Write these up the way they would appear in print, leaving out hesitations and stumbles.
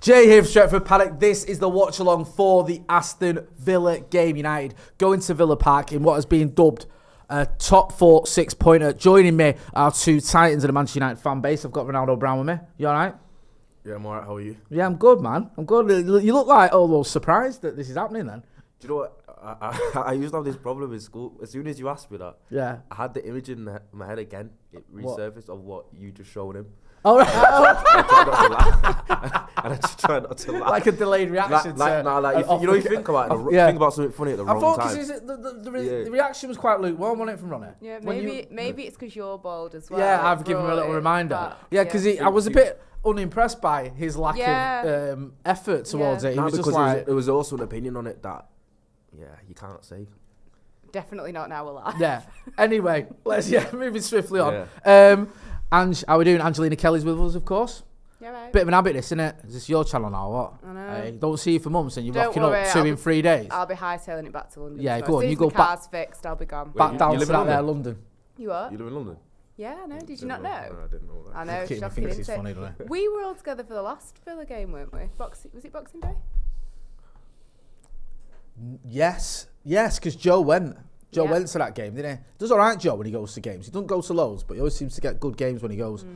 Jay here from Stretford, Paddock. This is the watch-along for the Aston Villa game. United going to Villa Park in what has been dubbed a top 4 6-pointer. Joining me are two titans of the Manchester United fan base. I've got Ronaldo Brown with me. You all right? Yeah, I'm all right. How are you? Yeah, I'm good, man. I'm good. You look like almost surprised that this is happening then. Do you know what? I used to have this problem in school. As soon as you asked me that, Yeah. I had the image in my head again. It resurfaced of what you just showed him. All right. I tried not to laugh. And I just tried not to laugh. Like a delayed reaction. You think about something funny at the wrong time. The reaction was quite lukewarm, wasn't it, from Ronnie? Yeah, maybe it's because you're bald as well. Yeah, I've given him a little reminder. Because I was a bit unimpressed by his lack of effort towards it. He was just like... There was also an opinion on it that, you can't say. Definitely not now alive. Yeah. Anyway, let's moving swiftly on. Yeah. Ange, how are we doing? Angelina Kelly's with us, of course. Yeah, right. Bit of an habit, this, isn't it? Is this your channel now, or what? I know. Hey, don't see you for months and you're Don't rocking worry, up 2 in 3 days. I'll be hightailing it back to London. Yeah, so go on. You go back. Car's fixed, I'll be gone. Back down to that there, London. You what? You live in London? Yeah, I know. Did you not know? No, I didn't know that. I know. Keep my Shocking, fingers isn't funny, it? don't it? We were all together for the last Villa game, weren't we? Was it Boxing Day? Yes, because Joe went. Joe went to that game, didn't he? Does all right, Joe, when he goes to games. He doesn't go to loads, but he always seems to get good games when he goes.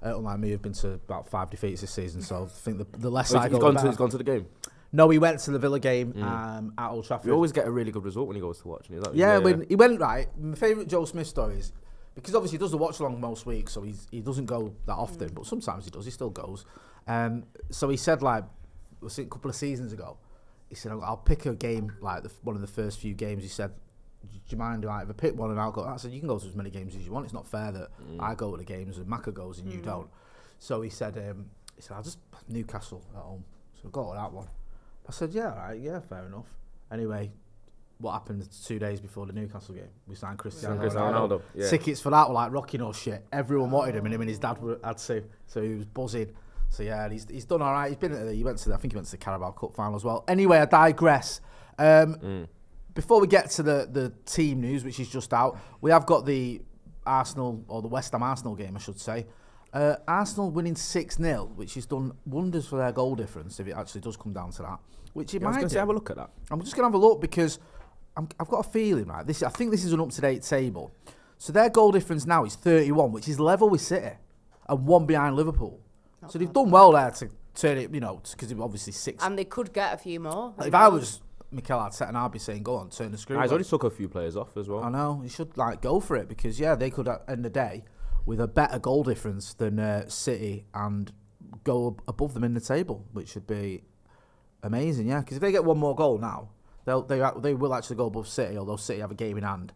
Unlike me, I've been to about 5 defeats this season, so I think the less I go, he's gone to the game? No, he went to the Villa game at Old Trafford. You always get a really good result when he goes to watch. When he went, right, my favourite Joe Smith story is, because obviously he does the watch-along most weeks, so he doesn't go that often, but sometimes he does, he still goes. So he said, like, a couple of seasons ago, he said, I'll pick a game, like one of the first few games. He said, do you mind if I pick one and I'll go? I said, you can go to as many games as you want. It's not fair that I go to the games and Macca goes and you don't. So he said, I'll just Newcastle at home. So I'll go to that one. I said, yeah, all right, yeah, fair enough. Anyway, what happened 2 days before the Newcastle game? We signed Cristiano Ronaldo. Yeah. Tickets for that were like rocking or shit. Everyone wanted him, and him and his dad had to. So he was buzzing. So yeah, he's done all right. I think he went to the Carabao Cup final as well. Anyway, I digress. Before we get to the team news, which is just out, we have got the Arsenal, or the West Ham Arsenal game, I should say. Arsenal winning 6-0, which has done wonders for their goal difference, if it actually does come down to that. Which it might. I was going to say, have a look at that. I'm just going to have a look because I've got a feeling, right? I think this is an up-to-date table. So their goal difference now is 31, which is level with City, and 1 behind Liverpool. So they've done well there to turn it, because they've obviously 6. And they could get a few more. If I was Mikel Arteta, and I'd be saying, go on, turn the screw. He's already took a few players off as well. I know, he should go for it, because they could end the day with a better goal difference than City and go above them in the table, which would be amazing, because if they get one more goal now, they will actually go above City, although City have a game in hand.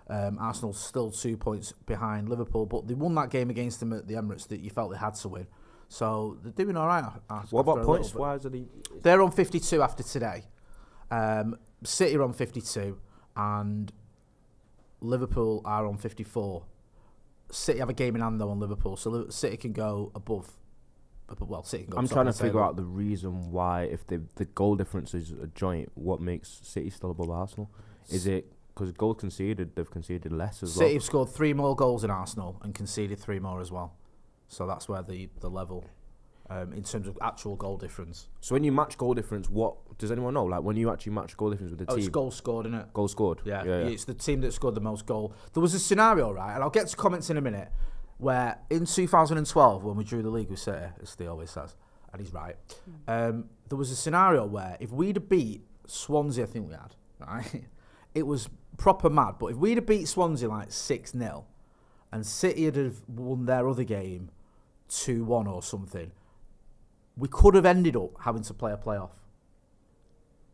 Arsenal's still 2 points behind Liverpool, but they won that game against them at the Emirates that you felt they had to win. So they're doing all right. What about points? Why is it? They're on 52 after today. City are on 52 and Liverpool are on 54. City have a game in hand though on Liverpool, so City can go above. Well, City can go. I'm trying to figure out the reason why, if the goal difference is a joint, what makes City still above Arsenal? Is it because goals conceded? They've conceded less as well. City have scored 3 more goals than Arsenal and conceded 3 more as well. So that's where the level. In terms of actual goal difference. So when you match goal difference, what does anyone know? Like when you actually match goal difference with the team? It's goal scored, isn't it? Goal scored. Yeah. It's the team that scored the most goal. There was a scenario, right, and I'll get to comments in a minute, where in 2012, when we drew the league with City, as Steve always says, and he's right, there was a scenario where if we'd have beat Swansea, I think we had, right, it was proper mad, but if we'd have beat Swansea like 6-0, and City had have won their other game 2-1 or something, we could have ended up having to play a playoff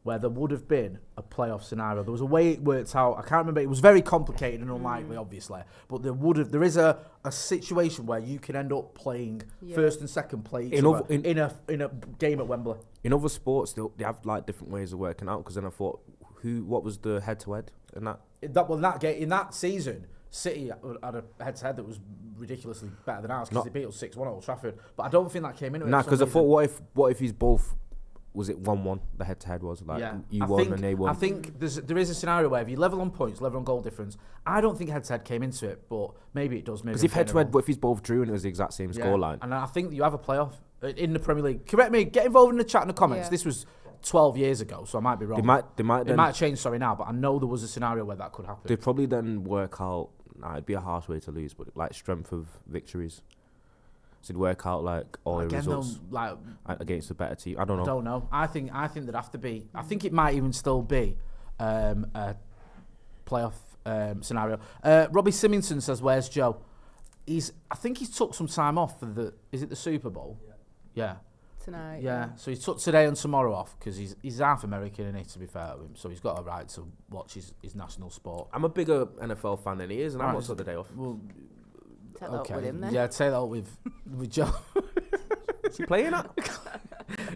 where there would have been a playoff scenario. There was a way it worked out. I can't remember. It was very complicated and unlikely, obviously. But there is a situation where you can end up playing first and second place in a game at Wembley. In other sports, they have like different ways of working out. Because then I thought, what was the head-to-head in that? In that season, City had a head-to-head that was ridiculously better than ours because they beat us 6-1 at Old Trafford. But I don't think that came into it. Nah, because I thought, what if he's both... Was it 1-1? The head-to-head was like you won and they won. I think there is a scenario where if you level on points, level on goal difference. I don't think head-to-head came into it, but maybe it does. Because if head-to-head, but if he's both drew and it was the exact same scoreline, and I think you have a playoff in the Premier League. Correct me. Get involved in the chat in the comments. Yeah. This was 12 years ago, so I might be wrong. They might it might have changed, now, but I know there was a scenario where that could happen. They probably then work out. It'd be a harsh way to lose, but like strength of victories. So it'd work out like all the results against a better team. I don't know. I think there'd have to be. I think it might even still be a playoff scenario. Robbie Symington says, "Where's Joe?" I think he's took some time off for is it the Super Bowl? Yeah. Tonight. Yeah. So he took today and tomorrow off because he's half American, isn't he, to be fair to him. So he's got a right to watch his national sport. I'm a bigger NFL fan than he is, and I'm also the day off. Well, Take that up with him then. Yeah, take that up with Joe. Is he playing that?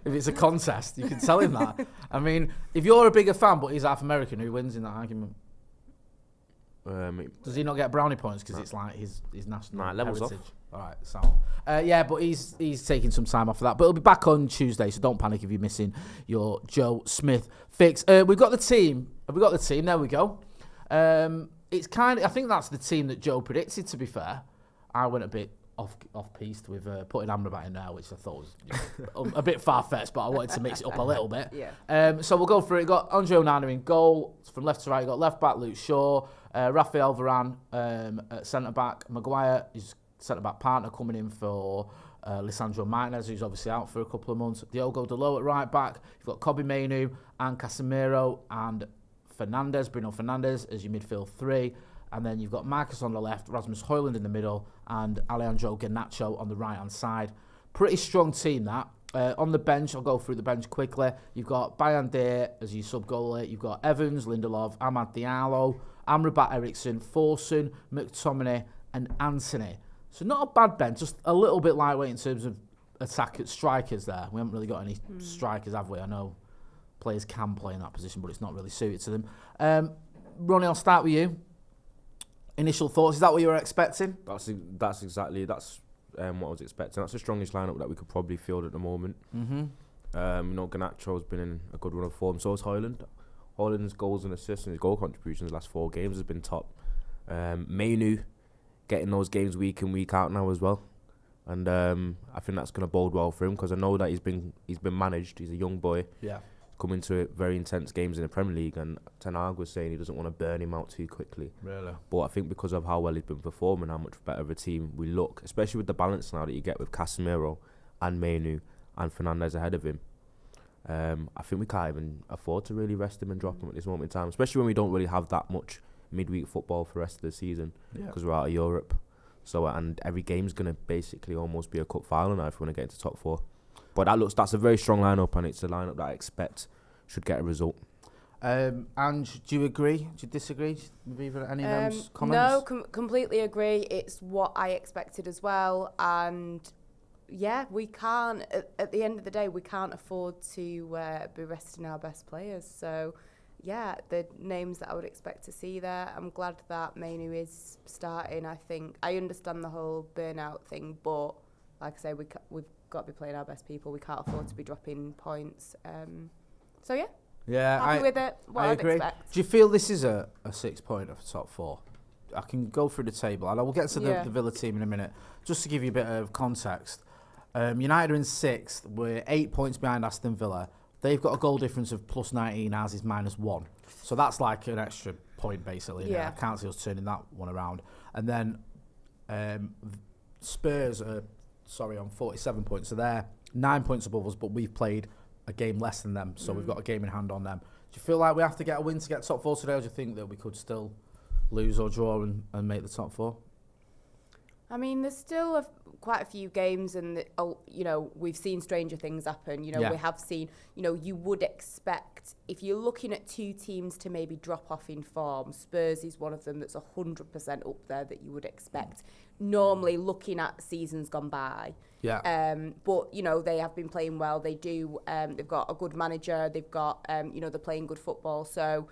If it's a contest, you can tell him that. I mean, if you're a bigger fan but he's half American, who wins in that argument? Does he not get brownie points because it's like his national levels heritage? off. All right, so yeah, but he's taking some time off for that. But he'll be back on Tuesday, so don't panic if you're missing your Joe Smith fix. We've got the team. Have we got the team? There we go. It's I think that's the team that Joe predicted. To be fair, I went a bit off piste with putting Amrabat in there, which I thought was a bit far fetched, but I wanted to mix it up a little bit. Yeah. So we'll go through it. Got Andre Onana in goal from left to right. Got left back Luke Shaw, Rafael Varane at centre back. Maguire is centre back partner coming in for Lisandro Martinez, who's obviously out for a couple of months. Diogo Dalot at right back. You've got Kobe Mainoo and Casemiro and Bruno Fernandes as your midfield three. And then you've got Marcus on the left, Rasmus Hojlund in the middle, and Alejandro Garnacho on the right-hand side. Pretty strong team, that. On the bench, I'll go through the bench quickly. You've got Bayandé as your sub-goalie. You've got Evans, Lindelof, Amad Diallo, Amrabat Eriksson, Forson, McTominay, and Anthony. So not a bad bench, just a little bit lightweight in terms of strikers there. We haven't really got any strikers, have we? I know players can play in that position, but it's not really suited to them. Ronnie, I'll start with you. Initial thoughts, is that what you were expecting? That's what I was expecting. That's the strongest lineup that we could probably field at the moment. Mm-hmm. Garnacho's been in a good run of form. So has Hojlund. Hojlund's goals and assists and his goal contributions the last 4 games has been top. Mainoo getting those games week in, week out now as well. And I think that's going to bode well for him because I know that he's been managed. He's a young boy. Yeah. Coming to very intense games in the Premier League, and Ten Hag was saying he doesn't want to burn him out too quickly. Really? But I think because of how well he's been performing, how much better of a team we look, especially with the balance now that you get with Casemiro and Mainoo and Fernandes ahead of him, I think we can't even afford to really rest him and drop him at this moment in time, especially when we don't really have that much midweek football for the rest of the season because we're out of Europe. So and every game's going to basically almost be a cup final now if we want to get into top 4. But that's a very strong lineup, and it's a lineup that I expect should get a result. And do you agree? Do you disagree with either any of those comments? No, completely agree. It's what I expected as well. And yeah, we can't, at the end of the day, we can't afford to be resting our best players. So yeah, the names that I would expect to see there. I'm glad that Mainoo is starting. I think I understand the whole burnout thing, but like I say, we've got to be playing our best people. We can't afford to be dropping points. So yeah, happy with it. What I'd agree. expect. Do you feel this is a 6-pointer for top 4? I can go through the table, and I will get to the Villa team in a minute. Just to give you a bit of context, United are in 6th. We're 8 points behind Aston Villa. They've got a goal difference of plus 19, ours is -1. So that's like an extra point, basically. I can't see us turning that one around. And then Spurs are, on 47 points. So they're 9 points above us, but we've played a game less than them. So we've got a game in hand on them. Do you feel like we have to get a win to get top 4 today, or do you think that we could still lose or draw and make the top 4? I mean, there's still quite a few games, and we've seen stranger things happen. We have seen. You would expect, if you're looking at 2 teams to maybe drop off in form, Spurs is one of them that's 100% up there that you would expect. Normally, looking at seasons gone by. Yeah. But they have been playing well. They do. They've got a good manager. They've got. They're playing good football. So,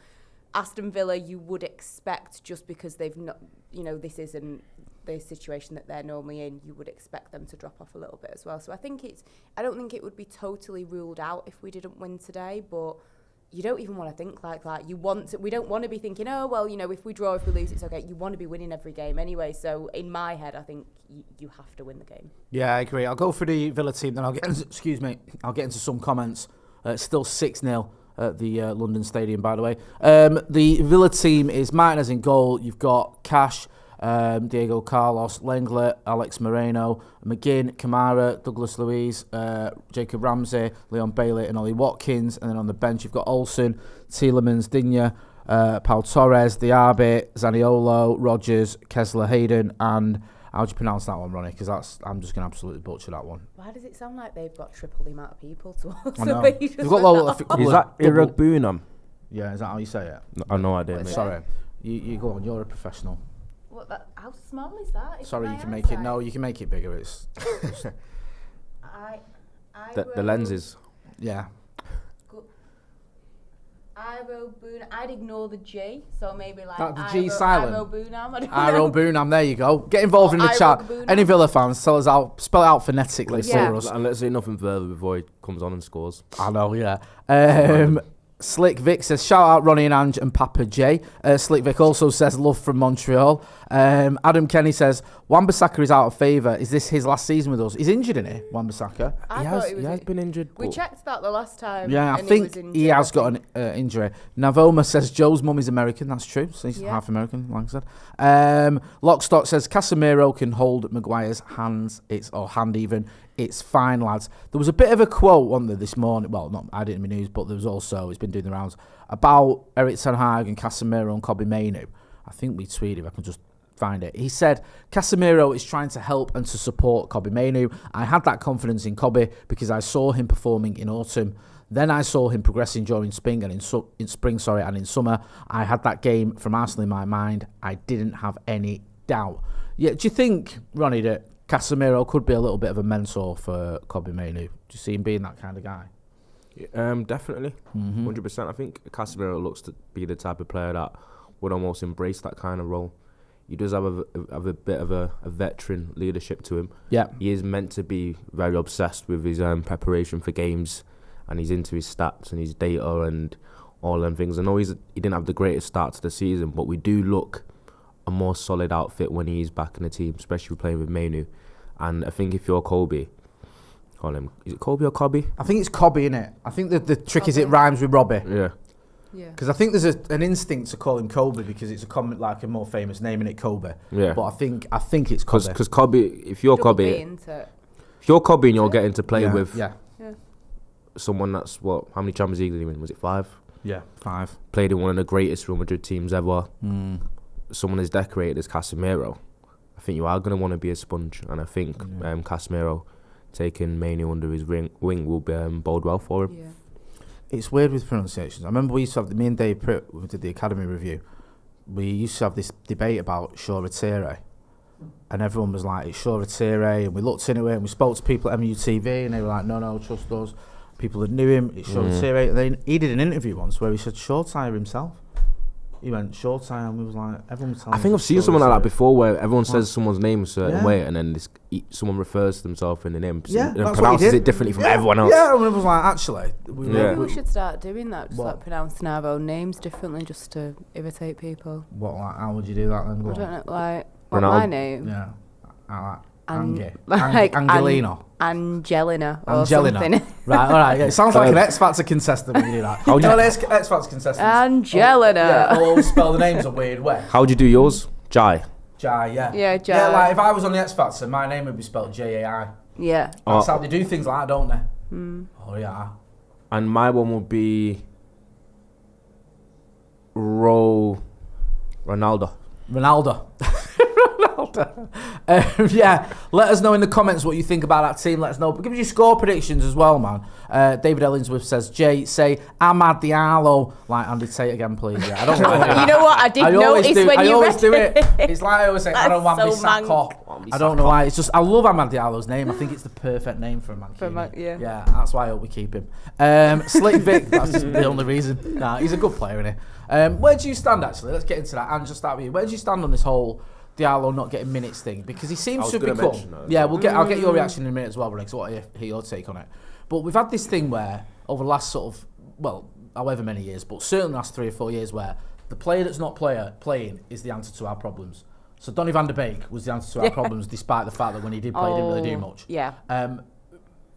Aston Villa, you would expect, just because they've not. This isn't the situation that they're normally in, you would expect them to drop off a little bit as well. So I don't think it would be totally ruled out if we didn't win today, but you don't even want to think like that. We don't want to be thinking, oh, well, if we draw, if we lose, it's okay. You want to be winning every game anyway. So in my head, I think you have to win the game. Yeah, I agree. I'll go for the Villa team, then I'll get into some comments. Still 6-0 at the London Stadium, by the way. The Villa team is Martinez in goal. You've got Cash, Diego Carlos, Lenglet, Alex Moreno, McGinn, Kamara, Douglas Luiz, Jacob Ramsey, Leon Bailey and Ollie Watkins. And then on the bench you've got Olsen, Tielemans, Digne, Pau Torres, Diaby, Zaniolo, Rogers, Kessler, Hayden, and how do you pronounce that one, Ronnie? Because I'm just going to absolutely butcher that one. Why does it sound like they've got triple the amount of people to I know. They've got Is that Erik Bunam? Yeah, is that how you say it? I have no idea, mate. Sorry. You go on, you're a professional. How small is that? Sorry, you can make it. No, you can make it bigger. It's the lenses. Yeah. I'd ignore the G, so maybe like the G silent. Iro Bunam, there you go. Get involved in the chat. Any Villa fans, tell us how, spell it out phonetically for us. And let's say nothing further before he comes on and scores. I know, yeah. Slick Vic says, shout out Ronnie and Ange and Papa J. Slick Vic also says, love from Montreal. Adam Kenny says, Wan-Bissaka is out of favour. Is this his last season with us? He's injured, isn't he, Wan-Bissaka? He has been injured. We checked that the last time. Yeah, I think he has got an injury. Navoma says, Joe's mum is American. That's true. So he's half American, like I said. Lockstock says, Casemiro can hold Maguire's hands, hand even. It's fine, lads. There was a bit of a quote, wasn't there, this morning? Well, I didn't in the news, but there was also, it's been doing the rounds, about Erik Ten Hag and Casemiro and Kobbie Mainoo. I think we tweeted, if I can just find it. He said, Casemiro is trying to help and to support Kobbie Mainoo. I had that confidence in Kobbie because I saw him performing in autumn. Then I saw him progressing during spring and in summer. I had that game from Arsenal in my mind. I didn't have any doubt. Yeah, do you think, Ronnie, that Casemiro could be a little bit of a mentor for Kobbie Mainoo? Do you see him being that kind of guy? Definitely, 100%. I think Casemiro looks to be the type of player that would almost embrace that kind of role. He does have a bit of a veteran leadership to him. Yeah, he is meant to be very obsessed with his preparation for games, and he's into his stats and his data and all them things. I know he didn't have the greatest start to the season, but we do look a more solid outfit when he's back in the team, especially playing with Mainoo. And I think if you're Kobbie, is it Kobbie or Kobbie? I think it's Kobbie, innit? I think the trick is it rhymes with Robbie. Yeah. Because I think there's an instinct to call him Kobbie because it's a more famous name, innit, Kobbie. Yeah. But I think it's Kobbie. Because Kobbie, if you're Kobbie and you're getting to play with someone that's how many Champions League did he win? Was it 5? Yeah, 5. Played in one of the greatest Real Madrid teams ever. Someone as decorated as Casemiro. I think you are going to want to be a sponge, and I think Casemiro taking Mainoo under his wing will bode well for him. Yeah. It's weird with pronunciations. I remember we used to have, me and Dave Pritt, we did the Academy review, we used to have this debate about Shoretire, and everyone was like, it's Shoretire, and we looked into it, and we spoke to people at MUTV, and they were like, no, trust us. People that knew him, it's Shoretire. And then he did an interview once where he said Shoretire himself. He went Shoretire, and we was like, everyone was telling I think I've seen someone like that before, where everyone says someone's name a certain way, and then someone refers to themselves in the name, and pronounces it differently from everyone else. Yeah, and everyone was like, actually, maybe we should start doing that, just like pronouncing our own names differently, just to irritate people. What? Like, how would you do that then? I don't know, like my name. Yeah, Angelino. Angelina or something. Right, all right. Yeah, it sounds like an X Factor contestant when you do that. How would you X Factor contestant? Angelina. Or spell the names a weird way. How would you do yours? Jai. Jai, yeah. Yeah, Jai. Yeah, like if I was on the X Factor, my name would be spelled Jai. Yeah. That's how they do things like that, don't they? Oh, yeah. And my one would be Ronaldo. Yeah, let us know in the comments what you think about that team. Let us know. But give us your score predictions as well, man. David Ellingsworth says, Jay, say Amad Diallo. Like Andy Tate again, please. Yeah, I don't know. You know what? I did notice when you always do it. It's like I always say, I don't want me Saka. I don't know why. It's just, I love Amad Diallo's name. I think it's the perfect name for a man. Yeah, that's why I hope we keep him. Slick Vic, that's just the only reason. Nah, he's a good player, isn't he? Where do you stand, actually? Let's get into that. And just start with you. Where do you stand on this whole Diallo not getting minutes thing? Because he seems to have become... Yeah, I'll get your reaction in a minute as well, Rick, so I want to hear your take on it. But we've had this thing where, over the last however many years, but certainly the last 3 or 4 years, where the player that's not playing is the answer to our problems. So Donny van de Beek was the answer to our problems, despite the fact that when he did play, he didn't really do much. Yeah.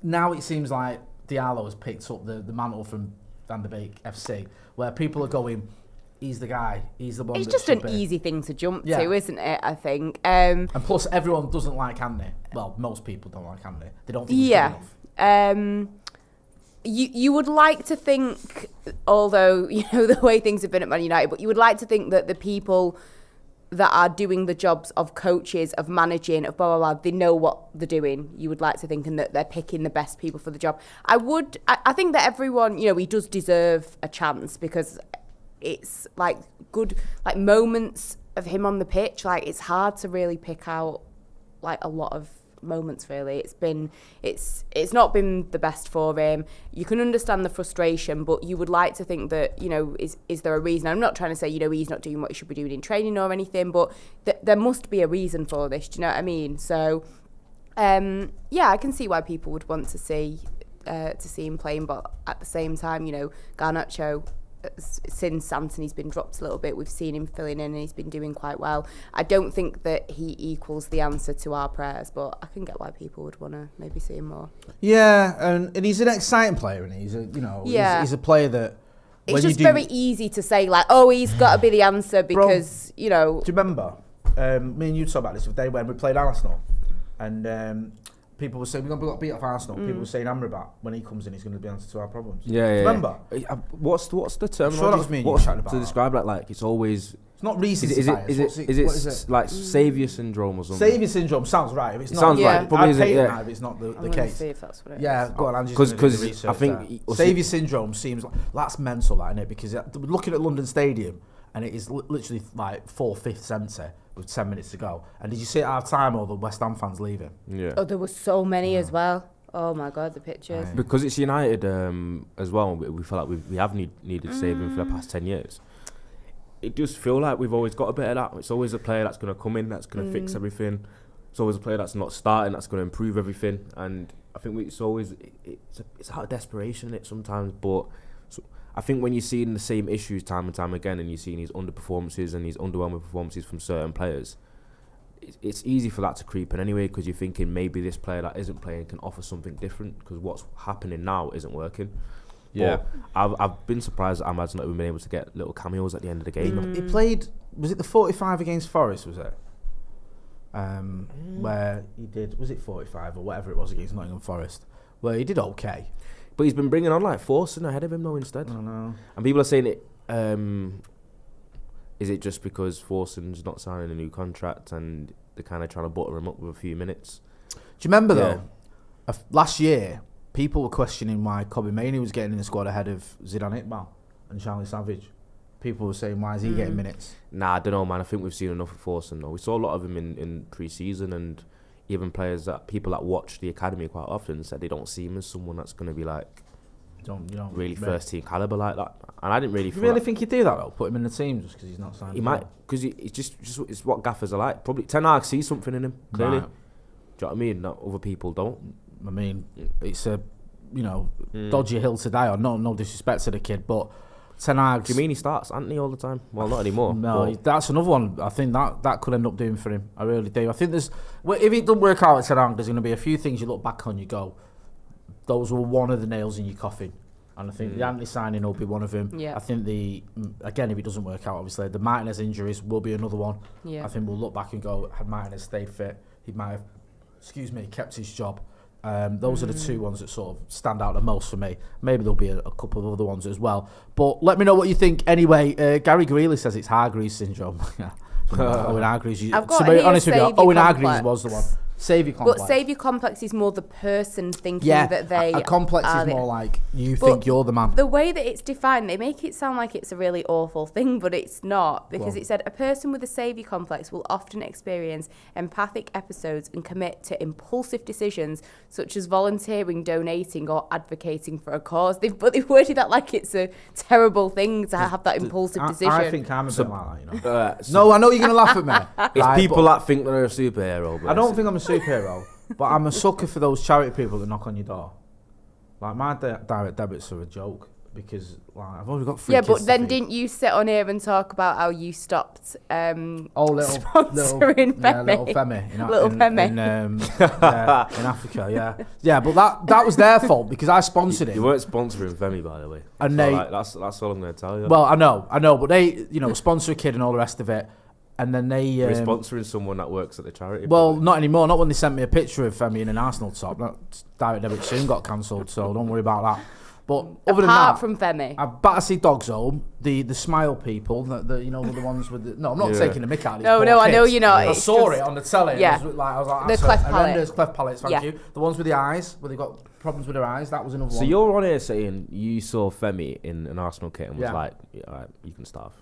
Now it seems like Diallo has picked up the mantle from Van de Beek FC, where people are going, he's the guy, he's the one. It's just an easy thing to jump to, isn't it? I think. And plus, everyone doesn't like Andy. Well, most people don't like Andy. They don't think he's good enough. You would like to think, although the way things have been at Man United, but you would like to think that the people that are doing the jobs of coaches, of managing, of blah, blah, blah, they know what they're doing. You would like to think, and that they're picking the best people for the job. I think that everyone, he does deserve a chance, because it's like good, like moments of him on the pitch. Like, it's hard to really pick out like a lot of moments, really. It's not been the best for him. You can understand the frustration, but you would like to think that, is there a reason? I'm not trying to say, he's not doing what he should be doing in training or anything, but there must be a reason for this. Do you know what I mean? So, I can see why people would want to see him playing, but at the same time, Garnacho, since Anthony's been dropped a little bit, we've seen him filling in and he's been doing quite well. I don't think that he equals the answer to our prayers, but I can get why people would want to maybe see him more. Yeah, and he's an exciting player, and he's a player that... It's just very easy to say, like, he's got to be the answer because, Do you remember, me and you talked about this the day when we played Arsenal, and people were saying, we've got to beat off Arsenal. People were saying Amrabat, when he comes in, he's going to be the answer to our problems. Yeah. Remember? What's the terminology? Sure, that was me and you chatting about to describe that? Like, it's always... It's not recency bias. Is it like saviour syndrome or something? Saviour syndrome sounds right. If it's it not, sounds right. Probably I'd hate it, it if it's not the case. See if that's what it is. Yeah, go on, Angie's going to do the research. I think saviour syndrome seems like, that's mental, that, isn't it? Because we're looking at London Stadium, and it is literally like 4/5 empty with 10 minutes to go. And did you see at half time all the West Ham fans leaving? Yeah. Oh, there were so many as well. Oh my God, the pictures. Right. Because it's United as well. We feel like we have needed saving for the past 10 years. It does feel like we've always got a bit of that. It's always a player that's going to come in, that's going to fix everything. It's always a player that's not starting, that's going to improve everything. And I think it's always it's out of desperation in it sometimes. But I think when you're seeing the same issues time and time again, and you're seeing these underperformances and these underwhelming performances from certain players, it's easy for that to creep in anyway, because you're thinking maybe this player that isn't playing can offer something different, because what's happening now isn't working. Yeah, I've been surprised that Ahmad's not even been able to get little cameos at the end of the game. He played, was it the 45 against Forest, was it? Where he did, was it 45 or whatever it was against Nottingham Forest, where he did okay. But he's been bringing on like Forson ahead of him though instead. I know. And people are saying it, is it just because Forson's not signing a new contract and they're kind of trying to butter him up with a few minutes? Do you remember though, last year, people were questioning why Kobe Mainoo was getting in the squad ahead of Zidane Iqbal and Charlie Savage. People were saying, why is he getting minutes? Nah, I don't know, man. I think we've seen enough of Forson though. We saw a lot of him in pre-season, and even people that watch the academy quite often said they don't see him as someone that's going to be like really first team caliber like that. And I didn't really. Do you really think he'd do that though? Put him in the team just because he's not signed? He might, because it's just it's what gaffers are like. Probably Ten Hag sees something in him clearly. Right. Do you know what I mean? That other people don't. I mean, it's a dodgy hill to die on. No disrespect to the kid, but Ten Hag. Do you mean he starts Anthony all the time? Well, not anymore. No, that's another one. I think that could end up doing for him. I really do. I think if it doesn't work out at Ten Hag, there's going to be a few things you look back on. You go, those were one of the nails in your coffin. And I think the Anthony signing will be one of them. Yeah. I think again, if it doesn't work out, obviously the Martinez injuries will be another one. Yeah. I think we'll look back and go, had Martinez stayed fit, he might have, kept his job. Those are the two ones that sort of stand out the most for me. Maybe there'll be a couple of other ones as well. But let me know what you think. Anyway, Gary Greeley says it's Hargreaves syndrome. Owen Hargreaves. To be honest with you, Owen Hargreaves was the one. Saviour complex. But saviour complex is more the person thinking that they a complex is more like you think you're the man. The way that it's defined, they make it sound like it's a really awful thing, but it's not, because it said a person with a saviour complex will often experience empathic episodes and commit to impulsive decisions such as volunteering, donating or advocating for a cause. They've worded that like it's a terrible thing to have that impulsive decision. I think I'm a bit like that, No, I know you're going to laugh at me. It's people that think they're a superhero. I don't think I'm a superhero, but I'm a sucker for those charity people that knock on your door. Like, my direct debits are a joke. because like, I've only got 3 Yeah, kids but to then feed. didn't you sit on here and talk about how you stopped little sponsoring Femi? little Femi, Little Femi. in Africa, yeah. But that was their fault because I sponsored it. You weren't sponsoring Femi, by the way. And So, they- like, that's all I'm going to tell you. Well, I know, but they, sponsor a kid and all the rest of it, and then they. We're sponsoring someone that works at the charity. Well, not anymore. Not when they sent me a picture of Femi in an Arsenal top. That direct debit soon got cancelled, so don't worry about that. But other than Apart that, from Femi. I Battersea Dogs Home, the smile people, the ones with the. No, I'm not taking the mick out of these No, poor I know kids. you're not. I It's saw just- it on the telly. Yeah. I was like, The that's cleft horrendous. palate. Cleft palates, thank you. The ones with the eyes, where they got problems with their eyes, that was another So one. you're on here saying you saw Femi in an Arsenal kit and was Yeah. like, yeah, all right, you can starve.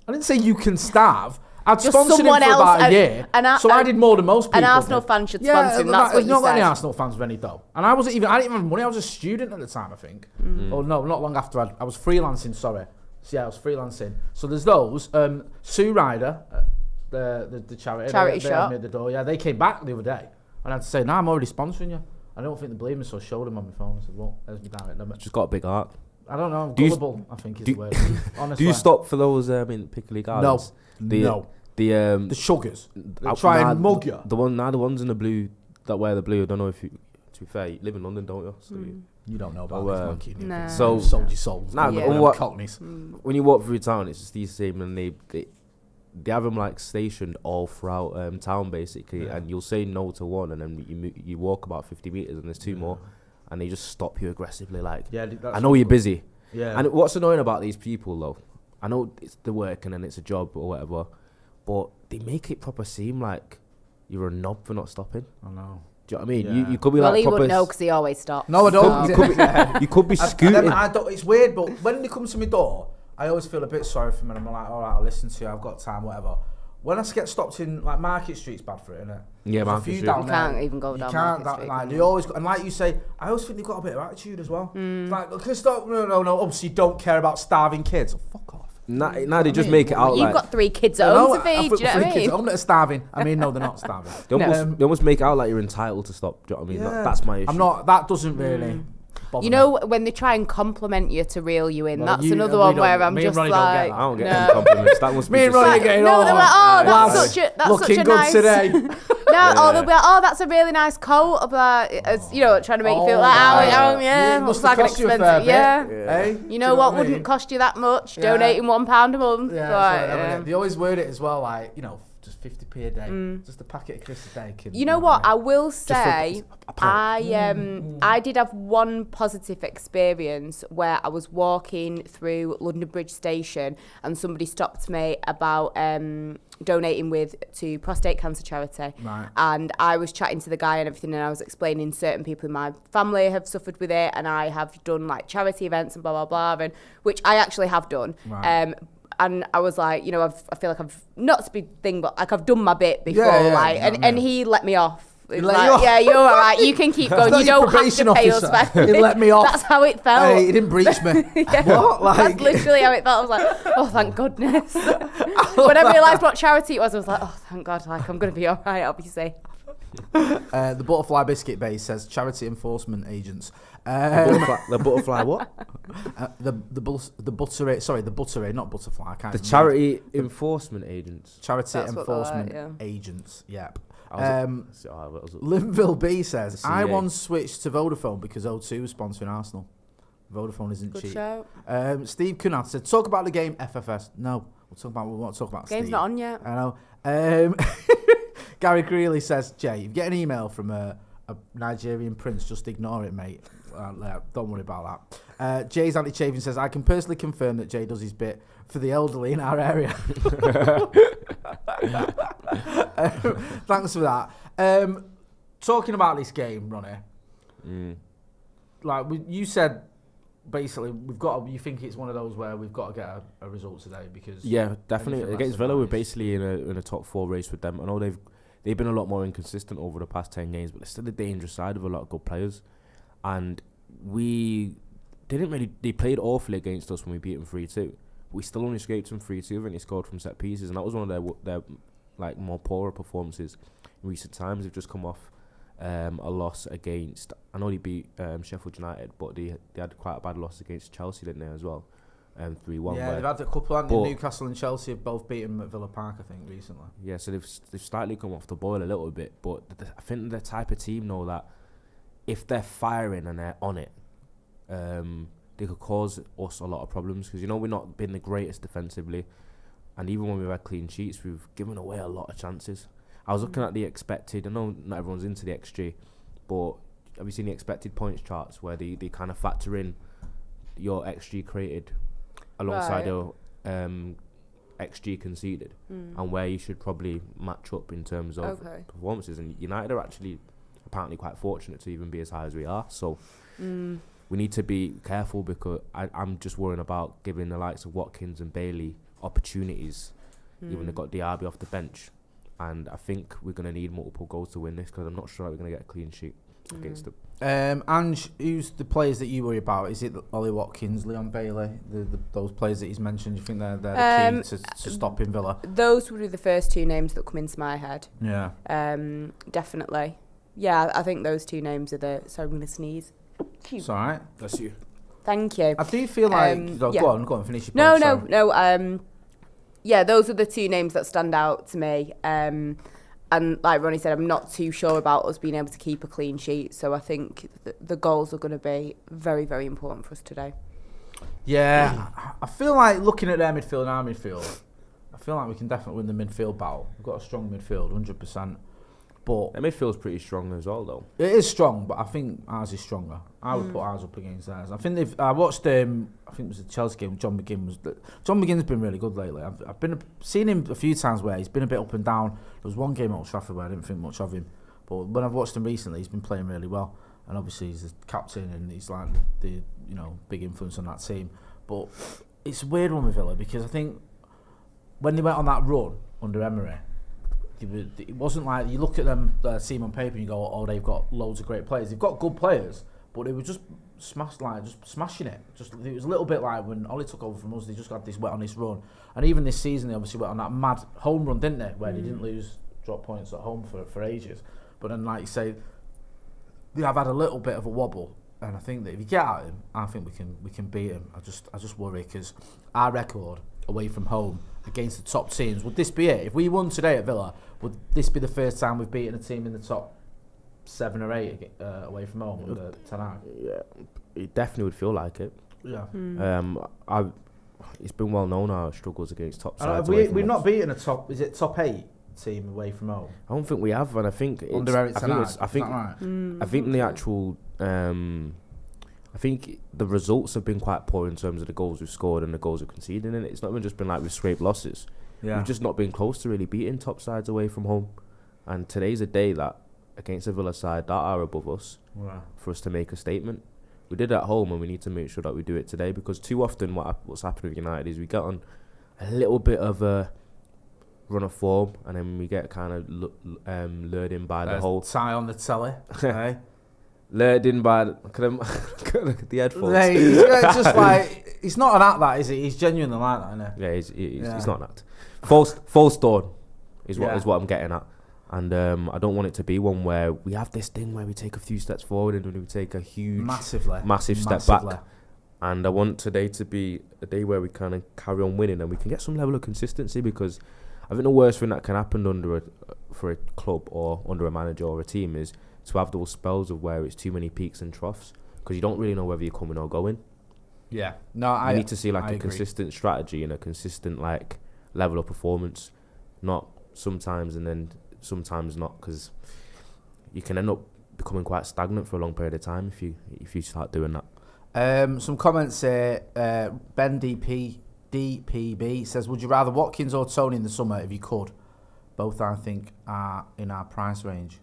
I didn't say you can starve. I'd Just sponsored him someone for else, about a year, so I did more than most people. An Arsenal did. fan should sponsor him. That's what you not got any said. Arsenal fans with any dough. And I didn't even have money. I was a student at the time, I think. Oh no, not long after I was freelancing. Sorry, so, yeah, I was freelancing. So there's those. Sue Ryder, the charity Charity they shop. had me at the door. Yeah, they came back the other day, and I had to say, "No, I'm already sponsoring you." I don't think they believe me, so I showed them on my phone. I said, "Well, there's my direct number." Just got a big heart. I don't know. Do you- Gullible, I think is do- the word. Honestly, Do you stop for those in Piccadilly Gardens? No. The The sugars. They uh, try nah, and mug you. The ones in the blue that wear the blue. I don't know if you. To be fair, you live in London, don't you? So You don't know about Oh, this monkey. no. So- You've sold your souls. Nah, Nah, but yeah. what- Cockneys. when you walk through town, it's just these same, and they have them like stationed all throughout town basically, Yeah. and you'll say no to one, and then you walk about 50 meters, and there's 2 more, and they just stop you aggressively. Like, Yeah, I know you're busy. Yeah. And what's annoying about these people though, I know it's the work and then it's a job or whatever, but they make it proper seem like you're a knob for not stopping. I know. Do you know what I mean? Yeah. You could be Well, like he proper. wouldn't know because he always stops. No, I don't. You could be scooting. I don't, it's weird, but when they come to my door, I always feel a bit sorry for them. And I'm like, all right, I'll listen to you. I've got time, whatever. When I get stopped in, like, Market Street's bad for it, isn't it? Yeah, There's a Market few Street. down You there. can't even go down Market Street, Like, can they you? always, and like you say, I always think they've got a bit of attitude as well. Like, because no, obviously don't care about starving kids. Oh, fuck off. Now they just make it out You've like got 3 kids at home to feed, do you know what I kids mean? at home that are starving. I mean, no, they're not starving. they almost make it out like you're entitled to stop. Do you know what I mean? Yeah. That's my issue. I'm not. That doesn't really. bother You me. know, when they try and compliment you to reel you in, Well, that's you- another we one don't- where I'm me and just Ronnie don't get like, that. I don't get no. them compliments. That must be Me and just Ronnie like, getting No, they're like, oh, lads, that's such looking a good nice. today. No, they'll be like, oh, that's a really nice coat. I'll be like, it's, trying to make you feel like, it looks must like have an cost you a expensive, fair bit. Hey? You Do you know what I wouldn't mean? cost you that much? Yeah. Donating £1 a month. Yeah, Like, that's right, they always word it as well, like, just 50p a day, just a packet of crisps a day. You know what? I will say, a pound. I did have one positive experience where I was walking through London Bridge Station and somebody stopped me about donating to prostate cancer charity. Right. And I was chatting to the guy and everything, and I was explaining certain people in my family have suffered with it, and I have done like charity events and blah blah blah, and which I actually have done. Right. And I was like, I feel like I've not to be thing, but like I've done my bit before, Yeah, like, you know what I and mean. he let me off. He was let like, you off? yeah, you're all right. You can keep going. not You your don't have probation to pay us officer. back. He let me off. That's how it felt. Hey, he didn't breach me. What? Like, That's literally how it felt. I was like, oh, thank goodness. When I realised what charity it was, I was like, oh, thank God. Like, I'm going to be all right, obviously. the Butterfly Biscuit Base says charity enforcement agents. The butterfly what? The buttery, sorry, the buttery, not butterfly. I can't The even charity enforcement agents. read. Charity That's what they're enforcement like, agents. Yep. Was Linville B says, The I CA. once switched to Vodafone because O2 was sponsoring Arsenal. Vodafone isn't Good cheap. shout. Steve Cunard said, talk about the game FFS. No, we won't talk about Game's Steve. not on yet. I know. Gary Greeley says, Jay, if you get an email from a Nigerian prince, just ignore it, mate. Don't worry about that. Jay's Anti-Chafing says, I can personally confirm that Jay does his bit for the elderly in our area. Thanks for that. Talking about this game, Ronnie, like you said, basically, you think it's one of those where we've got to get a result today because Yeah, definitely. anything Against less Villa, than we're that is- basically in a top 4 race with them. I know they've been a lot more inconsistent over the past 10 games, but they're still a dangerous side of a lot of good players. And they played awfully against us when we beat them 3-2. We still only scraped them 3-2 and they scored from set pieces, and that was one of their like more poorer performances in recent times. They've just come off a loss against. I know they beat Sheffield United, but they had quite a bad loss against Chelsea, didn't they, as well? 3-1. Yeah, they've had a couple. Newcastle and Chelsea have both beaten at Villa Park, I think, recently. Yeah, so they've slightly come off the boil a little bit, but I think they're the type of team know that if they're firing and they're on it, they could cause us a lot of problems, because we've not been the greatest defensively, and even when we've had clean sheets, we've given away a lot of chances. I was looking at the expected. I know not everyone's into the XG, but have you seen the expected points charts where they kind of factor in your XG created alongside your XG conceded, and where you should probably match up in terms of performances? And United are actually apparently quite fortunate to even be as high as we are. So we need to be careful, because I'm just worrying about giving the likes of Watkins and Bailey opportunities, even they've got Diallo off the bench. And I think we're going to need multiple goals to win this, because I'm not sure we're going to get a clean sheet against them. Ange, who's the players that you worry about? Is it Ollie Watkins, Leon Bailey, those players that he's mentioned? Do you think they're the key to stopping Villa? Those would be the first two names that come into my head. Yeah. Definitely. Yeah, I think those two names are the... Sorry, I'm going to sneeze. It's all right. Bless you. Thank you. I do feel like... Go on, finish your point. No. Yeah, those are the two names that stand out to me. And like Ronnie said, I'm not too sure about us being able to keep a clean sheet. So I think the goals are going to be very, very important for us today. Yeah, I feel like looking at their midfield and our midfield, I feel like we can definitely win the midfield battle. We've got a strong midfield, 100%. But their midfield's pretty strong as well, though. It is strong, but I think ours is stronger. I would put ours up against theirs. I think I watched I think it was the Chelsea game. John McGinn's been really good lately. I've been seen him a few times where he's been a bit up and down. There was one game at Old Trafford where I didn't think much of him, but when I've watched him recently, he's been playing really well. And obviously he's the captain and he's like the big influence on that team. But it's a weird one with Villa, because I think when they went on that run under Emery, it wasn't like you look at them team on paper and you go, oh, they've got loads of great players. They've got good players, but they were just smashing it. It was a little bit like when Ollie took over from us. They just got went on this run, and even this season they obviously went on that mad home run, didn't they? Where they didn't drop points at home for ages. But then, like you say, they have had a little bit of a wobble, and I think that if you get at him, I think we can beat him. I just worry, because our record away from home against the top teams, would this be it? If we won today at Villa, would this be the first time we've beaten a team in the top 7 or 8 away from home under Ten Hag? Yeah, it definitely would feel like it. Yeah. It's been well known our struggles against top sides. We've not beaten a top 8 team away from home. I don't think we have, and I think it's, under Erik Ten Hag. I think the actual. I think the results have been quite poor in terms of the goals we've scored and the goals we've conceded, and it's not even just been like we've scraped losses. Yeah. We've just not been close to really beating top sides away from home. And today's a day that, against a Villa side that are above us, for us to make a statement. We did it at home, and we need to make sure that we do it today, because too often what's happened with United is we get on a little bit of a run of form, and then we get kind of lured in by the whole... Tie on the telly, hey? Lured in by the headphones. It's just like, he's not an act that, is he? He's genuinely like that, isn't he? Yeah, he's not an act. False dawn is what I'm getting at. And I don't want it to be one where we have this thing where we take a few steps forward and then we take a huge, massive step back. And I want today to be a day where we kind of carry on winning and we can get some level of consistency, because I think the worst thing that can happen for a club or under a manager or a team is to have those spells of where it's too many peaks and troughs, because you don't really know whether you're coming or going. Yeah. No, you need to see like a consistent strategy and a consistent like level of performance, not sometimes and then sometimes not, because you can end up becoming quite stagnant for a long period of time if you start doing that. Some comments here. Ben DPB says, would you rather Watkins or Tony in the summer if you could? Both, I think, are in our price range.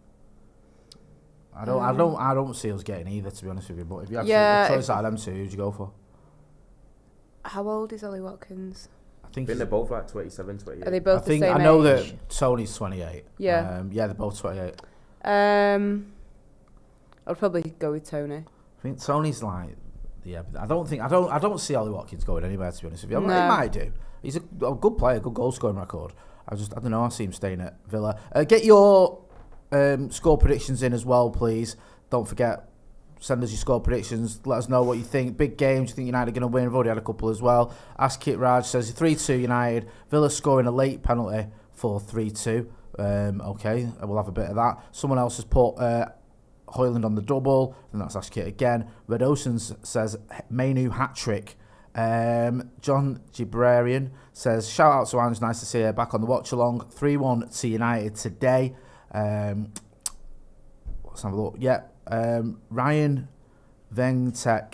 I don't see us getting either, to be honest with you. But if you had a choice out of them two, who'd you go for? How old is Ollie Watkins? I think they're both like 27, 28. Are they both the same age? I know that Tony's 28. Yeah. Yeah, they're both 28. I'd probably go with Tony. I think Tony's like, I don't see Ollie Watkins going anywhere, to be honest with you. He might do. He's a good player, good goal scoring record. I don't know. I see him staying at Villa. Get your score predictions in as well, please. Don't forget, send us your score predictions. Let us know what you think. Big games, you think United are going to win? We've already had a couple as well. Ask Kit Raj says 3-2 United. Villa scoring a late penalty for 3-2. Okay, we'll have a bit of that. Someone else has put Hojlund on the double, and that's Ask Kit again. Red Ocean says Mainu hat-trick. John Gibrarian says, shout out to Ange, nice to see her back on the watch-along. 3-1 to United today. Let's have a look. Yeah. Ryan Vengtek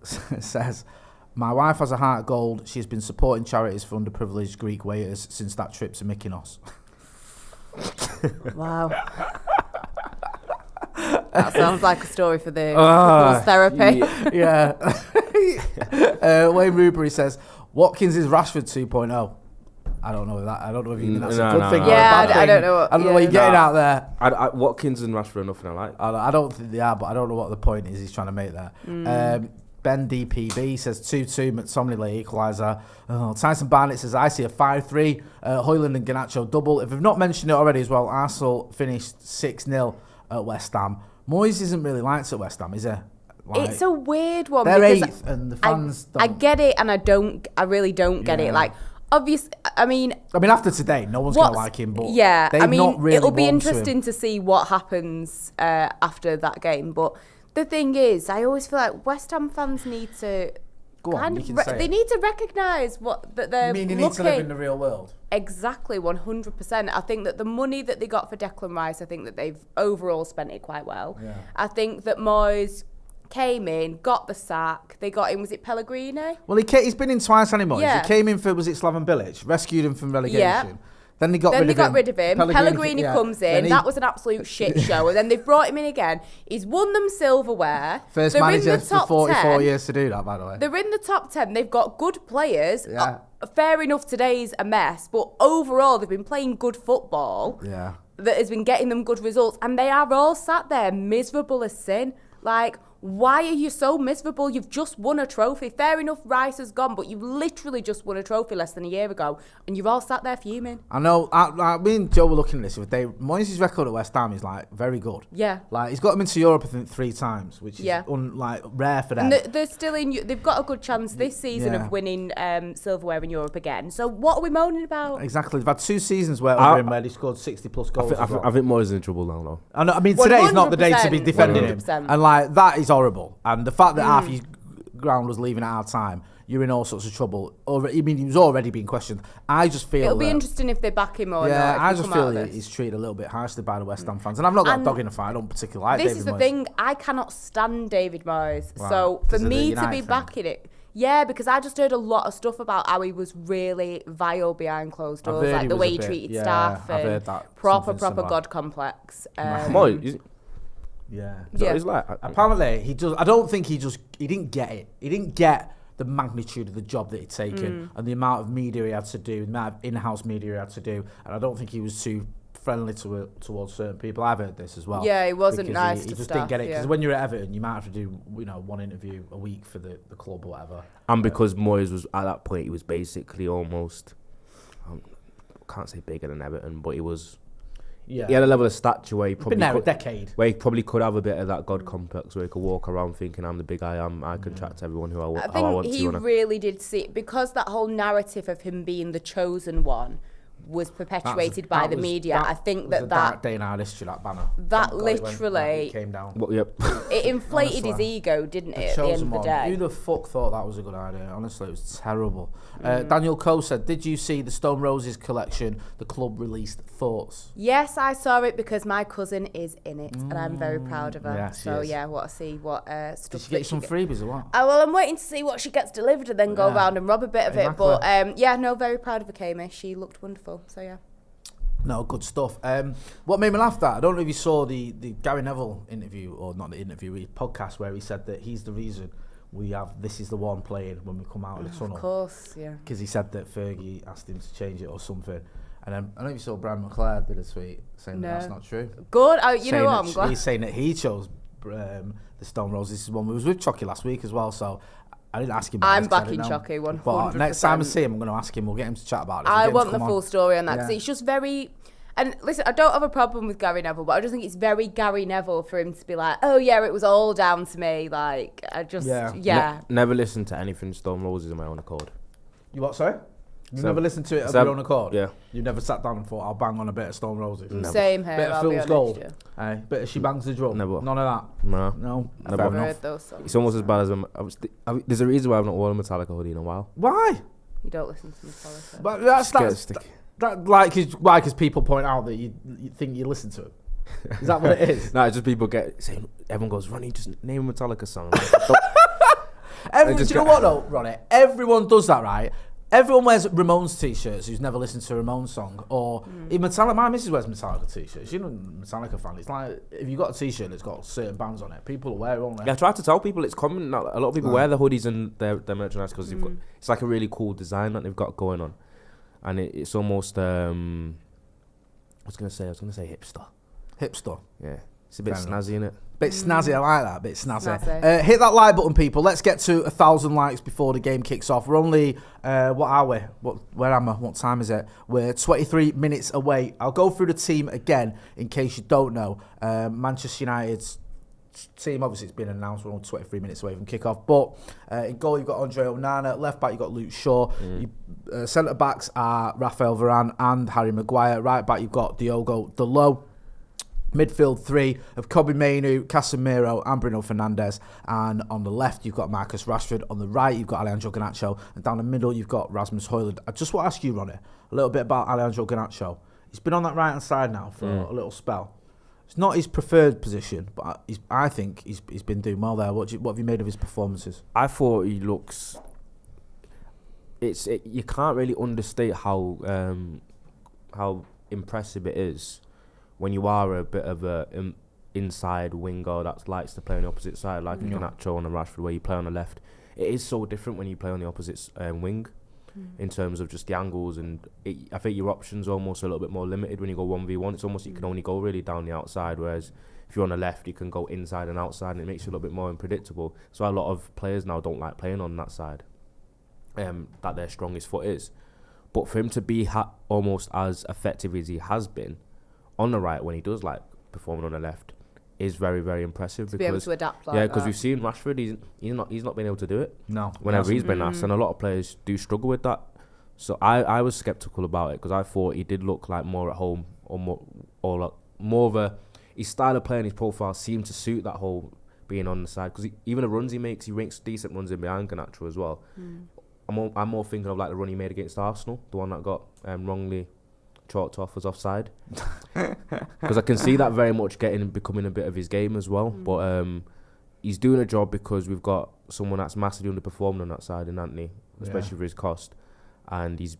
says, my wife has a heart of gold. She's been supporting charities for underprivileged Greek waiters since that trip to Mykonos. Wow. That sounds like a story for the couples therapy. Yeah. Wayne Rubery says, Watkins is Rashford 2.0. I don't know that. I don't know if you think that's a good thing or a bad thing. I don't know. I don't know what you're getting out there. Watkins and Rashford are nothing I like. I don't think they are, but I don't know what the point is he's trying to make there. Ben DPB says 2-2 McTominay equalizer. Tyson Barnett says, I see a 5-3 Hojlund and Garnacho double. If we've not mentioned it already as well, Arsenal finished 6-0 at West Ham. Moyes isn't really liked at West Ham, is he? Like, it's a weird one. They're because 8th and the fans don't. I get it, and I really don't get it. Like, obviously, I mean, after today, no one's going to like him, but it'll be interesting to see what happens after that game. But the thing is, I always feel like West Ham fans need to they need to recognise that they're. You mean you need to live in the real world? Exactly, 100%. I think that the money that they got for Declan Rice, I think that they've overall spent it quite well. Yeah. I think that Moyes came in, got the sack. They got him, was it Pellegrini? Well, he's been in twice anymore. Yeah. He came in for, was it Slaven Bilic? Rescued him from relegation. Yeah. Then they got rid of him. Pellegrini comes in. That was an absolute shit show. And then they've brought him in again. He's won them silverware. First manager for 44 years to do that, by the way. They're in the top 10. They've got good players. Yeah. Fair enough, today's a mess. But overall, they've been playing good football. Yeah. That has been getting them good results. And they are all sat there miserable as sin. Like, why are you so miserable? You've just won a trophy. Fair enough, Rice has gone, but you've literally just won a trophy less than a year ago, and you're all sat there fuming. I know. Me and Joe were looking at this with Dave. Moyes' record at West Ham is like very good. Yeah. Like he's got them into Europe, I think, 3 times, which is rare for them. And they're still in. They've got a good chance this season of winning silverware in Europe again. So what are we moaning about? Exactly. They've had 2 seasons where they scored 60+ goals. I think Moyes is in trouble now, though. I mean, today is not the day to be defending him, and like that is horrible. And the fact that half his ground was leaving at our time, you're in all sorts of trouble. I mean, he was already being questioned. I just feel it'll be interesting if they back him or not. Yeah, I just feel he's treated a little bit harshly by the West Ham fans, and I've not got a dog in the fight. I don't particularly like David Moyes. This is the thing. I cannot stand David Moyes. Right. So for me to be backing it. Yeah, because I just heard a lot of stuff about how he was really vile behind closed doors, like the way he treated staff, and proper God complex. Moyes. Yeah. So he's like, apparently he does. I don't think he didn't get it. He didn't get the magnitude of the job that he'd taken and the amount of media he had to do, the amount of in-house media he had to do, and I don't think he was too friendly towards certain people. I've heard this as well. Yeah, he wasn't nice. He just didn't get it because when you're at Everton, you might have to do 1 interview a week for the club or whatever. And because Moyes was at that point, he was basically almost, I can't say bigger than Everton, but he was. Yeah. He had a level of stature where he probably been there a decade. Where he probably could have a bit of that God complex, where he could walk around thinking, "I'm the big I am. I can chat to everyone who I want." I think he really did see it, because that whole narrative of him being the chosen one was perpetuated by the media. I think that dark day in our history, that banner. That literally came down. Well, yep. It inflated his ego, didn't it? At the end of the day. Who the fuck thought that was a good idea? Honestly, it was terrible. Daniel Coe said, "Did you see the Stone Roses collection? The club released thoughts." Yes, I saw it because my cousin is in it, and I'm very proud of her. Yeah, so yeah, what stuff. Did she get some freebies or what? Well, I'm waiting to see what she gets delivered and then go around and rob a bit of it. But very proud of her, Kami. She looked wonderful. So yeah. No, good stuff. What made me laugh that, I don't know if you saw the Gary Neville interview, or not the interview, the podcast, where he said that he's the reason we have This Is The One playing when we come out of the tunnel. Of course, yeah. Because he said that Fergie asked him to change it or something. And then, I don't know if you saw Brian McClare did a tweet saying that that's not true. Good. You know what, I'm glad. He's saying that he chose the Stone Roses. This is one we was with Chucky last week as well, so I didn't ask him about I'm backing Chucky 100%. But next time I see him, I'm going to ask him. We'll get him to chat about it. I want the full story on that, because it's just very... And listen, I don't have a problem with Gary Neville, but I just think it's very Gary Neville for him to be like, oh yeah, it was all down to me. Like, I just, Never listen to anything Stone Roses on my own accord. You what, sorry? You never listened to it of your own accord? Yeah. You never sat down and thought, I'll bang on a bit of Stone Roses? Never. Same here, Bit of I'll be Fool's honest. Gold? Aye. Bit of She Bangs the Drum? Never. None of that? No. Fair Never enough. heard those songs. It's almost as bad as when there's a reason why I've not worn a Metallica hoodie in a while. Why? You don't listen to Metallica. But that's why? Because people point out that you think you listen to it. Is that what it is? No, it's just people saying, everyone goes, Ronnie, just name a Metallica song. Do you know what though, Ronnie? Everyone does that, right? Everyone wears Ramones t-shirts who's never listened to a Ramones song. Or in Metallica, my missus wears Metallica t-shirts. You're not a Metallica fan. It's like, if you've got a t-shirt that's got certain bands on it, people will wear it, won't they? Yeah, I try to tell people it's common. A lot of people wear the hoodies and their merchandise because it's like a really cool design that they've got going on. And it's almost, I was going to say hipster. Hipster. Yeah. It's a bit snazzy, innit? Bit snazzy, I like that. Bit snazzy. Hit that like button, people. Let's get to 1,000 likes before the game kicks off. We're only, what are we? Where am I? What time is it? We're 23 minutes away. I'll go through the team again in case you don't know. Manchester United's team, obviously it's been announced. We're only 23 minutes away from kickoff. But in goal, you've got Andre Onana. Left back, you've got Luke Shaw. Centre backs are Raphael Varane and Harry Maguire. Right back, you've got Diogo Dalot. Midfield three of Kobe Mainoo, Casemiro and Bruno Fernandes. And on the left, you've got Marcus Rashford. On the right, you've got Alejandro Garnacho. And down the middle, you've got Rasmus Hojlund. I just want to ask you, Ronnie, a little bit about Alejandro Garnacho. He's been on that right-hand side now for a little spell. It's not his preferred position, but I think he's been doing well there. What have you made of his performances? I thought he looks... You can't really understate how impressive it is when you are a bit of a inside winger that likes to play on the opposite side, like Garnacho and Rashford, where you play on the left. It is so different when you play on the opposite wing in terms of just the angles, and I think your options are almost a little bit more limited when you go 1v1. It's almost you can only go really down the outside, whereas if you're on the left, you can go inside and outside, and it makes you a little bit more unpredictable. So a lot of players now don't like playing on that side, that their strongest foot is. But for him to be almost as effective as he has been on the right when he does like performing on the left is very, very impressive. To be able to adapt like because we've seen Rashford, he's not been able to do it. No. Whenever he's been asked, and a lot of players do struggle with that. So I was sceptical about it because I thought he did look like more at home or more of a his style of play and his profile seemed to suit that whole being on the side, because even the runs he makes decent runs in behind Garnacho as well. I'm more thinking of like the run he made against Arsenal, the one that got wrongly chalked off as offside, because I can see that very much becoming a bit of his game as well. But he's doing a job because we've got someone that's massively underperformed on that side in Anthony, especially for his cost, and he's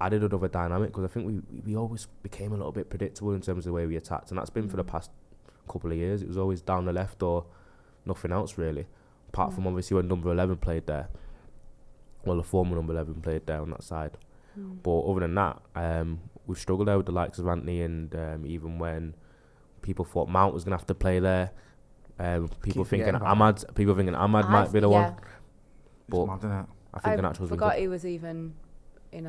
added another dynamic, because I think we always became a little bit predictable in terms of the way we attacked, and that's been for the past couple of years. It was always down the left or nothing else really, apart from obviously when number 11 played there. Well, the former number 11 played there on that side. But other than that, we've struggled there with the likes of Anthony, and even when people thought Mount was going to have to play there, people thinking Ahmad might be the one. But I think Garnacho's forgot he was even in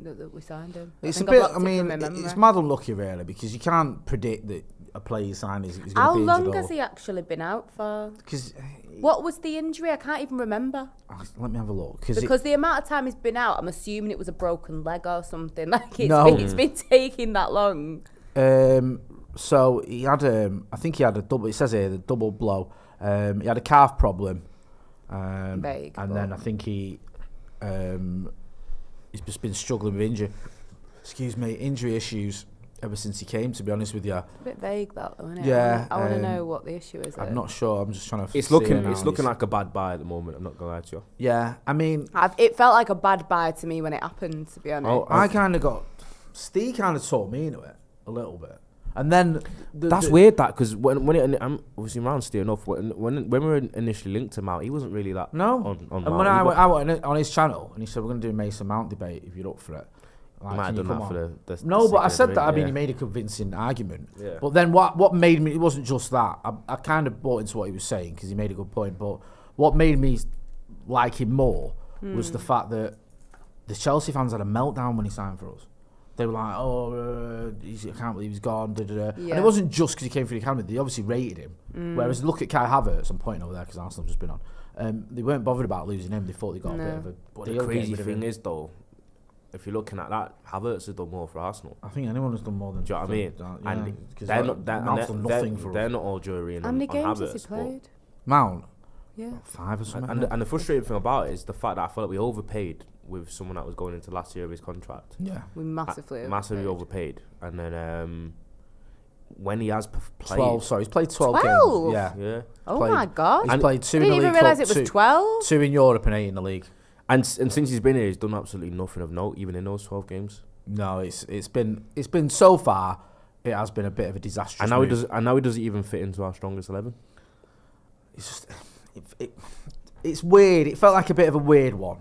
that we signed him. It's a bit, it's mad unlucky really, because you can't predict that a player you sign is going to be injured. How long has he actually been out for? What was the injury? I can't even remember. Let me have a look. Because the amount of time he's been out, I'm assuming it was a broken leg or something. Like it's been taking that long. So he had I think he had a double. It says here the double blow. He had a calf problem. Vague. And then I think he's just been struggling with injury issues ever since he came, to be honest with you. A bit vague that though, isn't it? Yeah. I want to know what the issue is. I'm not sure. I'm just trying to. It's looking like a bad buy at the moment. I'm not gonna lie to you. Yeah, I mean, it felt like a bad buy to me when it happened. To be honest, I kind of got. Steve kind of taught me into it a little bit, and then that's weird. That because when I'm obviously around Steve enough. When we were initially linked to Mount, he wasn't really that. No. On and when I went on his channel, and he said we're going to do a Mason Mount debate if you're up for it. Like, might have done that for the no, but I said that. I mean, he made a convincing argument. Yeah. But then what made me? It wasn't just that. I kind of bought into what he was saying because he made a good point. But what made me like him more was the fact that the Chelsea fans had a meltdown when he signed for us. they were like, I can't believe he's gone. Da, da, da. Yeah. And it wasn't just because he came through the academy. They obviously rated him. Whereas look at Kai Havertz. I'm pointing over there because Arsenal have just been on. They weren't bothered about losing him. They thought they got a bit of a But deal the crazy getting rid of thing him. is, though, if you're looking at that, Havertz has done more for Arsenal. I think anyone has done more than. Do you know what I mean? Yeah, And 'cause they're like, not Mount's done nothing for they're us. not all jury on How many games Havertz. has he played? Mount. Yeah. 5 or something. And the frustrating thing about it is the fact that I felt like we overpaid with someone that was going into last year of his contract. Yeah. We massively overpaid. And then when he has played 12. Sorry, he's played 12 12? games. Yeah. yeah, Oh played- my God. He's played 2 I in the didn't league. even realise Cup, it was two- 12. 2 in Europe and 8 in the league. and since he's been here, he's done absolutely nothing of note, even in those 12 games. No, it's been so far. It has been a bit of a disastrous. And now move. he doesn't even fit into our strongest 11. It's just it's weird. It felt like a bit of a weird one,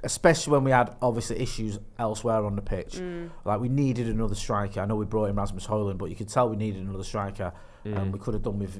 especially when we had obviously issues elsewhere on the pitch. Like we needed another striker. I know we brought in Rasmus Hojlund, but you could tell we needed another striker, and we could have done with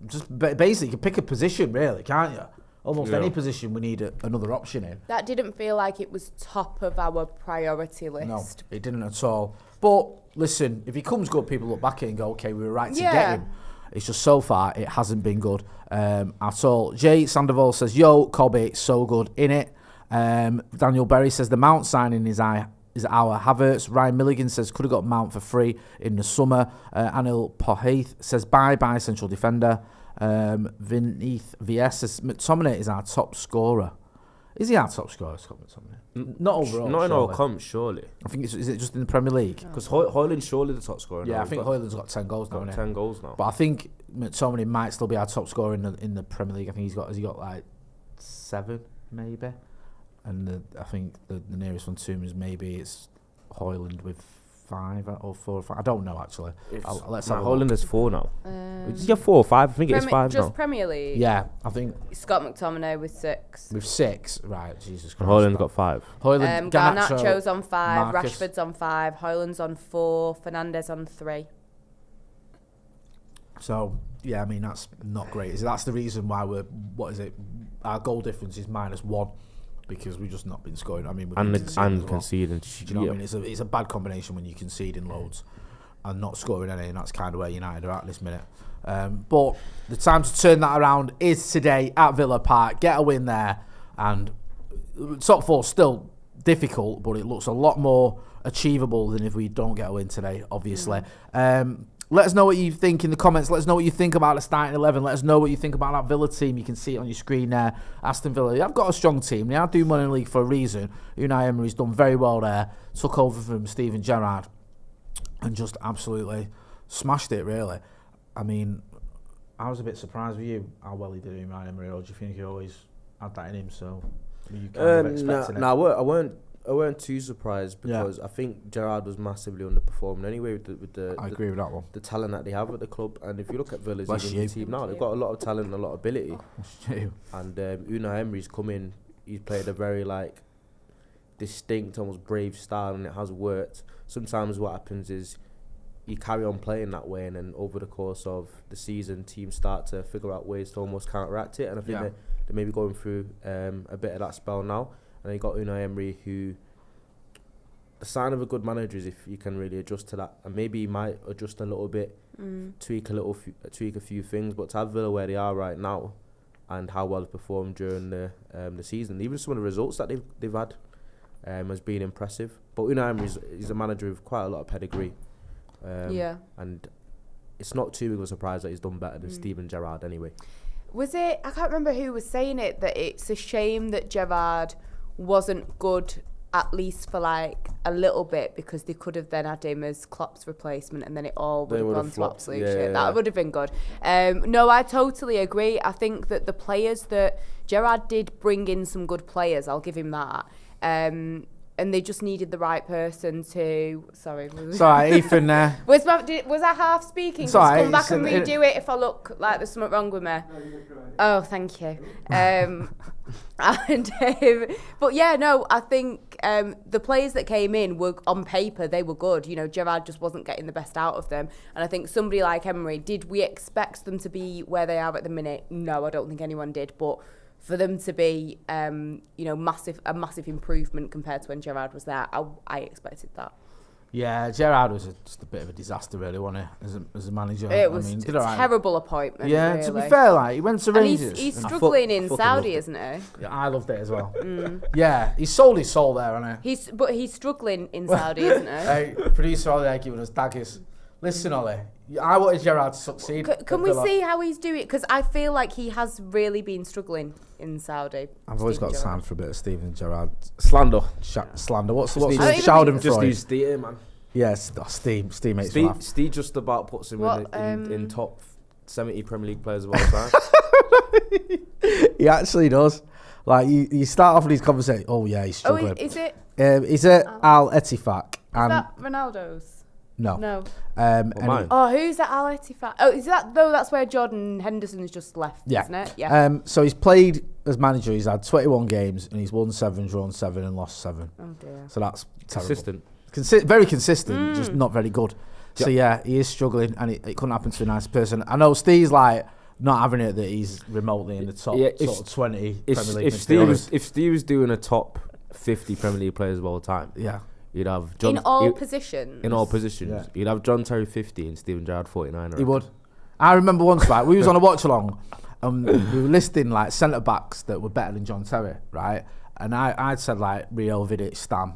just basically you can pick a position really, can't you? Almost any position we need another option in. That didn't feel like it was top of our priority list. No, it didn't at all. But listen, if he comes good, people look back at it and go, okay, we were right to get him. It's just so far, it hasn't been good at all. Jay Sandoval says, yo, Cobby, so good in it. Daniel Berry says, the Mount signing is our Havertz. Ryan Milligan says, could have got Mount for free in the summer. Anil Pohith says, bye-bye, central defender. Vineeth VS says, McTominay is our top scorer. Is he our top scorer, Scott McTominay? Not overall. Not in all comps, surely. I think is it just in the Premier League? Because Hojlund's surely the top scorer. Yeah, now. I think Hojlund's got 10 goals now. 10 goals now. But I think McTominay might still be our top scorer in the Premier League. I think has he got like 7 maybe, and I think the nearest one to him is maybe it's Hojlund with 5 or 4 or 5. I don't know actually. Let's have a look. Hojlund has 4 now. Did you get 4 or 5? I think it's 5 just now. Premier League. Yeah, I think Scott McTominay with 6. with 6. Right, Jesus Christ. Hojlund's got 5. Hojlund, Garnacho's on 5. Marcus. Rashford's on 5. Hojlund's on 4. Fernandes on 3. So yeah, I mean that's not great. That's the reason why our goal difference is -1 because we've just not been scoring. I mean, And conceding. Do you know what I mean? It's a bad combination when you concede in loads and not scoring any, and that's kind of where United are at this minute. But the time to turn that around is today at Villa Park. Get a win there, and top 4 still difficult, but it looks a lot more achievable than if we don't get a win today, obviously. Let us know what you think in the comments. Let us know what you think about the starting 11. Let us know what you think about that Villa team. You can see it on your screen there. Aston Villa, they've got a strong team. They are doing well in the league for a reason. Unai Emery's done very well there. Took over from Steven Gerrard and just absolutely smashed it, really. I mean, I was a bit surprised with you how well he did Unai Emery, or do you think he always had that in him? So were you kind of expecting it? No, I weren't too surprised because I think Gerrard was massively underperforming anyway with I agree with that one. the talent that they have at the club. And if you look at Villa's team now, they've got a lot of talent and a lot of ability. And Unai Emery's come in, he's played a very distinct, almost brave style, and it has worked. Sometimes what happens is you carry on playing that way, and then over the course of the season, teams start to figure out ways to almost counteract it. And I think they're maybe going through a bit of that spell now. And then you got Unai Emery, who the sign of a good manager is if you can really adjust to that, and maybe he might adjust a little bit, tweak a few things. But to have Villa where they are right now, and how well they've performed during the season, even some of the results that they've had, has been impressive. But Unai Emery is a manager with quite a lot of pedigree, and it's not too big of a surprise that he's done better than Steven Gerrard anyway. Was it? I can't remember who was saying it, that it's a shame that Gerrard wasn't good, at least for a little bit, because they could have then had him as Klopp's replacement, and then it all would have gone to absolute shit. That would have been good. No, I totally agree. I think that the players that Gerrard did bring in some good players, I'll give him that. And they just needed the right person to. Sorry, Ethan. Was I half speaking? Sorry, come back and redo it if I look like there's something wrong with me. Oh, thank you. But yeah, no, I think the players that came in were, on paper, they were good. You know, Gerrard just wasn't getting the best out of them. And I think somebody like Emery, did we expect them to be where they are at the minute? No, I don't think anyone did. But for them to be, a massive improvement compared to when Gerrard was there, I expected that. Yeah, Gerrard was just a bit of a disaster, really, wasn't he? As a manager, It was did a all right. terrible appointment. Yeah, really. to be fair, like he went to And Rangers. he's and I struggling in fucking Saudi, loved it. isn't he? Yeah, I loved it as well. Yeah, he sold his soul there, hasn't he? He's struggling in Saudi, isn't he? Hey, producer Ollie there giving us daggers. Listen, Ollie, I wanted Gerrard to succeed. Can we see how he's doing? Because I feel like he has really been struggling in Saudi. I've always Steven got Gerrard. time for a bit of Steven Gerrard Slander. slander. What's I don't even Sheldon Just Freud? use Steve, man. Yes, Steve makes me laugh. Steve just about puts him What, in top 70 Premier League players of all time. He actually does. Like you start off with these conversations. Oh yeah, he's Oh, struggling. is it? Is it Al Etifak? Is that Ronaldo's? No. No. And mine? Oh, who's that Al Etifak? Oh, is that though? That's where Jordan Henderson's just left, Yeah. isn't it? Yeah. So he's played as manager. He's had 21 games and he's won 7, drawn 7, and lost 7. Oh dear. So that's terrible. Consistent. Very consistent, just not very good. So yeah, he is struggling, and it couldn't happen to a nice person. I know Steve's like not having it that he's remotely in the top sort of 20 Premier League. If Steve was doing a top 50 Premier League players of all time, yeah, you'd have John, In all positions. in all positions. Yeah. You'd have John Terry 50 and Steven Gerrard 49. he would. I remember once, right, we was on a watch along, and we were listing like centre backs that were better than John Terry, right? And I'd said like Rio, Vidic, Stam.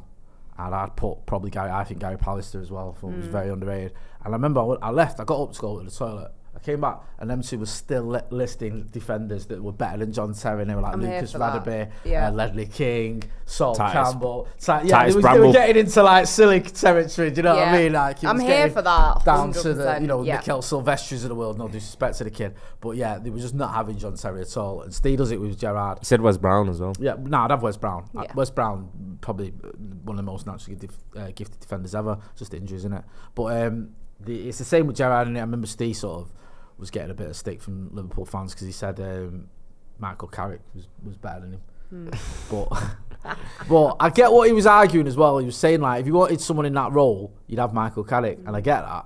And I'd put probably Gary Pallister as well. I thought he was very underrated. And I remember I left, I got up to go to the toilet. I came back and them two were still listing defenders that were better than John Terry. And they were like I'm here Lucas for that. Radebe, Yeah. Ledley King, Sol Titus- Campbell. Titus they were Bramall. getting into like silly territory. Do you know what I Yeah. mean? Like, it I'm was here getting for that. down to the 100%, yeah. Mikel Silvestris of the world. No disrespect to the kid, but yeah, they were just not having John Terry at all. And Steve does it with Gerrard. He said Wes Brown as well. Yeah, no, I'd have Wes Brown. Yeah. Wes Brown, probably one of the most naturally gifted defenders ever. Just injuries, isn't it? But it's the same with Gerrard, and I remember Steve sort of was getting a bit of stick from Liverpool fans because he said Michael Carrick was better than him. But I get what he was arguing as well. He was saying like if you wanted someone in that role, you'd have Michael Carrick, and I get that.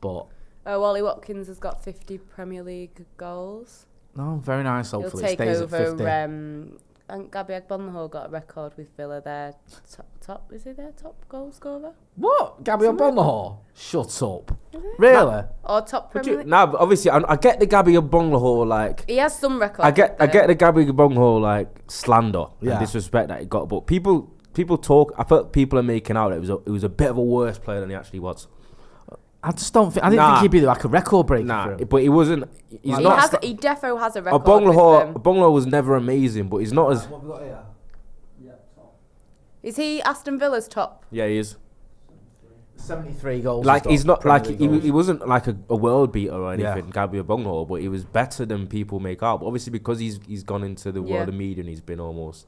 But Ollie Watkins has got 50 Premier League goals. no, very nice. He'll Hopefully, it take stays at 50. over. I think Gabby Agbonlahor got a record with Villa. Their top is he their top goal scorer? What? Gabriel Bonlahor? Shut up. Really? Or top Premier League? Nah, but obviously I get the Gabby Agbonlahor like. He has some records. I get the Gabby Agbonlahor like slander Yeah. and disrespect that he got, but people talk. I thought people are making out it was a bit of a worse player than he actually was. I just don't think. I didn't think he'd be like a record breaker for him. But he wasn't. He's He not. defo has a record with them. Agbonlahor was never amazing, but he's not as. What have we got here? Is he Aston Villa's top? Yeah, he is. 73 goals. Like he's he's got, not Premier like League goals. he wasn't like a world beater or anything, Yeah. Gabby Agbonlahor, but he was better than people make out. But obviously because he's gone into the Yeah. world of media and he's been almost.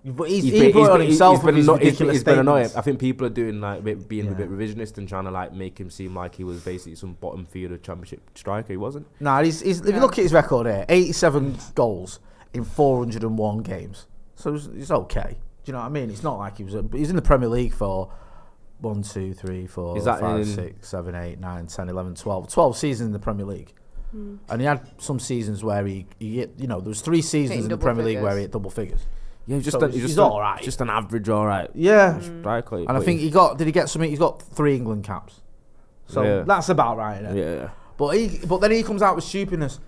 But he brought it on himself with his ridiculous He's been annoying. statements. I think people are doing like being a Yeah. bit revisionist and trying to like make him seem like he was basically some bottom feeder championship striker. He wasn't. Nah, if you look at his record here, 87 goals in 401 games. So it's okay. Do you know what I mean? It's not like he's in the Premier League for 1, 2, 3, 4, Is that 5, in- 6, 7, 8, 9, 10, 11, 12. 12 seasons in the Premier League. And he had some seasons where he hit, there was 3 seasons Hitting in the double Premier League where figures. he hit double figures. Yeah, he's So he's all right. Just an average, all right. Yeah. Striker. And I think did he get something? He's got 3 England caps. So Yeah. that's about right, isn't it? Yeah. But then he comes out with stupidness.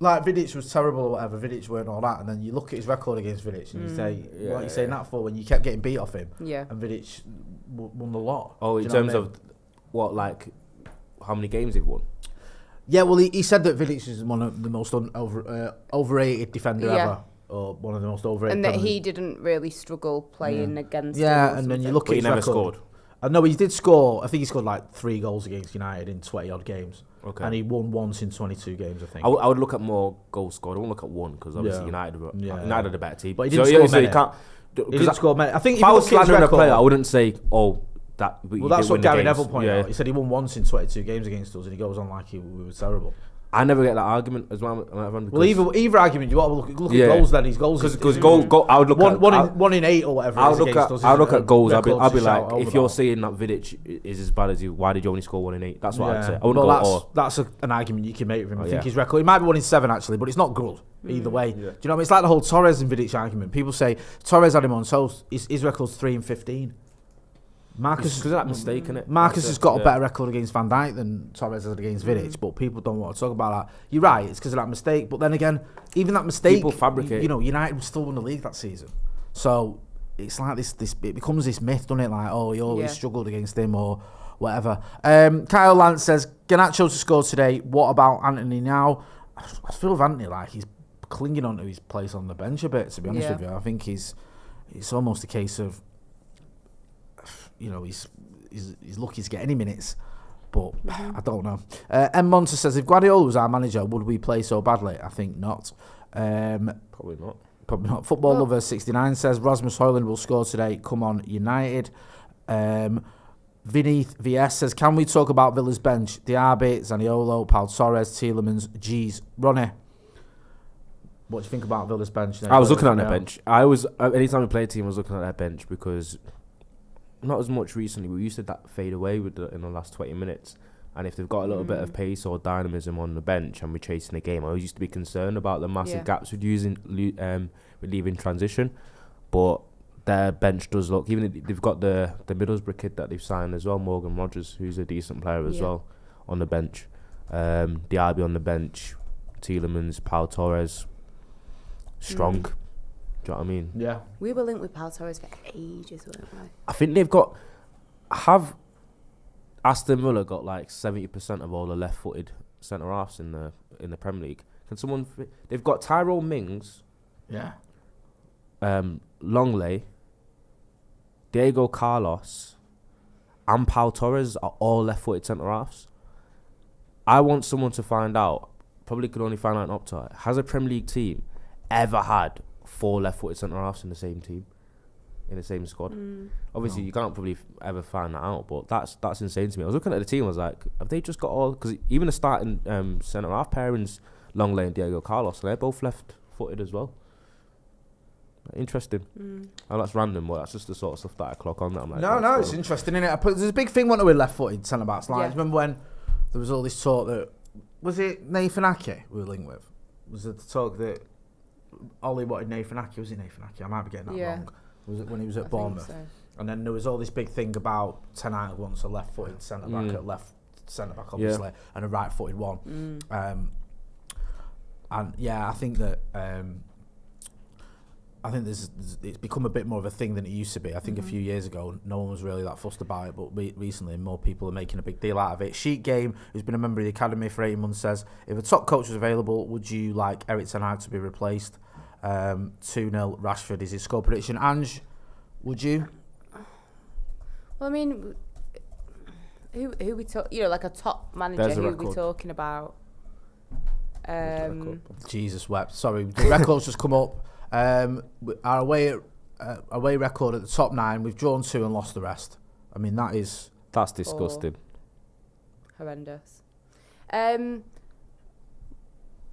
Like Vidic was terrible or whatever. Vidic weren't all that, and then you look at his record against Vidic and you say, "What are you saying that for?" When you kept getting beat off him, Yeah. and Vidic won the lot. Oh, Do in you know terms what I mean? of what, like, how many games they've won? Yeah, well, he said that Vidic is one of the most overrated defender Yeah. ever, or one of the most overrated. And that Premier he League- didn't really struggle playing against him. Yeah, or and then you something. look But at he his never record. scored. I know he did score. I think he scored like 3 goals against United in 20 odd games, Okay. and he won once in 22 games, I think. I would look at more goals scored. I won't look at one because obviously Yeah. United are a better team. But he didn't score many. You can't. He didn't score many. I think If I was if you look at his slandering a record, player, I wouldn't say, "Oh, that." well, that's what Gary Neville pointed out. He said he won once in 22 games against us, and he goes on like we were terrible. I never get that argument as well. Well, either argument, you want to look Yeah. at goals then. His goals because goal. I would look at one in 8 or whatever. I'll it is look against at us I'll is look a at goals. I'll be record to like, shout over if you're about. saying that Vidic is as bad as you, why did you only score 1 in 8? That's what I'd say. I wouldn't well, go. that's an argument you can make with him. I think yeah. his record, he might be 1 in 7 actually, but it's not good either way. Do you know what I mean? It's like the whole Torres and Vidic argument. People say Torres had him on toast. His record's 3 in 15. Marcus because of that mistake, innit? Marcus has got a better record against Van Dijk than Torres has against Vidic, but people don't want to talk about that. You're right, it's because of that mistake. But then again, even that mistake, people fabricate. You know, United still won the league that season, so it's like this. It becomes this myth, doesn't it? Like, oh, he always struggled against him or whatever. Kyle Lance says Garnacho to score today. What about Anthony now? I feel with Anthony like he's clinging on to his place on the bench a bit. To be honest with you, I think it's almost a case of, you know, he's lucky to get any minutes, but I don't know. M. Monter says, if Guardiola was our manager, would we play so badly? I think not. Probably not. Football Lover 69 says, Rasmus Hojlund will score today. Come on, United. Vineeth VS says, can we talk about Villa's bench? Diaby, Zaniolo, Pau Torres, Tielemans, G's. Ronnie, what do you think about Villa's bench? I was looking at their bench. Anytime we play a team, I was looking at their bench because not as much recently. We used to that fade away in the last 20 minutes. And if they've got a little bit of pace or dynamism on the bench and we're chasing the game, I always used to be concerned about the massive gaps with leaving transition. But their bench does look, even they've got the Middlesbrough kid that they've signed as well, Morgan Rogers, who's a decent player as well, on the bench. Diaby on the bench, Tielemans, Pau Torres, strong. Do you know what I mean? Yeah. We were linked with Pau Torres for ages, weren't we? I think have Aston Villa got like 70% of all the left-footed centre halves in the Premier League. They've got Tyrone Mings, Longley, Diego Carlos, and Pau Torres are all left-footed centre halves. I want someone to find out. Probably could only find out in Opta. Has a Premier League team ever had 4 left-footed centre halves in the same team, in the same squad? Obviously, you can't probably ever find that out, but that's insane to me. I was looking at the team, I was like, have they just got all? Because even the starting centre half pairings, Longley and Diego Carlos, they're both left-footed as well. Interesting. Oh, that's random, but that's just the sort of stuff that I clock on. That I'm like, no, it's interesting, isn't it? There's a big thing, wasn't there, with left-footed centre backs. Like, remember when there was all this talk that, was it Nathan Ake we were linked with? Was it the talk that Ollie wanted Nathan Ake? Was it Nathan Ake? I might be getting that wrong. Was it when he was at Bournemouth? So. And then there was all this big thing about Ten Hag wants a left-footed centre back at left centre back, obviously, and a right-footed one. And I think that it's become a bit more of a thing than it used to be. I think a few years ago, no one was really that fussed about it, but recently more people are making a big deal out of it. Sheet Game, who's been a member of the academy for 18 months, says, if a top coach was available, would you like Erik Ten Hag to be replaced? 2-0 Rashford is his score prediction. Ange, would you? Well, I mean, who we talk? You know, like a top manager. Who are we talking about? Jesus wept. Sorry, the record's just come up. Our away record at the top 9, we've drawn 2 and lost the rest. I mean, that's disgusting. Horrendous.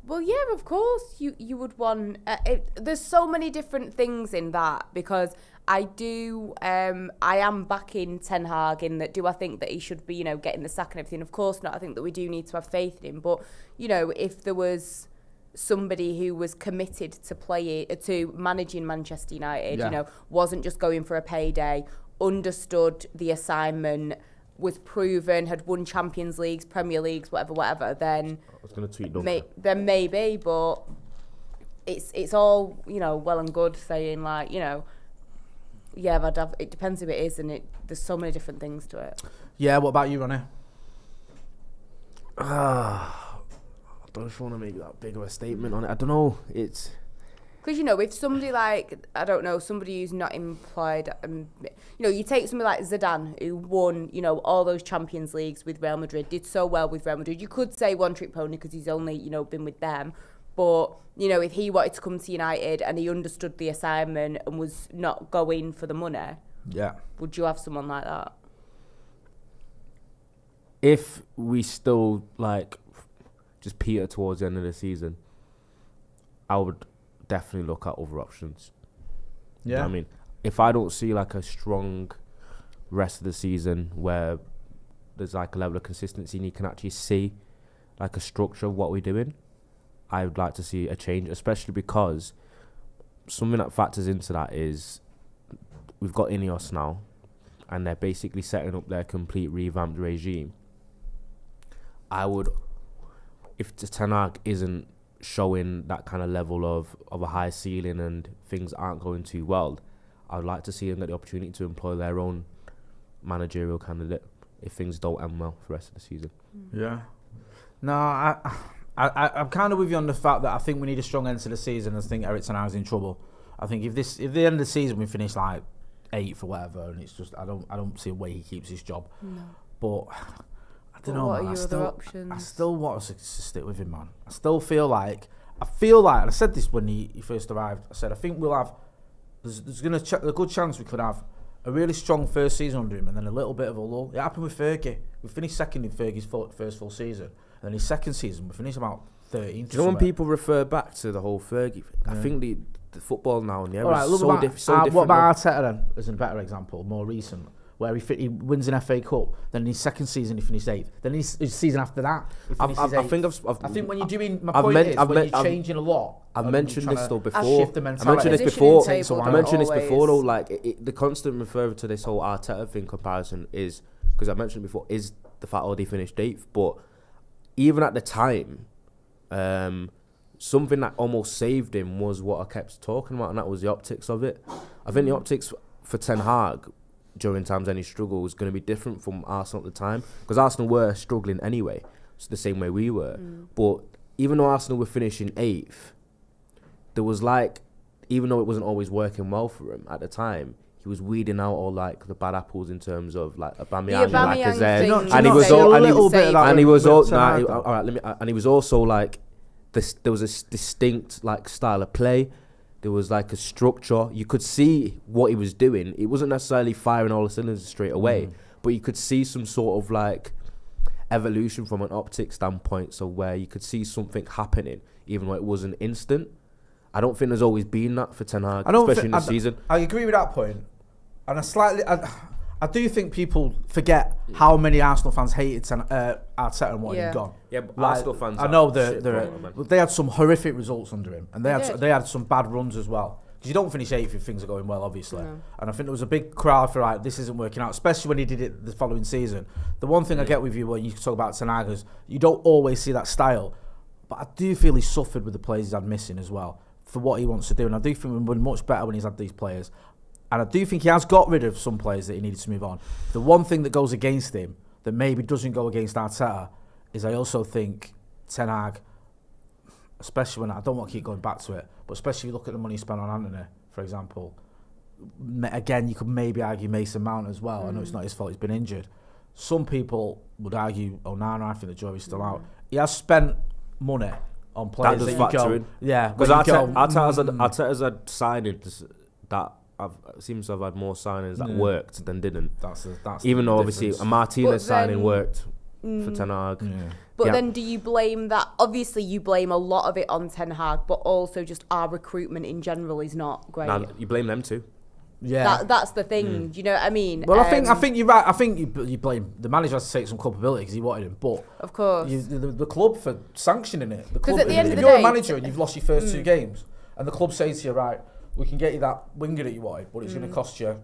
Well, yeah, of course you would want. There's so many different things in that, because I am backing Ten Hag in that. Do I think that he should be, getting the sack and everything? Of course not. I think that we do need to have faith in him. But if there was somebody who was committed to managing Manchester United, wasn't just going for a payday, understood the assignment, was proven, had won Champions Leagues, Premier Leagues, whatever, then I was going to tweet then maybe, but it's all, well and good saying like, it depends who it is, and there's so many different things to it. Yeah, what about you, Ronnie? I don't know if I want to make that big of a statement on it. I don't know. It's because if somebody like, I don't know, somebody who's not employed, you take somebody like Zidane, who won, all those Champions Leagues with Real Madrid, did so well with Real Madrid. You could say one trick pony because he's only, been with them. But, if he wanted to come to United and he understood the assignment and was not going for the money, would you have someone like that? If we still, just peter towards the end of the season, I would definitely look at other options. You know what I mean, if I don't see a strong rest of the season where there's a level of consistency and you can actually see a structure of what we're doing, I would like to see a change, especially because something that factors into that is we've got Ineos now, and they're basically setting up their complete revamped regime, I would, if Ten Hag isn't showing that kind of level of a high ceiling and things aren't going too well, I would like to see them get the opportunity to employ their own managerial candidate if things don't end well for the rest of the season. Yeah. No, I'm kind of with you on the fact that I think we need a strong end to the season. I think Erik Ten Hag's in trouble. I think if the end of the season we finish like 8th or whatever, and it's just I don't see a way he keeps his job. No. But I don't know. What man. are your other options? I still want us to stick with him, man. I still feel like, and I said this when he first arrived. I said I think we'll have. There's going to a good chance we could have a really strong first season under him, and then a little bit of a lull. It happened with Fergie. We finished second in Fergie's first full season, and then his second season we finished about 13th. Do you know when people refer back to the whole Fergie thing? Yeah. I think the football now, is so different. What about Arteta then, as a better example, more recent, where he wins an FA Cup, then in his second season he finished 8th, then his season after that he finishes 8th. I think when you're doing, my point is, when you're changing a lot. I've mentioned this though before. I mentioned this before though. Like the constant referring to this whole Arteta thing comparison is because I mentioned before is the fact they finished 8th, but even at the time, something that almost saved him was what I kept talking about, and that was the optics of it. I think the optics for Ten Hag during times any struggle was going to be different from Arsenal at the time, because Arsenal were struggling anyway, so the same way we were. But even though Arsenal were finishing 8th, there was like, even though it wasn't always working well for him at the time, he was weeding out all like the bad apples in terms of like Aubameyang, Lacazette, and he was also like there was a distinct like style of play. There was like a structure. You could see what he was doing. It wasn't necessarily firing all the cylinders straight away, but you could see some sort of like evolution from an optic standpoint. So where you could see something happening, even though it wasn't instant. I don't think there's always been that for Ten Hag, especially in the season. I agree with that point, and I do think people forget how many Arsenal fans hated Arteta and wanted him gone. Yeah, but Arsenal fans. I know they had some horrific results under him, and they had some bad runs as well. Because you don't finish 8th if things are going well, obviously. No. And I think there was a big crowd for like this isn't working out, especially when he did it the following season. The one thing I get with you when you talk about Ten Hag is you don't always see that style, but I do feel he suffered with the players he's had missing as well for what he wants to do, and I do think we're much better when he's had these players. And I do think he has got rid of some players that he needed to move on. The one thing that goes against him, that maybe doesn't go against Arteta, is I also think Ten Hag, especially when I don't want to keep going back to it, but especially if you look at the money spent on Antony, for example. Again, you could maybe argue Mason Mount as well. I know it's not his fault, he's been injured. Some people would argue Onana, I think the jury's still out. He has spent money on players that you go... Yeah, because Arteta's had signings that seems to have had more signings that worked than didn't. That's even though obviously a Martinez signing worked for Ten Hag. Yeah. But then do you blame that? Obviously you blame a lot of it on Ten Hag, but also just our recruitment in general is not great. Nah, you blame them too. Yeah, that's the thing. Do you know what I mean? Well, I think you're right. I think you blame the manager has to take some culpability because he wanted him, but of course the club for sanctioning it. Because at the end of the day, if you're a manager and you've lost your first 2 games, and the club says to you, right, we can get you that winger that you wanted, but it's going to cost you.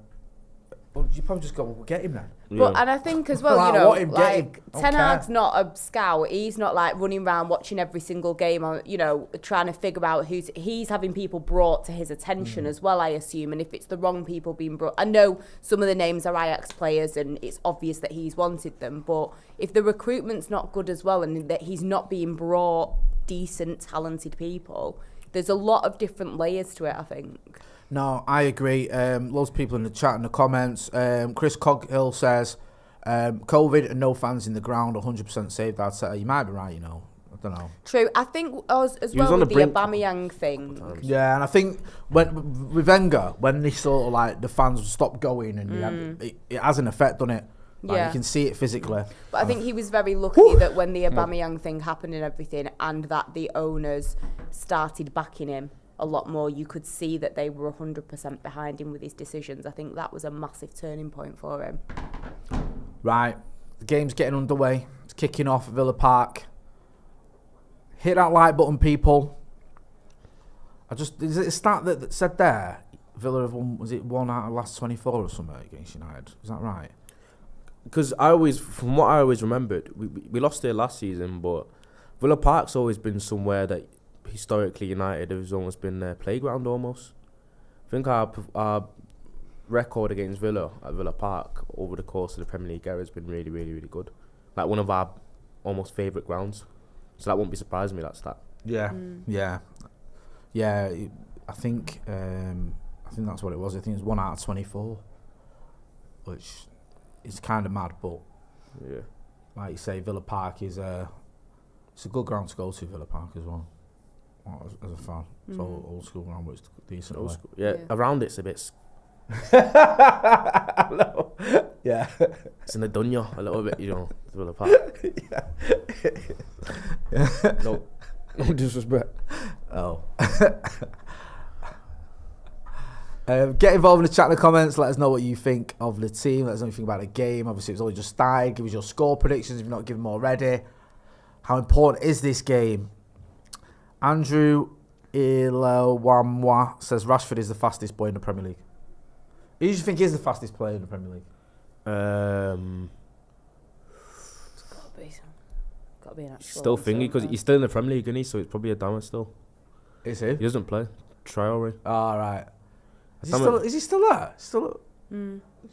Well, you probably just go, well, we'll get him then. But and I think as well, you know, like Ten Hag's not a scout. He's not like running around watching every single game, or you know, trying to figure out he's having people brought to his attention as well, I assume. And if it's the wrong people being brought, I know some of the names are Ajax players, and it's obvious that he's wanted them. But if the recruitment's not good as well, and that he's not being brought decent, talented people, there's a lot of different layers to it, I think. No, I agree. Loads of people in the chat and the comments. Chris Coghill says, COVID and no fans in the ground, 100% saved Arteta. You might be right, you know. I don't know. True. I think as well with the Aubameyang thing. Yeah, and I think with Wenger, when they sort of like the fans stopped going, and it has an effect on it. Like you can see it physically. But I think he was very lucky that when the Aubameyang thing happened and everything, and that the owners started backing him a lot more, you could see that they were 100% behind him with his decisions. I think that was a massive turning point for him. Right, the game's getting underway. It's kicking off at Villa Park. Hit that like button, people. Is it a stat that said there? Villa have won, was it 1 out of the last 24 or something against United? Is that right? Because from what I always remembered, we lost there last season, but Villa Park's always been somewhere that historically United has almost been their playground almost. I think our record against Villa at Villa Park over the course of the Premier League era has been really, really, really good. Like one of our almost favourite grounds. So that won't be surprising me, that stat. Yeah, yeah. I think that's what it was. I think it's 1 out of 24, which is kind of mad. But yeah, like you say, Villa Park is it's a good ground to go to. Villa Park as well. As a fan, it's old school ground, but it's decent. old school. Yeah, around it's a bit. No. Yeah, it's in the dunya a little bit, Villa Park. Yeah. No disrespect. Oh. Get involved in the chat in the comments. Let us know what you think of the team. Let us know what you think about the game. Obviously, it's only just started. Give us your score predictions if you've not given them already. How important is this game? Andrew Ilewamwa says Rashford is the fastest boy in the Premier League. Who do you think is the fastest player in the Premier League? It's got to be an actual. Still thingy because he's still in the Premier League, isn't he? So it's probably a damage still. Is he? He doesn't play. Traore. Oh, right. Is he still there? Is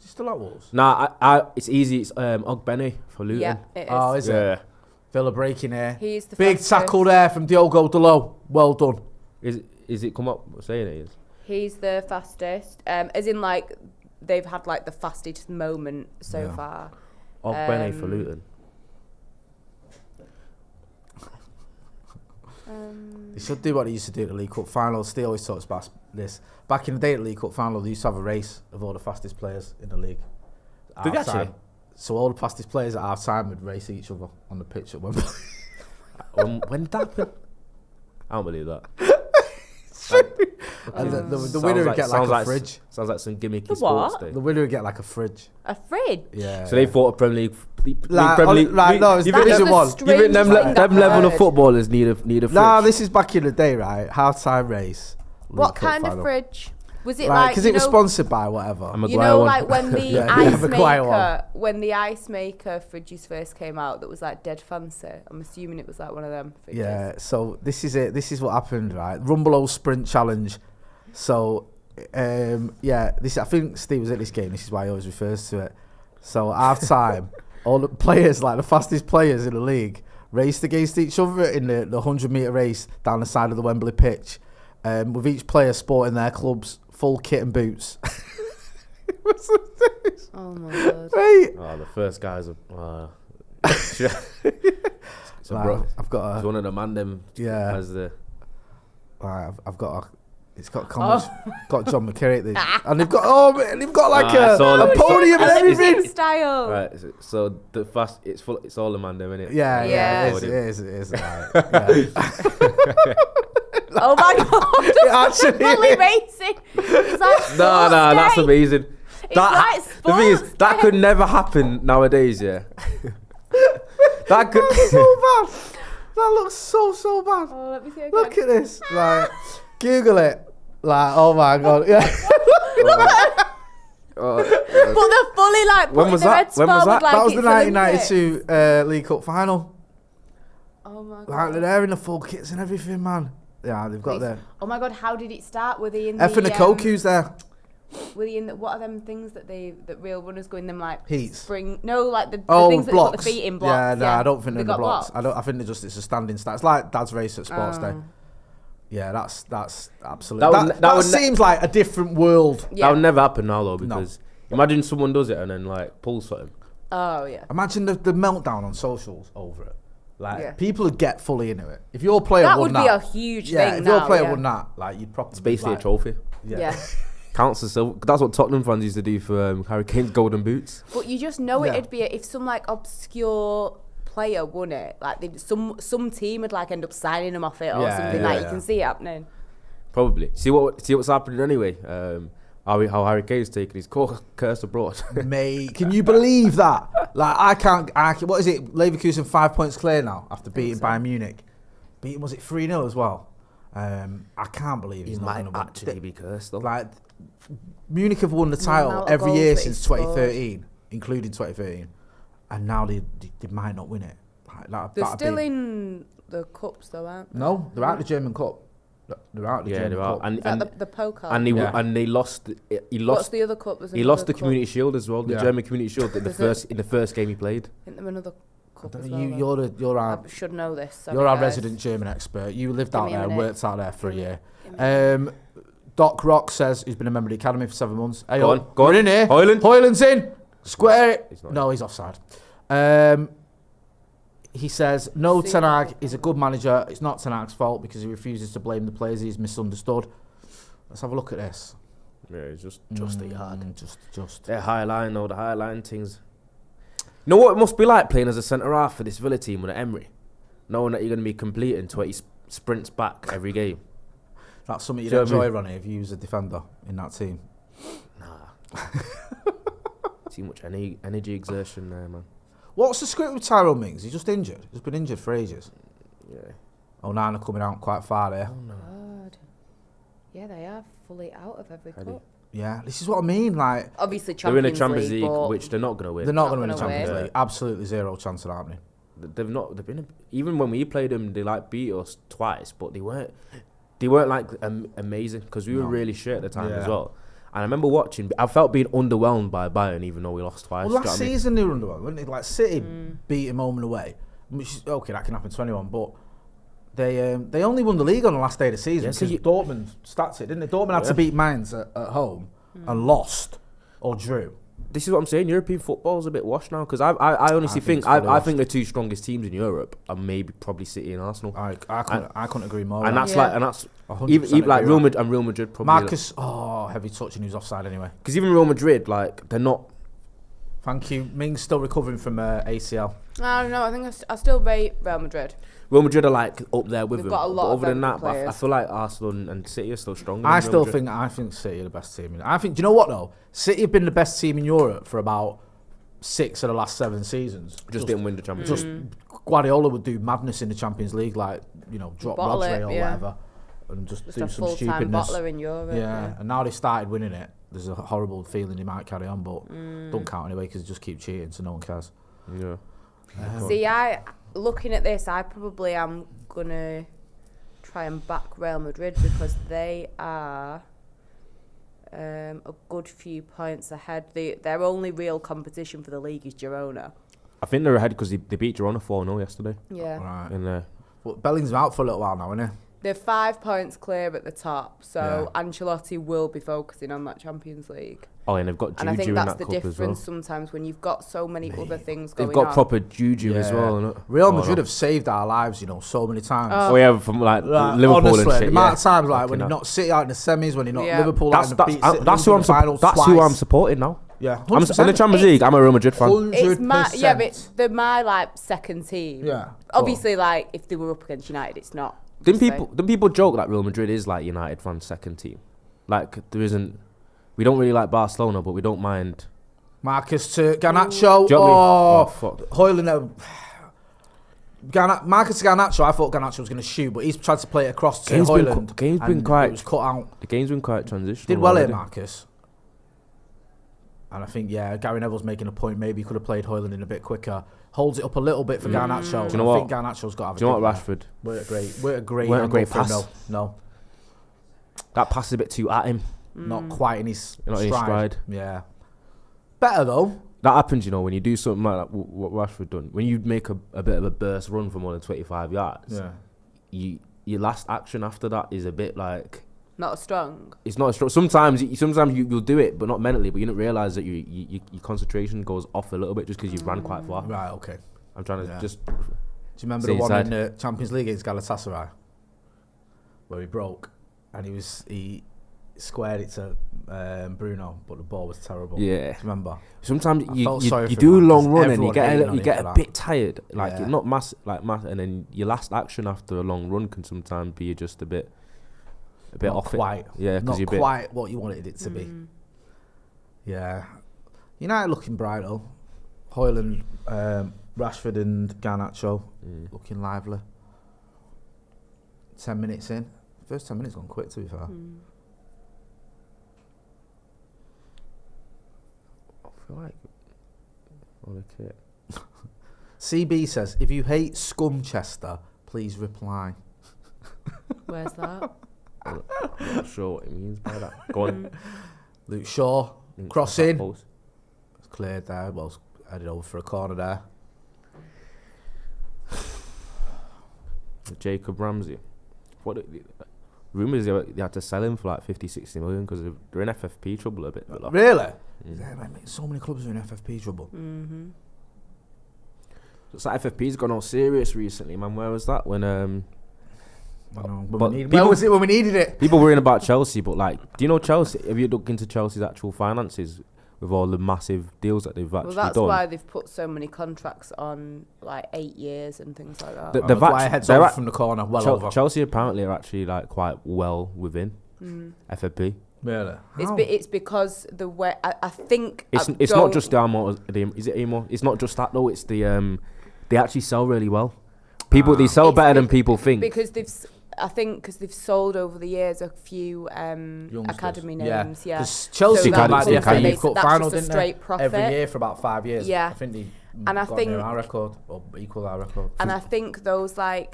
he still at Wolves? Nah, it's easy. It's Ogbene for Luton. Yeah, it is. Oh, is Yeah. it? Villa breaking here. He's the Big fastest. tackle there from Diogo Dalot. Well done. Is it come up saying it is? He's the fastest. As in, like, they've had, like, the fastest moment so far. Ogbene for Luton. They should do what they used to do at the League Cup final. Steve always talks about this. Back in the day at the League Cup final, they used to have a race of all the fastest players in the league. Did they actually? So all the fastest players at half time would race each other on the pitch at Wembley. When did that happen? I don't believe that. And the winner would get like a fridge. Sounds like some gimmicky The sports what? day. The winner would get like a fridge. A fridge? Yeah. So they fought a Premier League. No, it's Division 1. You think them level of footballers need a fridge? Nah, this is back in the day, right? Half time race. What kind of fridge? Was it like? Because it was sponsored by whatever. Like when the when the ice maker fridges first came out, that was like dead fancy. I'm assuming it was like one of them fridges. Yeah. So this is it. This is what happened, right? Rumbelow Sprint Challenge. So, this I think Steve was at this game. This is why he always refers to it. So half time, all the players, like the fastest players in the league, raced against each other in the 100-metre race down the side of the Wembley pitch, with each player sporting their club's full kit and boots. Oh my god! Right. Oh, the first guys are. So Like, bro, I've got it's one of the man them. Yeah. As the. I've got a. It's got comments. Got John McKerry at the, and they've got like a podium and everything. Style. Right, so the fast, it's all the man them, innit? Yeah, it is. Right. Yeah. Oh my god! Actually, fully racing. It's like No, that's amazing. It's like the thing is, sports that day. could never happen nowadays, yeah. That could. That's so bad. That looks so bad. Oh, let me see again. Look at this. Like, Google it. Like, oh my god. Yeah. But they're fully like When was the that? red When was spot that? with, like, That was the it's 1992 League Cup final. Oh my god. Like, they're there in the full kits and everything, man. Yeah, they've got their. Oh my god, how did it start? Were they in F and the Koku's there. Were they in the, what are them things that real runners go in them like Heats. spring? No, like the Oh, things that blocks. put the feet in blocks. Yeah, no, I don't think they're in the got blocks. I think it's a standing start. It's like Dad's race at Sports Day. Yeah, that's absolutely. That seems like a different world. Yeah. That would never happen now though, because imagine someone does it and then like pulls something. Oh yeah. Imagine the meltdown on socials over it. Like people would get fully into it. If your player That won would be a huge yeah, thing if your now, player yeah. won that, like you'd probably It's basically like, a trophy. Yeah. Counts as silver. That's what Tottenham fans used to do for Harry Kane's golden boots. But you just know Yeah. it'd be if some like obscure player won it, like some team would like end up signing them off it or something. Like you can see it happening. Probably. See what's happening anyway. How Harry Kane's taking his curse abroad. Mate, can you believe that? Like I can't. What is it? Leverkusen 5 points clear now after beating Bayern Munich. Was it 3-0 as well? I can't believe He he's not might going to win. actually be cursed though. Like Munich have won the title amount of every goals year that he since scored. 2013, including 2013, and now they might not win it. Like, They're still in the cups, though, aren't they? No, they're out of the German Cup. They're out of the German Cup. Is that the pokal? And they lost. He What's lost. the other cup? He lost the Community Shield as well. The Yeah. German Community Shield in the first game he played. Isn't there another cup as You, well? you're I our should know this. Sorry, you're our guys. resident German expert. You lived Give out me a there and minute. worked out there for a year. Give me a minute. Doc Rock says he's been a member of the academy for 7 months. Hey, Go on. we're in here. Hojlund. Hojlund's in. Square it. He's not No, he's offside. He says, no, See Ten Hag that. is a good manager. It's not Ten Hag's fault because he refuses to blame the players he's misunderstood. Let's have a look at this. Yeah, it's just a hard. Just. the high line, the high line things. You know what it must be like playing as a centre half for this Villa team under Emery, knowing that you're going to be completing 20 sprints back every game. That's something you'd Do you know what I enjoy, Ronnie, if you was a defender in that team. Nah. Too much energy exertion there, man. What's the script with Tyrone Mings? He's just injured. He's been injured for ages. Yeah. Onana coming out quite far there. Oh no. God. Yeah, they are fully out of every Heady. cup. Yeah, this is what I mean. Like, Obviously, They're in Champions a Champions League, but which they're not going to win. they're not Not going to win the gonna Champions win. League. Absolutely zero chance of happening. They've not. They've been even when we played them, they like beat us twice, but they weren't. They weren't like amazing because we were really shit at the time as well. And I remember watching. I felt being underwhelmed by Bayern, even though we lost twice. Well, last season they were underwhelmed, weren't they? Like City beat him home and away. Which is, okay, that can happen to anyone, but they only won the league on the last day of the season Yeah, so because Dortmund stats it, didn't they? Dortmund had to beat Mainz at home and lost or drew. This is what I'm saying. European football's a bit washed now because I honestly think think it's fully I washed. think the two strongest teams in Europe are maybe probably City and Arsenal. I couldn't agree more. And that's Yeah. like, and that's 100% even like agree Real with Madrid and Real Madrid probably. Marcus, heavy touch and he was offside anyway. Because even Real Madrid, like they're not. Thank you. Ming's still recovering from ACL. I don't know. I think I still rate Real Madrid. Real Madrid are like up there with They've them. got a lot but of other than very that, good but I players. feel like Arsenal and City are still stronger. I than Real still Madrid. think City are the best team. I think. Do you know what though? City have been the best team in Europe for about 6 of the last 7 seasons. just didn't win the Champions Just League. Guardiola would do madness in the Champions League, like drop Bottle Rodri it, or yeah. whatever, and just Just do a some full-time stupidness. bottler in Europe. Yeah, and now they started winning it. There's a horrible feeling they might carry on, but don't count anyway because they just keep cheating, so no one cares. Yeah. See, looking at this, I probably am gonna try and back Real Madrid because they are a good few points ahead. Their only real competition for the league is Girona. I think they're ahead because they beat Girona 4-0 yesterday. Yeah, Right. And But Bellingham's out for a little while now, isn't he? they're 5 points clear at the top, so Ancelotti will be focusing on that Champions League. and they've got Juju And I think in that's that the cup as well. difference sometimes when you've got so many other things going They've on. got proper Juju as well. innit? Real Madrid have saved our lives, so many times. Oh yeah, from like Liverpool honestly, and shit. the amount yeah. of times like Fucking when you hell. knock City out in the semis, when you knock Yeah. Liverpool out in the beat City That's who I'm. finals That's twice. who I'm supporting now. Yeah, I'm in the Champions League. I'm a Real Madrid fan. 100%. It's my but they're my second team. Yeah. Obviously, if they were up against United, it's not. Then so. people joke that Real Madrid is like United fans' second team. Like there isn't. We don't really like Barcelona, but we don't mind. Marcus to Garnacho. Do you know what I mean? Oh, Hojlund. Marcus to Garnacho. I thought Garnacho was going to shoot, but he's tried to play it across to Hojlund. Game's been and quite. It was cut out. The game's been quite transitional. Did well here, already. Marcus. And I think, Gary Neville's making a point. Maybe he could have played Hojlund in a bit quicker. Holds it up a little bit for Garnacho. Do you know I what? think Garnacho's got to have Do you know a what, dig there. Rashford? Weren't a great Weren't a great angle for him, pass. No. That pass is a bit too at him. Not quite in his Not in his stride. Yeah. Better though. That happens, when you do something like that, what Rashford done. When you make a bit of a burst run for more than 25 yards, your last action after that is a bit like. Not as strong. It's not as strong. Sometimes you'll do it, but not mentally. But you don't realise that your concentration goes off a little bit just because you ran quite far. Right, okay. I'm trying to just. Do you remember Stay the one inside. in the Champions League against Galatasaray? Where he broke and he squared it to Bruno, but the ball was terrible. Yeah. Do you remember? Sometimes I you felt sorry for do a him, long 'cause run and you everyone get hated on you him get for a that. bit tired. Like Yeah. not mass, and then your last action after a long run can sometimes be just a bit Not off quite. it. Yeah, because Not you're a bit. quite what you wanted it to be. Yeah. United looking bright though. Hojlund, Rashford and Garnacho looking lively. 10 minutes in. First 10 minutes gone quick to be fair. feel like kit. CB says, if you hate Scumchester, please reply. Where's that? I'm not sure what it means by that. Go on. Luke Shaw, Links crossing. to that post. It's cleared there. Well, it's headed over for a corner there. Jacob Ramsey. Rumours they had to sell him for like 50-60 million because they're in FFP trouble a bit. Really? Yeah, man, so many clubs are in FFP trouble. Mm-hmm. It's like FFP's gone all serious recently, man. Where was that when I know. but Where was it when we needed it? people were in about Chelsea, but like, do you know Chelsea? Have you looked into Chelsea's actual finances with all the massive deals that they've actually Well, that's done? why they've put so many contracts on, like 8 years and things like that. The- That's why it heads they're over at- from the corner, well over. Chelsea apparently are actually like quite well within FFP. Really? It's because the way I think It's not just the amount. Is it Amo? It's not just that though. It's the they actually sell really well. They sell It's better than people think. because they've sold over the years a few academy names. Yeah. Because Chelsea So got that's like the something FA that's Cup just final, a didn't they? straight profit. Every year for about 5 years. Yeah. I think they And I got think- near our record or equal our record. And I think those I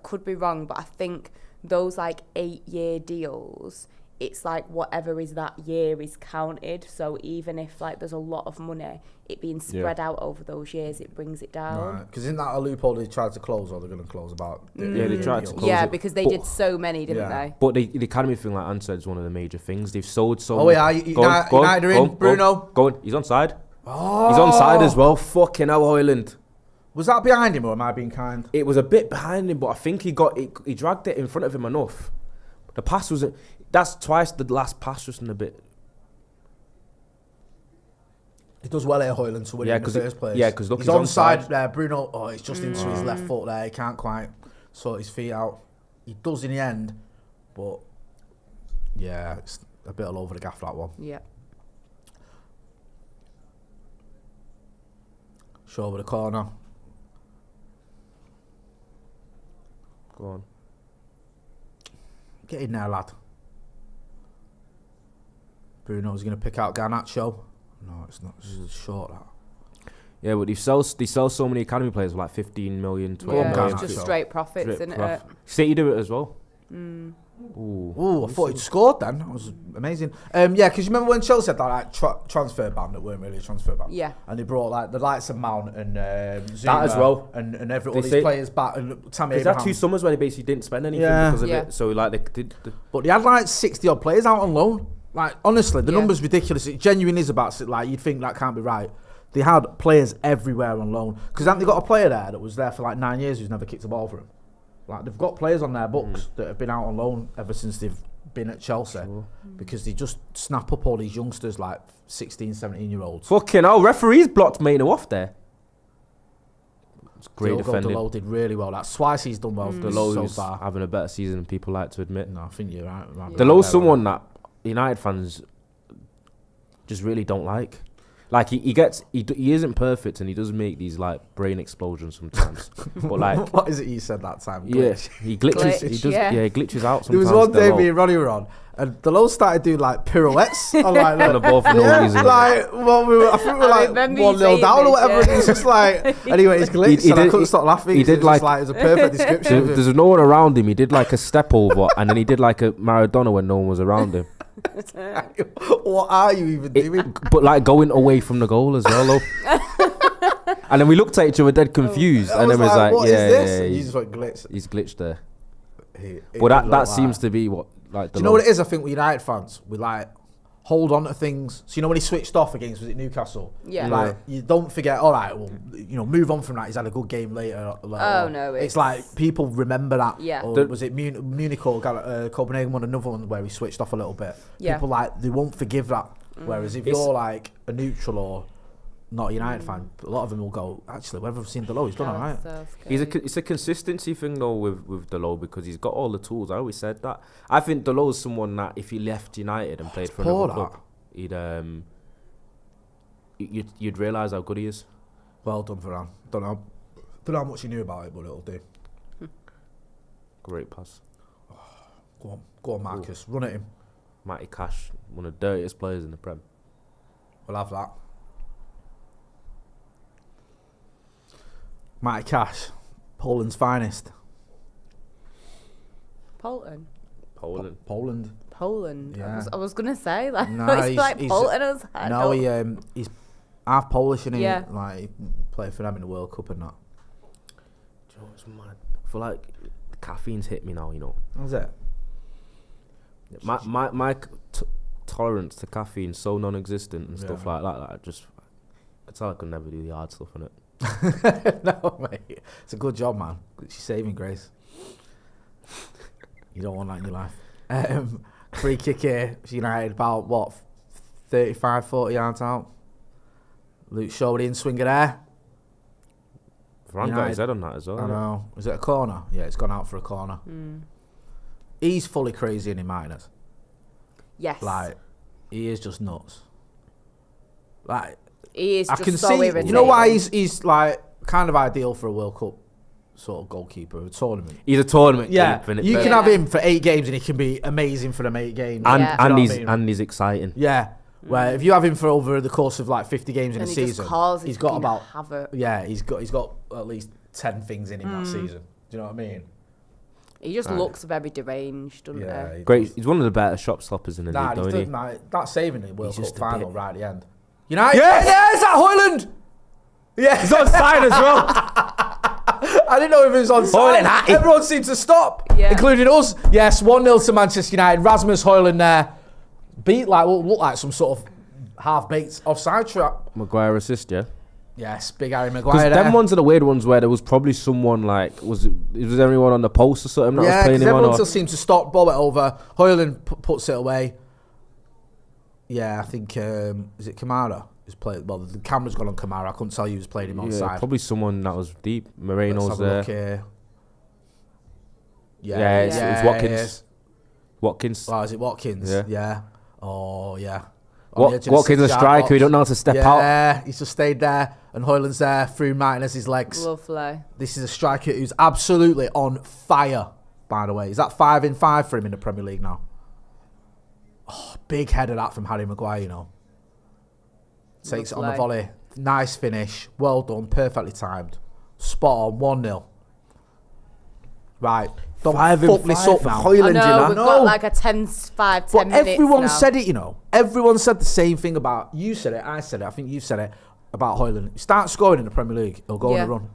could be wrong, but I think those 8-year deals, it's like whatever is that year is counted. So even if there's a lot of money, it being spread out over those years, it brings it down. Because isn't that a loophole they tried to close, or they're going to close about? Yeah, they tried to close Yeah, it. because they But- did so many, didn't they? But the academy thing, like Anne said, is one of the major things. They've sold so. Oh, many- yeah, Go on, United are in, Bruno. Go on. He's on side. Oh. He's on side as well. Fucking hell, Hojlund. Was that behind him, or am I being kind? It was a bit behind him, but I think he dragged it in front of him enough. The pass wasn't. That's twice the last pass was in a bit. He does well here, Hojlund, to win Yeah, in the 'cause he- first place. yeah, 'cause look, he's he's onside onside. there. Bruno, it's just into his left foot there. He can't quite sort his feet out. He does in the end, but yeah, it's a bit all over the gaff, that one. Yeah. Show over the corner. Go on. Get in there, lad. Bruno's going to pick out Garnacho. No, it's not. This is short, that. Yeah, but they sell so many academy players for like 15 million, 20 Yeah, million. it's just straight profits, isn't it? City do it as well. Ooh, I thought he'd scored then. That was amazing. Yeah, because you remember when Chelsea had that transfer ban that weren't really a transfer ban? Yeah. And they brought the likes of Mount and Zuma as well. and all They these say- players back and Tammy Because that Abraham. 2 summers where they basically didn't spend anything Yeah. because of Yeah. it. So like they did. But they had 60 odd players out on loan. Like honestly, the Yeah. number's ridiculous. It genuinely is about you'd think that can't be right. They had players everywhere on loan. Because haven't they got a player there that was there for 9 years who's never kicked a ball for him? They've got players on their books that have been out on loan ever since they've been at Chelsea. Because they just snap up all these youngsters 16, 17-year-olds. Fucking hell, referees blocked Maino off there. It's great defending. Delo did really well. That's twice he's done well Delo so who's far. having a better season than people like to admit. No, I think you're right. Delo's someone that United fans just really don't like. He isn't perfect and he does make these brain explosions sometimes. But what is it you said that time? yeah, Glitch. he glitches. He Glitch, does. yeah. Yeah, he glitches out There sometimes. was one day Delo. me and Ronnie were on, and Delo started doing pirouettes on on the ball for no yeah, reason. I think we were I remember you 1-0 saying down or this, whatever. yeah. And it's just anyway, it's glitched, He and I did- couldn't stop laughing. he 'cause did it was a perfect description. of him. There's no one around him. He did a step over and then he did a Maradona when no one was around him. What are you even doing? But going away from the goal as well, though. And then we looked at each other dead confused, I and then was what is yeah, this? yeah, And you he's, just went glitch. he's glitched there. It But did look that seems to be what Do you know what it is? I think with United fans, we hold on to things. So when he switched off against, was it Newcastle? Yeah. You don't forget. All right, well, move on from that. He's had a good game later. No, it's people remember that. Yeah. Or was it Munich or Copenhagen won another one where he switched off a little bit? Yeah. People they won't forgive that. Whereas if you're a neutral or not a United fan, a lot of them will go. Actually, whenever I've seen Delo, he's done all right. It's a consistency thing though with Delo because he's got all the tools. I always said that. I think Delo's someone that if he left United and played for another club, you'd realise how good he is. Well done for him. Don't know how much he knew about it, but it'll do. Great pass. Go on, Marcus. Run at him. Matty Cash, one of the dirtiest players in the Prem. We'll have that. Matty Cash, Poland's finest. Poland. Poland. Yeah. I was gonna say like Nah, it's like Poland. I was like, no, he's half Polish and Yeah. he played for them in the World Cup and that. Do you know what's mad? I feel like the caffeine's hit me now. You know. How's it? My tolerance to caffeine is so non-existent and stuff like that. That I tell I could never do the hard stuff in it. No, mate. It's a good job, man. She's saving grace. You don't want that in your life. Free kick here for United, about what, 35, 40 yards out. Luke Shaw in, swinger there. Varane got his head on that as well. I know. Was it a corner? Yeah, it's gone out for a corner. He's fully crazy in United. Yes. Like, he is just nuts. Like, he is I just can so see. irritating. You know why he's like kind of ideal for a World Cup sort of goalkeeper, a tournament. He's a tournament. Yeah, Infinite you player. can have him for 8 games and he can be amazing for them 8 games. and Yeah. Do you know what I mean? and he's exciting. Yeah. Where if you have him for over the course of like 50 games in and a he season, just causes he's got fucking about havoc. he's got at least 10 things in him that season. Do you know what I mean? He just looks very deranged, doesn't he? Great. He's one of the better shot stoppers in the league, He's don't he? that saving the World He's Cup just a final bit- right at the end. United, yes, that Hojlund. Yeah, He's on side as well. I didn't know if it was on side. Hojlund. Everyone seemed to stop, Yeah. including us. Yes, 1-0 to Manchester United. Rasmus Hojlund there. Beat like what looked like some sort of half-baked offside trap. Maguire assist, yeah. Yes, big Harry Because Maguire there. them ones are the weird ones where there was probably someone like was anyone on the post or something that Yeah, was playing because him on? everyone Or? still seems to stop, ball it over. Hojlund puts it away. Yeah, I think, is it Kamara who's played? Well, the camera's gone on Kamara. I couldn't tell you who's played him on Yeah, side. probably someone that was deep. Let's Moreno's have a there. look here. Yeah, it's Watkins. yes. Watkins. Oh, is it Watkins? Yeah. Yeah. Oh, yeah. On the edge of the Watkins, a 6-yard striker box. who don't know how to step out. Yeah, he's just stayed there. And Hojlund's there through Martinez's legs. Lovely. This is a striker who's absolutely on fire, by the way. Is that 5 in 5 for him in the Premier League now? Oh, big header that from Harry Maguire, you know. Takes it on the volley. Nice finish. Well done. Perfectly timed. Spot on. 1-0. Right. Don't 5 in fuck this 5 up for now. Hojlund, I you know, know. we've No. got like a 10 minutes Everyone now. said it, you know. Everyone said the same thing about... You said it. I said it. I think you said it about Hojlund. Start scoring in the Premier League. He'll go on a run.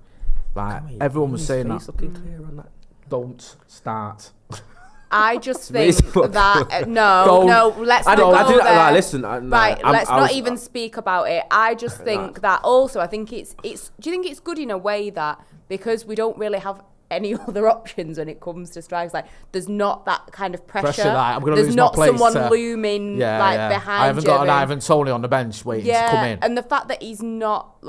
Like, everyone was saying that. Don't start. I just think Don't. that let's I not go didn't. there. Like, listen. Let's not even speak about it. I just think that also, I think it's. Do you think it's good in a way that because we don't really have any other options when it comes to strikes, like there's not that kind of pressure. Like, I'm gonna there's lose not my place someone looming behind I haven't you. got an Ivan Toney on the bench waiting to come in. And the fact that he's not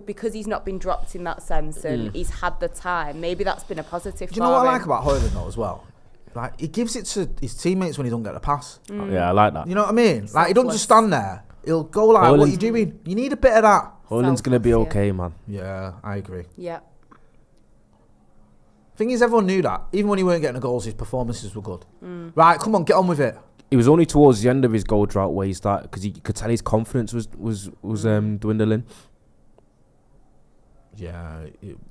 because he's not been dropped in that sense and he's had the time, maybe that's been a positive. Do you know what I like about Hojlund though as well? Like, he gives it to his teammates when he don't get the pass. Yeah, I like that. You know what I mean? Like, he doesn't just stand there. He'll go like, what are you doing? You need a bit of that. Hojlund's gonna be Selfless, okay, man. Yeah, I agree. Yeah. Thing is, everyone knew that. Even when he weren't getting the goals, his performances were good. Right, come on, get on with it. It was only towards the end of his goal drought where he started, because you could tell his confidence was dwindling. Yeah.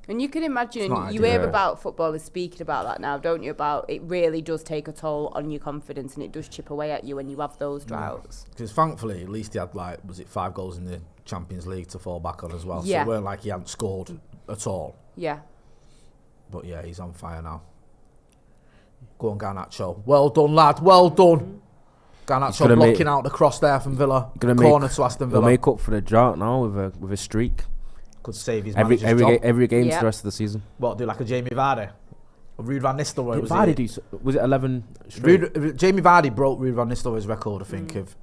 And you can imagine, not you hear ideal. about footballers speaking about that now, don't you? About it really does take a toll on your confidence and it does chip away at you when you have those droughts. Because thankfully, at least he had, like, was it 5 goals in the Champions League to fall back on as well. Yeah. So it weren't like he hadn't scored at all. Yeah. But yeah, he's on fire now. Go on, Garnacho. Well done, lad. Well done. Garnacho blocking out the cross there from Villa. Corner to Aston Villa. He'll make up for the drought now with a streak. Could save his Every manager's job. every game Yep. for the rest of the season. What, do like a Jamie Vardy? Or Ruud van Nistelrooy Did was Vardy it? was it 11 straight? Jamie Vardy broke Ruud van Nistelrooy's record, I think, of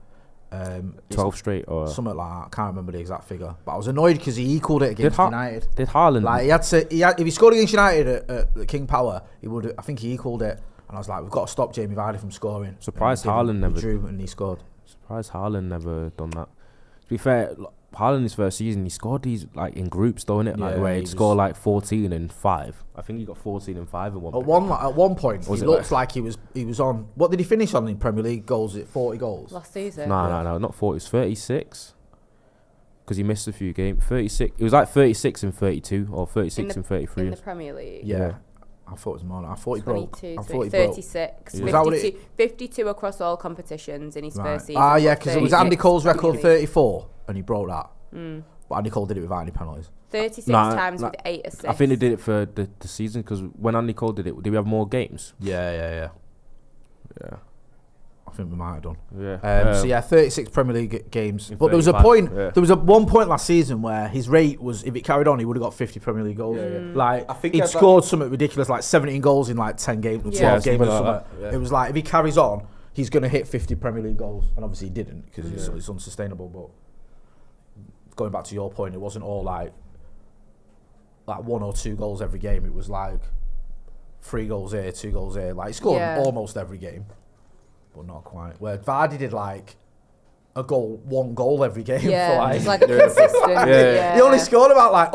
12 straight or something like that. I can't remember the exact figure. But I was annoyed because he equalled it against United. Did Haaland? Like, if he scored against United at King Power, he would. I think he equalled it. And I was like, we've got to stop Jamie Vardy from scoring. Surprised And he didn't. Haaland never He drew and he scored. Surprised Haaland never done that. To be fair, Haaland his first season, he scored these like in groups, though, innit? Like Yeah, where he he'd score like 14 and 5. I think he got 14 and 5 at one point. At one point, he Was it looked like he was on. What did he finish on in Premier League goals? Is it 40 goals? Last season. No, not 40. It's 36. because he missed a few games. 36. It was like 36 and 32, or 36 and 33. In the Premier League. Yeah. I thought it was more. I thought he broke. 36. Yeah. Was that what 52 across all competitions in his first season. Yeah, because it was Andy Cole's record League. 34, and he broke that. But Andy Cole did it without any penalties. 36 times with 8 assists. I think they did it for the season, because when Andy Cole did it, did we have more games? Yeah. I think we might have done. Yeah. So yeah, 36 Premier League games. But there was a point. Yeah. There was one point last season where his rate was, if it carried on, he would have got 50 Premier League goals. Like I think he'd scored something ridiculous, like 17 goals in like 10 games, 12 games or something. It was like if he carries on, he's going to hit 50 Premier League goals, and obviously he didn't because it's unsustainable. But going back to your point, it wasn't all like 1 or 2 goals every game. It was like 3 goals here, 2 goals here. Like he scored almost every game. But not quite. Where Vardy did like a goal, 1 goal every game. Yeah, for it's like a consistent. He only scored about like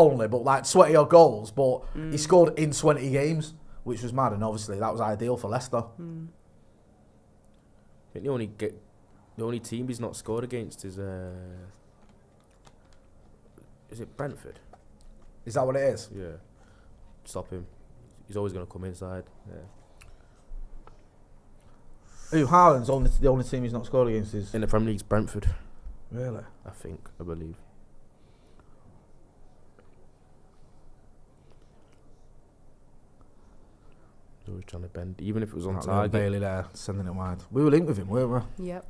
20 odd goals, but he scored in 20 games, which was mad. And obviously that was ideal for Leicester. I think the only team he's not scored against is it Brentford? Is that what it is? Yeah. Stop him. He's always going to come inside. Yeah. Haaland's the only team he's not scored against is... In the Premier League's Brentford. Really? I believe. Always trying to bend, even if it was on target. Bailey there, sending it wide. We were linked with him, weren't we? Yep.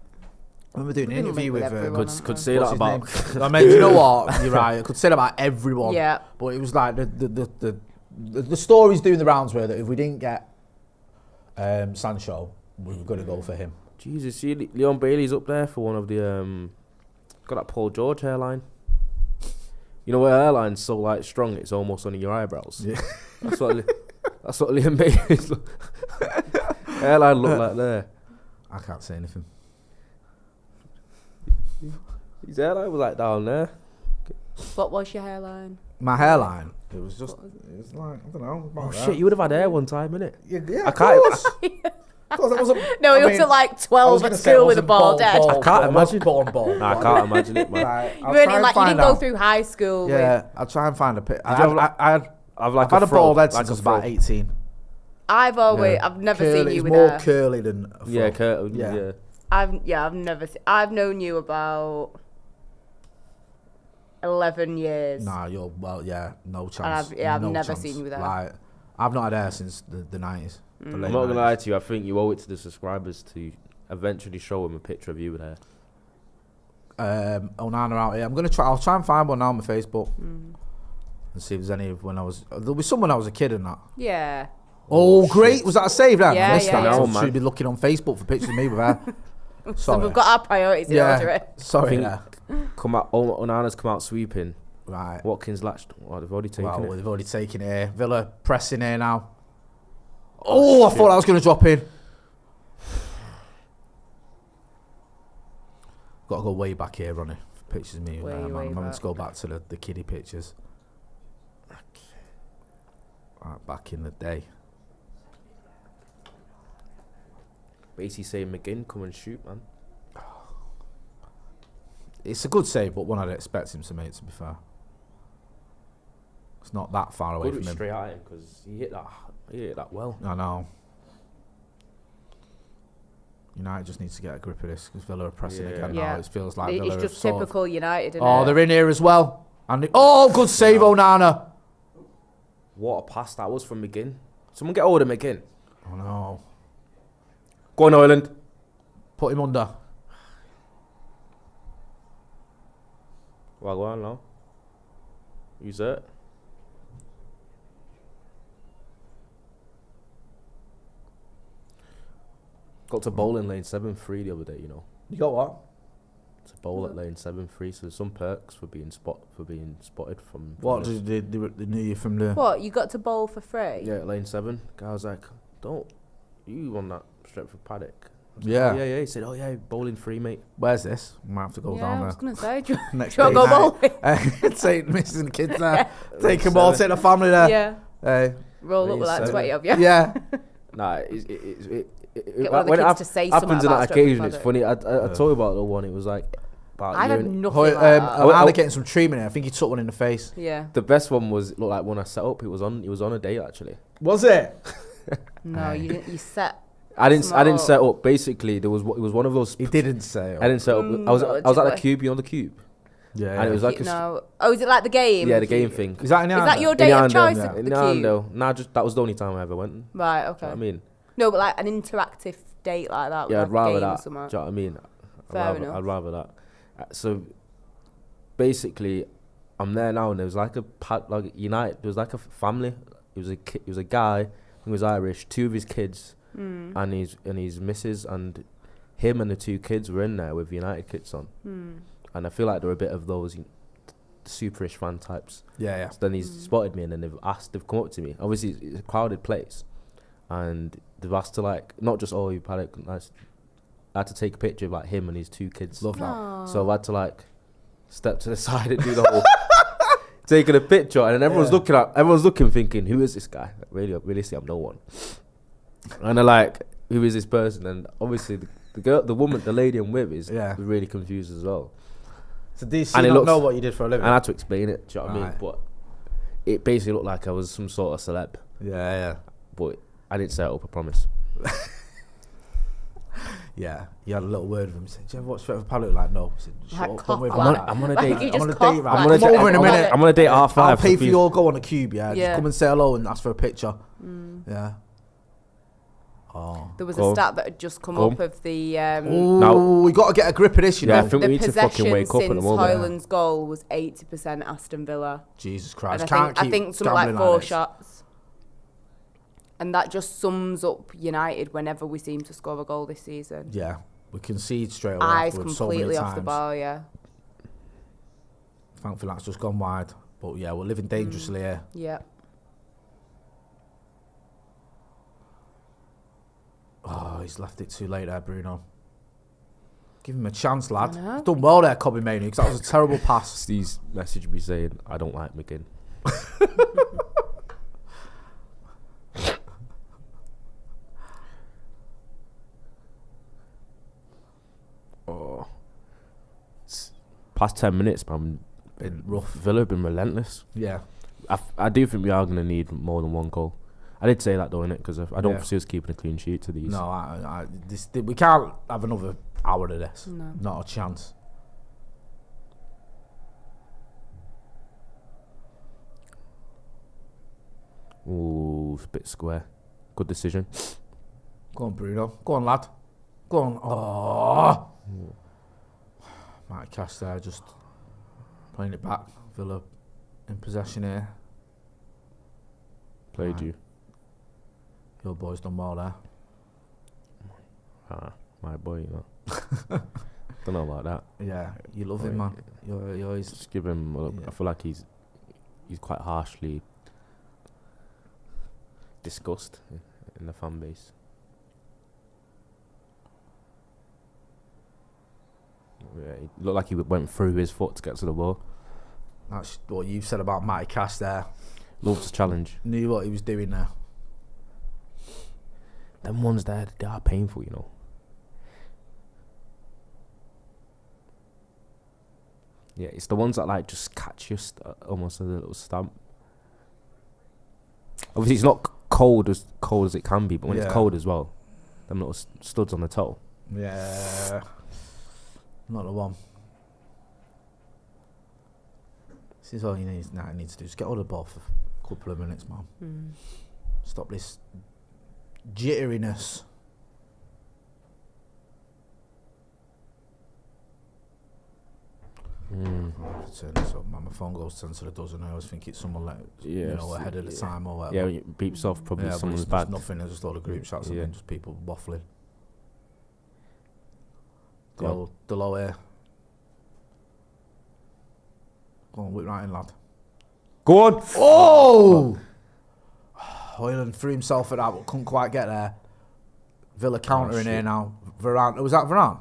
I remember doing an interview with could say that about... I mean, you know what? You're right. I could say that about everyone. Yeah. But it was like the stories doing the rounds were that if we didn't get Sancho, we were going to go for him. Jesus, see, Leon Bailey's up there for one of the... got that Paul George hairline. You know, where hairline's so like strong, it's almost under your eyebrows. Yeah. That's what Leon Bailey's hairline look like there. I can't say anything. His hairline was like down there. What was your hairline? My hairline? It was just... It was like, I don't know. Oh shit, you would have had hair one time, innit? Yeah, of course. Of course, that wasn't... No, he wasn't like 12 at school with a bald head. I can't imagine. Bald. I can't imagine it, man. Right, You didn't go through high school. Yeah, I'll try and find a picture. I've had a bald head since I was about 18. I've never seen you with more hair. curly than a Yeah, yeah. I've known you about 11 years. Nah, no chance. I've never seen you with hair. Like, I've not had hair since the 90s. I'm not gonna lie to you. I think you owe it to the subscribers to eventually show them a picture of you with hair. Onana out here. I'll try and find one now on my Facebook and see if there's any of when I was. There'll be some when I was a kid and that. Yeah. Oh, great! Shit. Was that a save then? Yeah. I should be looking on Facebook for pictures of me with hair. Sorry. So we've got our priorities in order. Sorry. Onana's come out sweeping. Right. Watkins latched. They've already taken it. They've already taken it here. Villa pressing here now. Oh, I thought I was going to drop in. Got to go way back here, Ronnie. Pictures of me. I'm having to go back to the kiddie pictures. Right, back in the day. Basically saying McGinn, come and shoot, man. It's a good save, but one I'd expect him to make, to be fair. It's not that far away from him. Straight at him, because he hit that well. I know. United just needs to get a grip of this because Villa are pressing again now. It feels like Villa it's just typical United. They're in here as well. And good save, Onana. What a pass that was from McGinn. Someone get hold of McGinn. Oh no. Go on, Hojlund. Put him under. Well, go on now. Who's it? Got to bowl in lane 7-3 the other day, you know. You got what? To bowl at lane 7-3, so there's some perks for being spotted from. What did they knew you from the? What, you got to bowl for free? Yeah, at lane 7. Guy was like, "Don't you on that Stretford Paddock?" Yeah. Yeah. He said, "Oh yeah, bowling free, mate." Where's this? Might have to go down there. I was gonna say, do you next want to go bowling? Take missing kids there. Take them all. Take the family there. Yeah. Roll up with that 20 of you. Yeah. Nah, Get one of the kids to say something happens on about that occasion. Stretford It's funny. I told you about the one. It was like But I had you're- nothing Hoy- like that. Onana getting some treatment. I think he took one in the face. Yeah. the best one was looked like when I set up. He was on a date actually. Was it? No, you didn't. You set. I didn't Small. set up. Basically, it was one of those. He didn't say. I didn't set up. I was no, at the did cube. You know the cube. Yeah. And it was like a No. Oh, is it like the game? yeah, the game thing. Is that in Is that your In date of Yarndale, choice? yeah. The In cube? Yarndale. Nah, just that was the only time I ever went. Do you Right. know Okay. what I mean? No, but like an interactive date like that. Yeah, with I'd like a rather game or that. Do something. you know what I mean? Fair enough. I'd rather that. So basically, I'm there now, and there was like like United. There was like a family. It was a guy who was Irish. 2 of his kids, and his missus, and him and the 2 kids were in there with United kits on. And I feel like they're a bit of those superish fan types. Yeah. So then he's spotted me, and then they've come up to me. Obviously, it's a crowded place, and they've asked to like not just you Paddock. I had to take a picture of like him and his 2 kids. Love that. Aw. So I had to like step to the side and do the whole taking a picture, and then everyone's looking, thinking, who is this guy? Really see I'm no one. And they're like, who is this person? And obviously the girl, the woman, the lady I'm with is really confused as well. So DC And it not looks- know what you did for a living? And I had to explain it. Do you know what I mean? Right. But it basically looked like I was some sort of celeb. Yeah. But I didn't set it up, I promise. Yeah. You had a little word with him. He said, do you ever watch Stretford Paddock? Like, no. He said, shut Like, up. cough Don't worry like about that. that. I'm on a Like, date. you I'm just on a cough date, like right? I'm on a Come date. over in a minute. I'm on a date at half 5. I'll pay so for your go on the cube, yeah? Yeah. Just come and say hello and ask for a picture. Yeah. Oh. There was Go. a stat that had just come Go. up of the Ooh, Now- we got to get a grip of this, you Yeah, I know. think the we need to fucking possession wake up at the since moment. Hojlund's goal was 80% Aston Villa. Jesus And Christ. I Can't think, I keep think something like gambling 4 this. shots. And that just sums up United whenever we seem to score a goal this season. Yeah. We concede straight away Eyes afterwards so completely many off the times. ball, yeah. Thankfully, that's just gone wide. But yeah, we're living dangerously here. Yeah. Oh, he's left it too late there, Bruno. Give him a chance, lad. I know. He's done well there, Cobby Mainoo, because that was a terrible pass. Steve's messaged me saying, I don't like McGinn. Oh. Past 10 minutes, man. Been rough. Villa have been relentless. Yeah. I do think we are going to need more than 1 goal. I did say that though, innit? Because I don't Yeah. see us keeping a clean sheet to these. No, we can't have another hour of this. No. Not a chance. Ooh, it's a bit square. Good decision. Go on, Bruno. Go on, lad. Go on. Oh. Might Cash there, just playing it back. Villa in possession here. Played Right. you. Your boy's done well there. My boy, you know. Don't know about that. Yeah, you love him, man. You're his. Just give him. Yeah. I feel like he's quite harshly discussed in the fan base. Yeah, he looked like he went through his foot to get to the ball. That's what you've said about Matty Cash there. Loves to challenge. Knew what he was doing there. Them ones there, they are painful, you know. Yeah, it's the ones that like just catch you almost as a little stamp. Obviously, it's not cold as it can be, but when Yeah. it's cold as well, them little studs on the toe. Yeah. Not the one. This is all he needs to do. Just get hold of the ball for a couple of minutes, man. Stop this jitteriness. Turn this up, man. My phone goes 10 to the dozen. I always think it's someone like, ahead of the time or whatever. Yeah, when it beeps off, probably but someone's it's bad. nothing. There's just all the group chats and Yeah. then just people waffling. Go Go the low air. Go on, whip right in, lad. Go on! Oh! Hojlund threw himself at that, but couldn't quite get there. Villa counter in here now. Varane, was that Varane?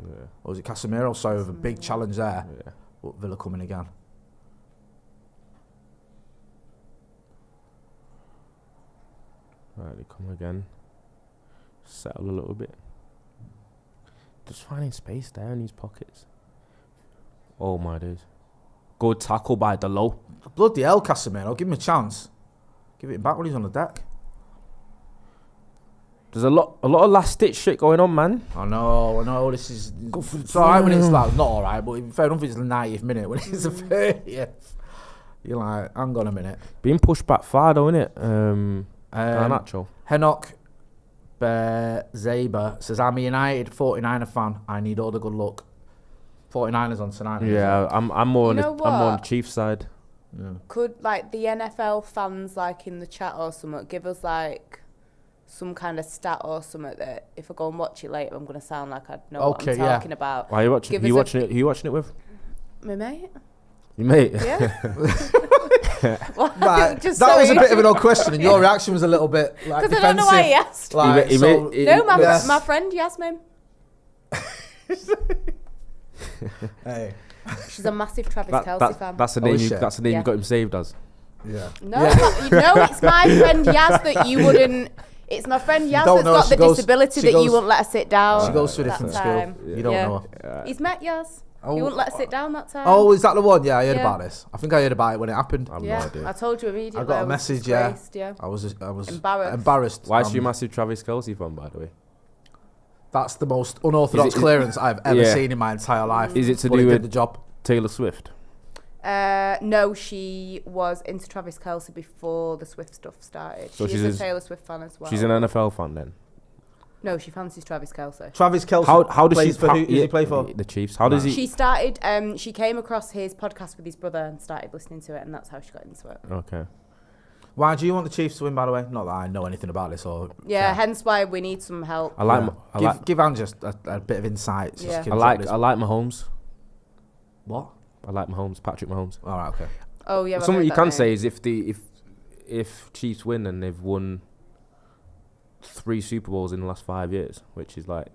Yeah. Or was it Casemiro? Sorry, with a big challenge there. Yeah. But Villa coming again. Right, they come again. Settle a little bit. Just finding space there in these pockets. Oh my days. Good tackle by Diallo. Bloody hell, Casemiro. Give him a chance. Give it back when he's on the deck. There's a lot of last stitch shit going on, man. I know. This is. It's alright when it's like, not alright, but fair enough, it's the 90th minute. When it's the 30th, you're like, hang on a minute. Being pushed back far, though, innit? Garnacho. Henok Zeba says, I'm a United 49er fan. I need all the good luck. 49ers on tonight. Yeah, I'm more on the Chiefs side. Yeah. Could like the NFL fans like in the chat or something give us like some kind of stat or something that if I go and watch it later, I'm gonna sound like I know what I'm talking about. Why are you watching? Who you watching it with? My mate. Your mate? Yeah. Right, that was a bit of an odd question, and your reaction was a little bit like defensive. Because I don't know why he asked. Like, my friend Yasmin. Hey. She's a massive Travis Kelce fan. That's the name. That's the name you got him saved as. Yeah. No, it's my friend Yas that you wouldn't. It's my friend Yas that's got the disability that you won't let her sit down. She goes to a different school. Yeah. You don't know her. He's met Yas. You wouldn't let her sit down that time. Oh, is that the one? Yeah, I heard about this. I think I heard about it when it happened. I have no idea. I told you immediately. I got a message. Yeah. I was embarrassed. Why is she a massive Travis Kelce fan, by the way? That's the most unorthodox clearance I've ever seen in my entire life. Is it to do with the job? Taylor Swift? No, she was into Travis Kelce before the Swift stuff started. So she's a Taylor Swift fan as well. She's an NFL fan then? No, she fancies Travis Kelce. Travis Kelce. How does who does he play for? The Chiefs. How does he? She started. She came across his podcast with his brother and started listening to it, and that's how she got into it. Okay. Why do you want the Chiefs to win, by the way? Not that I know anything about this. Hence why we need some help. Give Anne just a bit of insight. Yeah. I like Mahomes. What? I like Mahomes, Patrick Mahomes. All right, okay. Oh yeah. Something you can say is if Chiefs win and they've won 3 Super Bowls in the last 5 years, which is like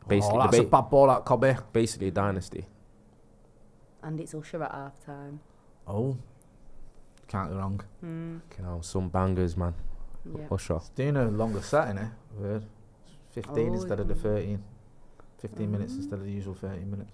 basically that's a bad ball at Cobby. Basically a dynasty. And it's Usher at half time. Oh, can't go wrong. You know, some bangers, man. Yeah. Usher. It's doing a longer set, innit? Weird. 15 instead of the 13. 15 minutes instead of the usual 13 minutes.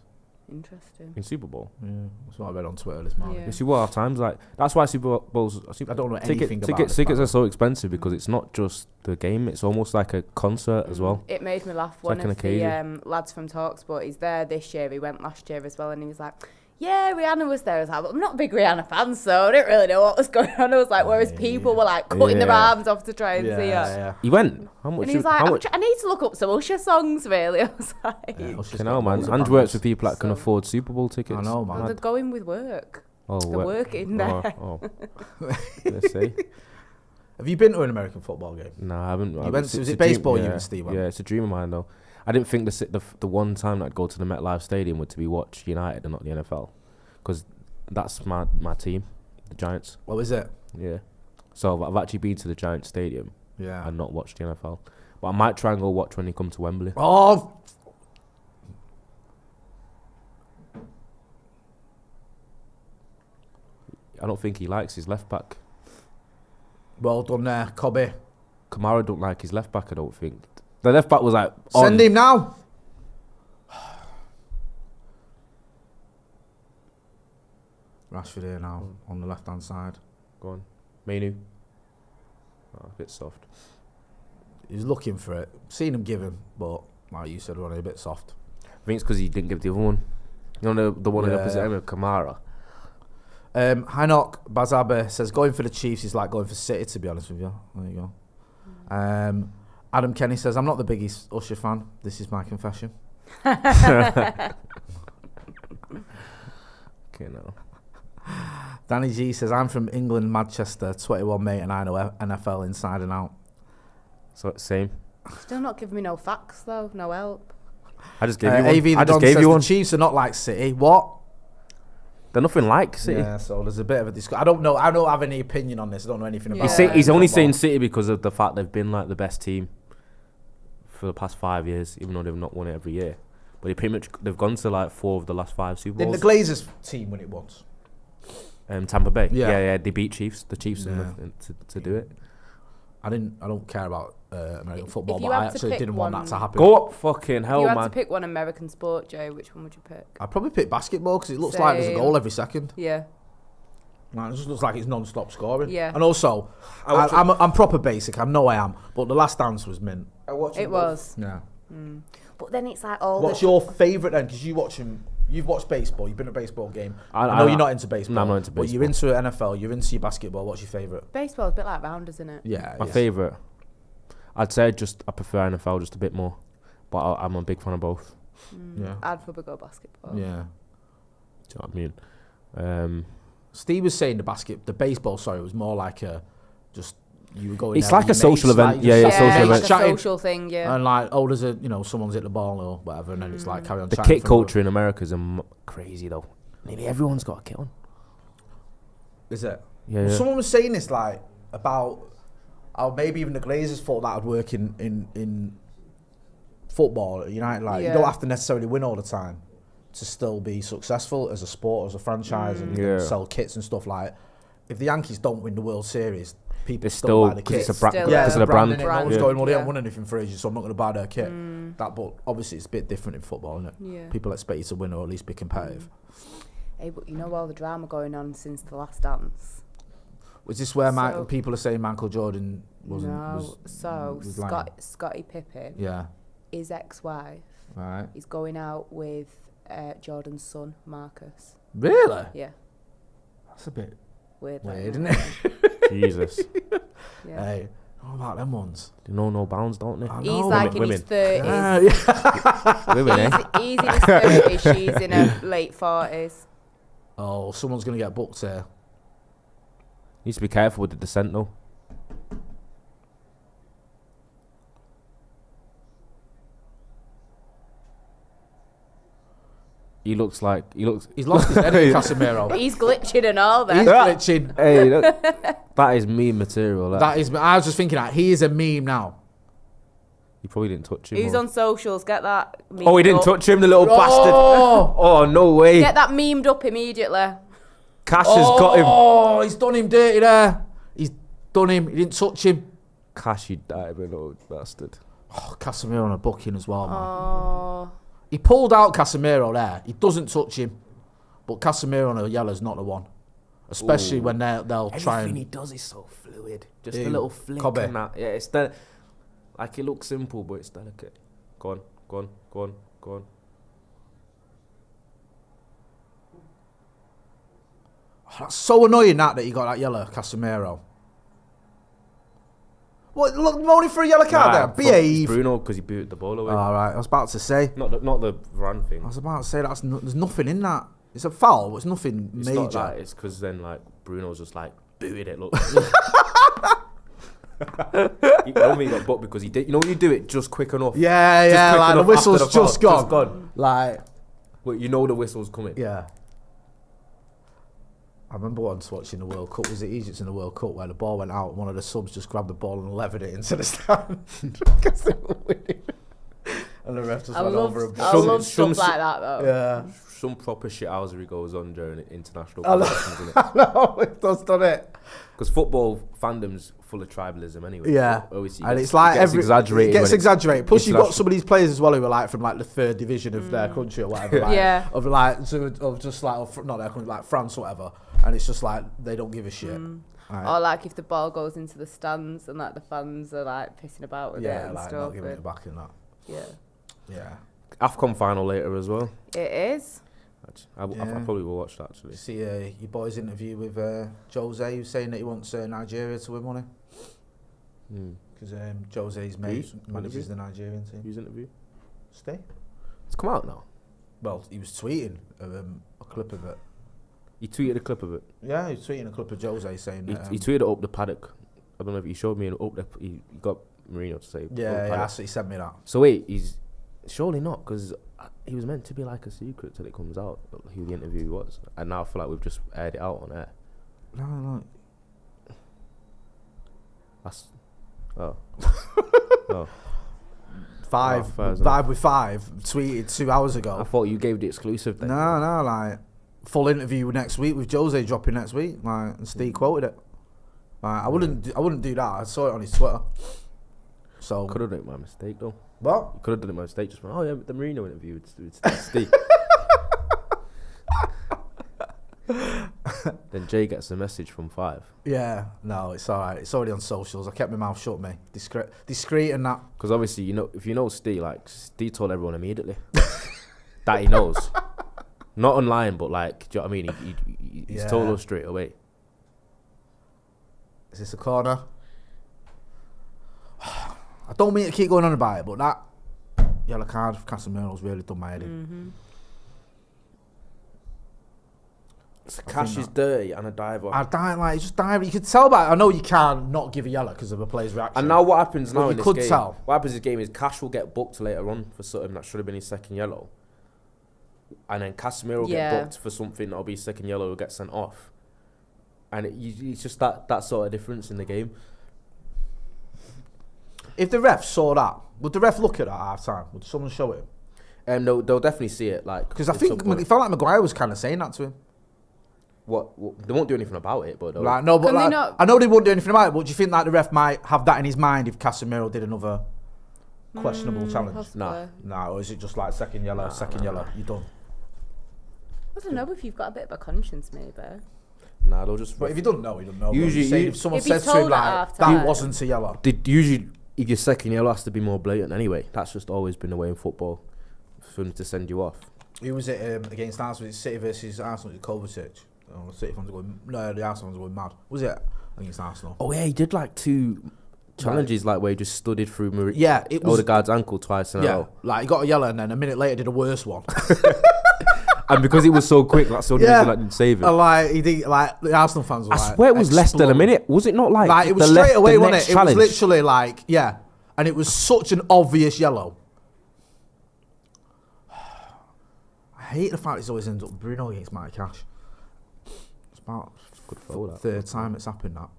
Interesting. In Super Bowl. Yeah, that's what I read on Twitter this morning. Yeah. You see what half times like that's why Super Bowls. I don't know anything about it. Tickets are so expensive because it's not just the game; it's almost like a concert as well. It made me laugh. One of the lads from Talksport, he's there this year. He went last year as well, and he was like, "Yeah, Rihanna was there." I was like, "I'm not a big Rihanna fan, so I didn't really know what was going on." I was like, whereas people were like cutting their arms off to try and see her. Yeah. He went. How much? And he's like, I need to look up some Usher songs, really. I was like, you know, man. And works with people that can afford Super Bowl tickets. I know, man. Well, they're going with work. Oh, they're working there. Let's see. Have you been to an American football game? No, I haven't. Was it baseball you and Steve went? Yeah, it's a dream of mine though. I didn't think the one time that I'd go to the MetLife Stadium would to be watch United and not the NFL, because that's my team, the Giants. What is it? Yeah. So I've actually been to the Giants Stadium. Yeah. And not watched the NFL, but I might try and go watch when they come to Wembley. Oh. I don't think he likes his left back. Well done there, Cobby. Kamara don't like his left back, I don't think. The left back was like... Send him now. Rashford here now, on the left-hand side. Go on. Menu. Oh, a bit soft. He's looking for it. Seen him give him, but like you said, running a bit soft. I think it's because he didn't give the other one. You know the one in the opposite end of Kamara. Hanok Bazabe says going for the Chiefs is like going for City, to be honest with you. There you go. Adam Kenny says, I'm not the biggest Usher fan. This is my confession. Okay, no. Danny G says, I'm from England, Manchester, 21 mate, and I know NFL inside and out. So same. Still not giving me no facts though, no help. I just gave you one. AV I just gave you one. The Chiefs are not like City. What? They're nothing like City. Yeah, so there's a bit of a discussion. I don't know. I don't have any opinion on this. I don't know anything about it. He's only saying City because of the fact they've been like the best team for the past 5 years, even though they've not won it every year. But they've gone to like 4 of the last 5 Super Bowls. Didn't the Glazers team win it once? Tampa Bay. Yeah. They beat the Chiefs to do it. I don't care about American football, if you but I had to actually pick didn't want that one- to happen. Go up fucking If hell, you had man. to pick one American sport, Joe, which one would you pick? I'd probably pick basketball because it looks like there's a Same. goal every second. Yeah. Like, it just looks like it's non-stop scoring. Yeah. And also, I'm proper basic. I know I am, but The Last Dance was mint. It was. Yeah. But then it's like all What's the... your favourite then? Because you've watched baseball. You've been to a baseball game. I know I- you're not into baseball. No, I'm not into But you're into NFL. You're into your basketball. What's your favourite? Baseball's a bit like rounders, isn't it? Yeah. My favourite, I'd say I prefer NFL just a bit more, but I'm a big fan of both. Yeah. I'd probably go basketball. Yeah. Do you know what I mean? Steve was saying the baseball, was more like just you were going. It's there like with a your mates, social event. just Yeah, sat social with event. mates Like a chatting, social thing, yeah. and like, someone's hit the ball or whatever, and then it's like carry on. The chatting kit for a culture in America is crazy though. Nearly everyone's got a kit on. Is it? Yeah, Well, yeah. someone was saying this like about how maybe even the Glazers thought that would work in football at United. Like you Yeah. don't have to necessarily win all the time to still be successful as a sport, as a franchise, and Yeah. sell kits and stuff. Like if the Yankees don't win the World Series, people It's still still buy the because kits. it's a brand. Still Yeah, Because of they're the brand. branding it. No one's Yeah. going, well, they Yeah. haven't won anything for ages, so I'm not going to buy their kit. But obviously it's a bit different in football, isn't it? Yeah. People expect you to win or at least be competitive. Hey, but you know all the drama going on since The Last Dance? Was this where So- people are saying Michael Jordan wasn't? No. was lying? Scottie Pippen, Yeah. his ex-wife, Right. is going out with Jordan's son, Marcus. Really? Yeah. That's a bit Weird, weird, that, isn't it? Jesus. Yeah. Hey, what about them ones? They know no bounds, don't they? I He's know. like in Women. his 30s. Yeah. Women, eh? He's in his 30s, she's in her late 40s. Oh, someone's going to get booked here. Needs to be careful with the descent though. He looks. He's lost his head, Casemiro. He's glitching and all He's that. glitching. Hey, look, that is meme material. That is. I was just thinking that he is a meme now. He probably didn't touch him. He's or- on socials, get that memed Oh, he didn't up. touch him, the little bastard. Oh, no way. Get that memed up immediately. Cash has got him. Oh, he's done him dirty there. He's done him. He didn't touch him. Cash, you died, little bastard. Oh, Casemiro on a booking as well, man. Oh. He pulled out Casemiro there. He doesn't touch him. But Casemiro on a yellow's not the one. Especially when they'll try Everything and... he does is so fluid. Just Who? a little flick Cobby? and that. Yeah, it's like it looks simple, but it's delicate. Go on. Oh, that's so annoying that he got that yellow, Casemiro. What? Look, only for a yellow card there. Behave. Bruno, because he booted the ball away. All right, I was about to say. Not the run thing. I was about to say there's nothing in that. It's a foul, but it's nothing It's major. not that. It's because then like Bruno's just like booted it. Look. He only got booked because he did. You know when you do it just quick enough. Yeah, Just yeah, quick like the enough whistle's after the just foul, gone. just gone. Like, But you know the whistle's coming. yeah. I remember once watching the World Cup. Was it Egypt in the World Cup where the ball went out and one of the subs just grabbed the ball and levered it into the stand because they were winning. And the ref just I went over and love Some- stuff some- like that, though. yeah. Some proper shithousery goes on during international I know. competitions, I know, it does, doesn't it? because football fandom's full of tribalism anyway. Yeah, Obviously, and it it's like gets exaggerated. It gets when it's exaggerated. Plus, you've got international. some of these players as well who are like from like the third division of their country or whatever. Like, Yeah. Of like, of just like, not their country, like France or whatever. And it's just like they don't give a shit. Right. Or like if the ball goes into the stands and like the fans are like pissing about with it Yeah, and like stuff. not giving it back in that. Yeah. Yeah. AFCON final later as well. It is. I Yeah. probably will watch that actually. You see your boy's interview with Jose, who's saying that he wants Nigeria to win money because Jose's mate Who's manages the Nigerian team. Who's interview? Stay. It's come out now. Well, he was tweeting a clip of it. He tweeted a clip of it. Yeah, he was tweeting a clip of Jose saying that. He tweeted up the Paddock. I don't know if he showed me up there. He got Mourinho to say. up yeah, Paddock. yeah, so he sent me that. So wait, he's surely not because he was meant to be like a secret till it comes out who the interview was, and now I feel like we've just aired it out on air. No. That's oh. Five with five tweeted 2 hours I ago. thought you gave the exclusive. Then. No, like full interview next week with Jose dropping next week. Like, and Steve quoted it. I wouldn't do that. I saw it on his Twitter. So Could have done it by mistake though. what? You could have done it by mistake. Just went, oh yeah, the Mourinho interview. It's Steve. Then Jay gets a message from 5. Yeah, no, it's alright. It's already on socials. I kept my mouth shut, mate. Discreet and that. Because obviously, if you know Steve, like Steve told everyone immediately that he knows. Not online, but like, do you know what I mean? He's told us straight away. Is this a corner? I don't mean to keep going on about it, but that yellow card for Casemiro's really done my head in. So Cash is dirty and a diver. He's just diving. You could tell by. I know you can't not give a yellow because of a player's reaction. And now what happens now in this game? Tell. What happens in this game is Cash will get booked later on for something that should have been his second yellow, and then Casemiro will get booked for something that'll be his second yellow, will get sent off, and it's just that sort of difference in the game. If the ref saw that, would the ref look at that at half time? Would someone show it? They'll definitely see it, like, because I think it felt like Maguire was kind of saying that to him. What they won't do anything about it, but I know they won't do anything about it. But do you think like the ref might have that in his mind if Casemiro did another questionable challenge? Possibly. Nah, or is it just like second yellow, you're done? I don't know if you've got a bit of a conscience, maybe. Nah, they'll just. But if you don't know, you don't know. Usually, if someone says to him like that wasn't a yellow, usually if your second yellow has to be more blatant anyway. That's just always been the way in football for them to send you off. Who was it against Arsenal? City versus Arsenal. Was it Kovacic? Oh, City fans are going. No, the Arsenal fans are going mad. Was it against Arsenal? Oh yeah, he did like 2 challenges, like where he just studied through it was Odegaard's ankle twice in a row. Like he got a yellow and then a minute later did a worse one. And because he was so quick, that's the only reason I didn't save him. Like he did, like the Arsenal fans were I swear it was less than a minute. Was it not like it was straight away, wasn't it? It was literally like and it was such an obvious yellow. I hate the fact it always ends up Bruno against Matty Cash. It's about good foul, that. Third time it's happened that.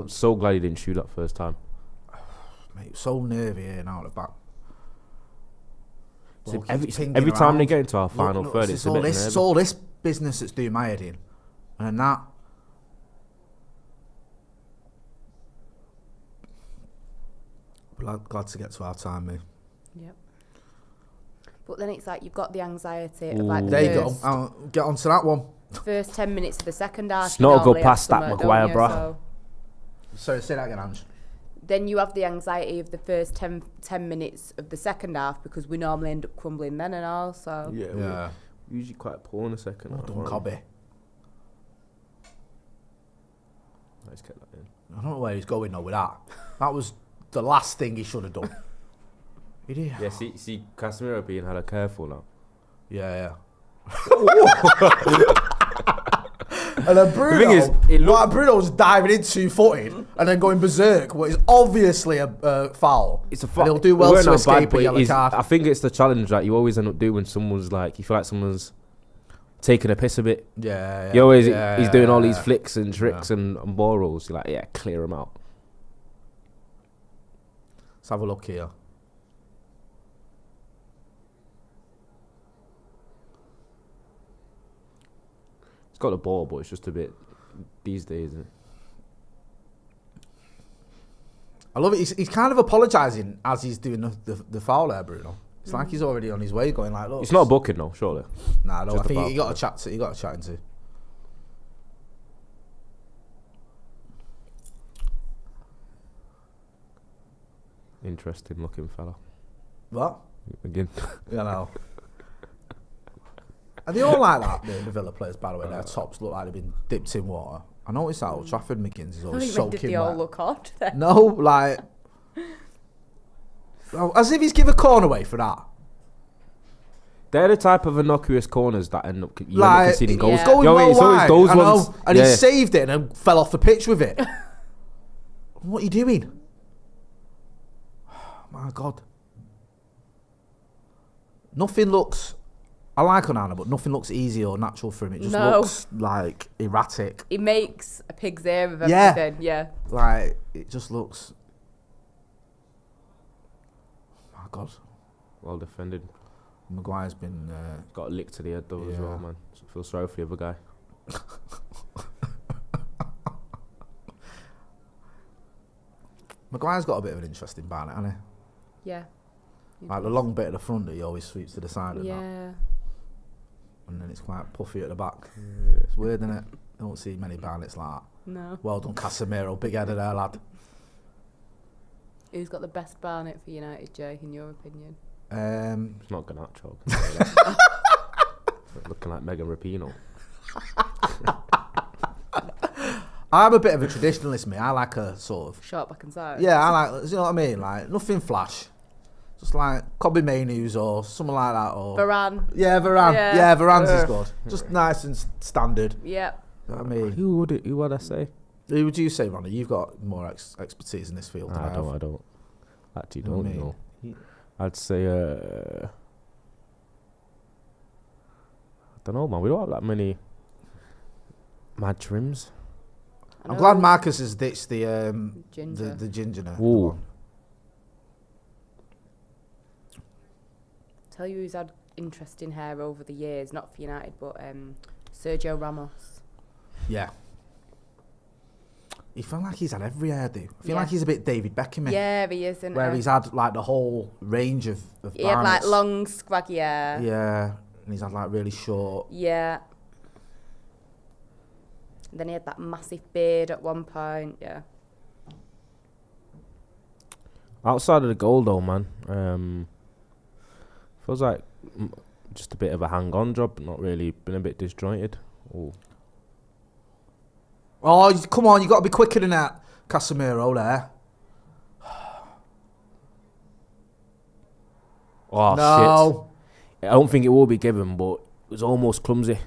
So glad he didn't shoot that first time. Mate, so nervy here now at the back. So every time they get into our final third, it's all this business that's doing my head in. And then that. Glad to get to our time, mate. Yep. But then it's like you've got the anxiety of like there you go. I'll get on to that one. First 10 minutes of the second half. It's not a good past that Maguire, bro. Sorry, say that again, Ange. Then you have the anxiety of the first 10 minutes of the second half because we normally end up crumbling then and all. So yeah. We're usually quite poor in the second half. Done Cobby. Let's get that in. I don't know where he's going though with that. That was the last thing he should have done. He did. Yeah, see Casemiro being hella careful now. Yeah. And then Bruno, the thing is, Bruno was diving in 2-footed and then going berserk, what is obviously a foul. It's a foul. And he'll do well to escape a yellow card. I think it's the challenge that you always end up doing when someone's like, you feel like someone's taking a piss a bit. Yeah. He's doing all these flicks and tricks and ball rolls. You're like, clear him out. Let's have a look here. He's got the ball, but it's just a bit these days, isn't it? I love it. He's kind of apologising as he's doing the foul there, Bruno. It's like he's already on his way, going like, look. It's not a booking, though, surely. Nah, no. I think he got a chat. He got a chat into. Interesting looking fella. What? Again. Yeah, I know. Are they all like that, the Villa players, by the way? Their tops look like they've been dipped in water. I noticed that Old Trafford McGinn's is always soaking wet. Did they all look odd then? No, like... as if he's give a corner away for that. They're the type of innocuous corners that end up conceding goals. It's going well wide, those ones. And he saved it and then fell off the pitch with it. What are you doing? Oh, my God. Nothing looks... I like Onana, but nothing looks easy or natural for him. It just looks like erratic. He makes a pig's ear of everything. Yeah. Like, it just looks... God. Well defended. Maguire's been... Got a lick to the head though as well, man. So I feel sorry for the other guy. Maguire's got a bit of an interesting barnet, hasn't he? Yeah. Like the long bit at the front that he always sweeps to the side of that. Yeah. And then it's quite puffy at the back. It's weird, isn't it? I don't see many barnets like that. No. Well done, Casemiro. Big headed there, lad. Who's got the best barnet for United, Jay, in your opinion? It's not Garnacho. Looking like Megan Rapinoe. I'm a bit of a traditionalist, mate. I like a sort of... Short back and side. Yeah, I like... You know what I mean? Like, nothing flash. Just like Kobe Mainoo's or something like that. Or Varane. Yeah, Varane. Yeah, Varane's is good. Just nice and standard. Yeah. You know what I mean? Who would I say? Who would you say, Ronnie? You've got more expertise in this field than I I have. don't. Actually, You know what don't I mean? know. I'd say, I don't know, man. We don't have that many mad trims. I'm glad Marcus has ditched the Ginger. the ginger now. Ooh. Tell you who's had interesting hair over the years, not for United, but Sergio Ramos. Yeah. He felt like he's had every hairdo. I feel like he's a bit David Beckham. Yeah, he is. Where he's had like the whole range of He had like barnets. long, scraggy hair. Yeah. And he's had like really short. Yeah. Then he had that massive beard at one point. Yeah. Outside of the goal, though, man, feels like just a bit of a hang-on job. Not really been a bit disjointed. Ooh. Oh, come on. You got to be quicker than that, Casemiro there. Oh, No. shit. I don't think it will be given, but it was almost clumsy.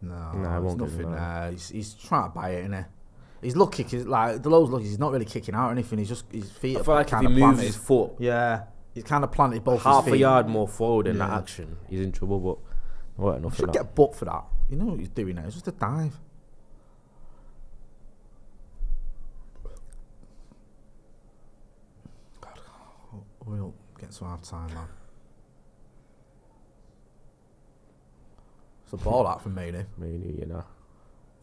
No, No, I there's won't give nothing him that. there. He's trying to buy it, innit? He's lucky, cause, like, the low's lucky. He's not really kicking out or anything. He's just, his feet I are feel like if kind he of moves planted. his foot Yeah. He's kind of planted both half his feet. a yard more forward in that Yeah. action, he's in trouble, but what He enough should of get that. booked for that. You know what he's doing now? It's just a dive. God, we'll get to half time, man. It's a ball out from Maney. Mainly, you know.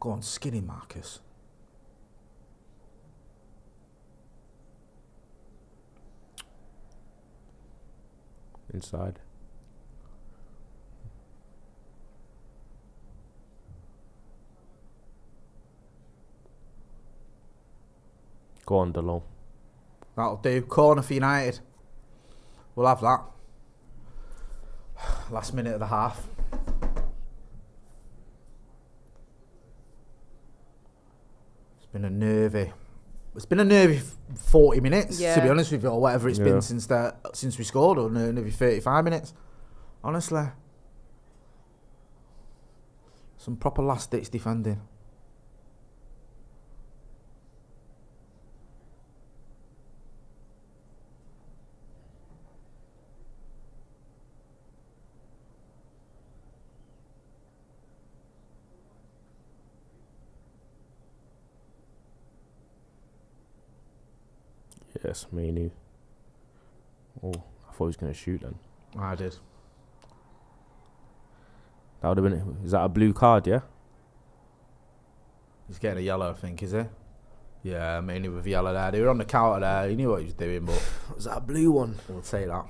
Go on, skinny Marcus. Inside. Go on, Diallo. That'll do. Corner for United. We'll have that. Last minute of the half. It's been a nervy 40 minutes, to be honest with you, or whatever it's been since we scored, or nervy 35 minutes. Honestly. Some proper last-ditch defending. Yes, Mainoo. Oh, I thought he was going to shoot then. I did. That would have been... Is that a blue card, yeah? He's getting a yellow, I think, is he? Yeah, mainly with yellow there. They were on the counter there. He knew what he was doing, but... Was that a blue one? We'll say that.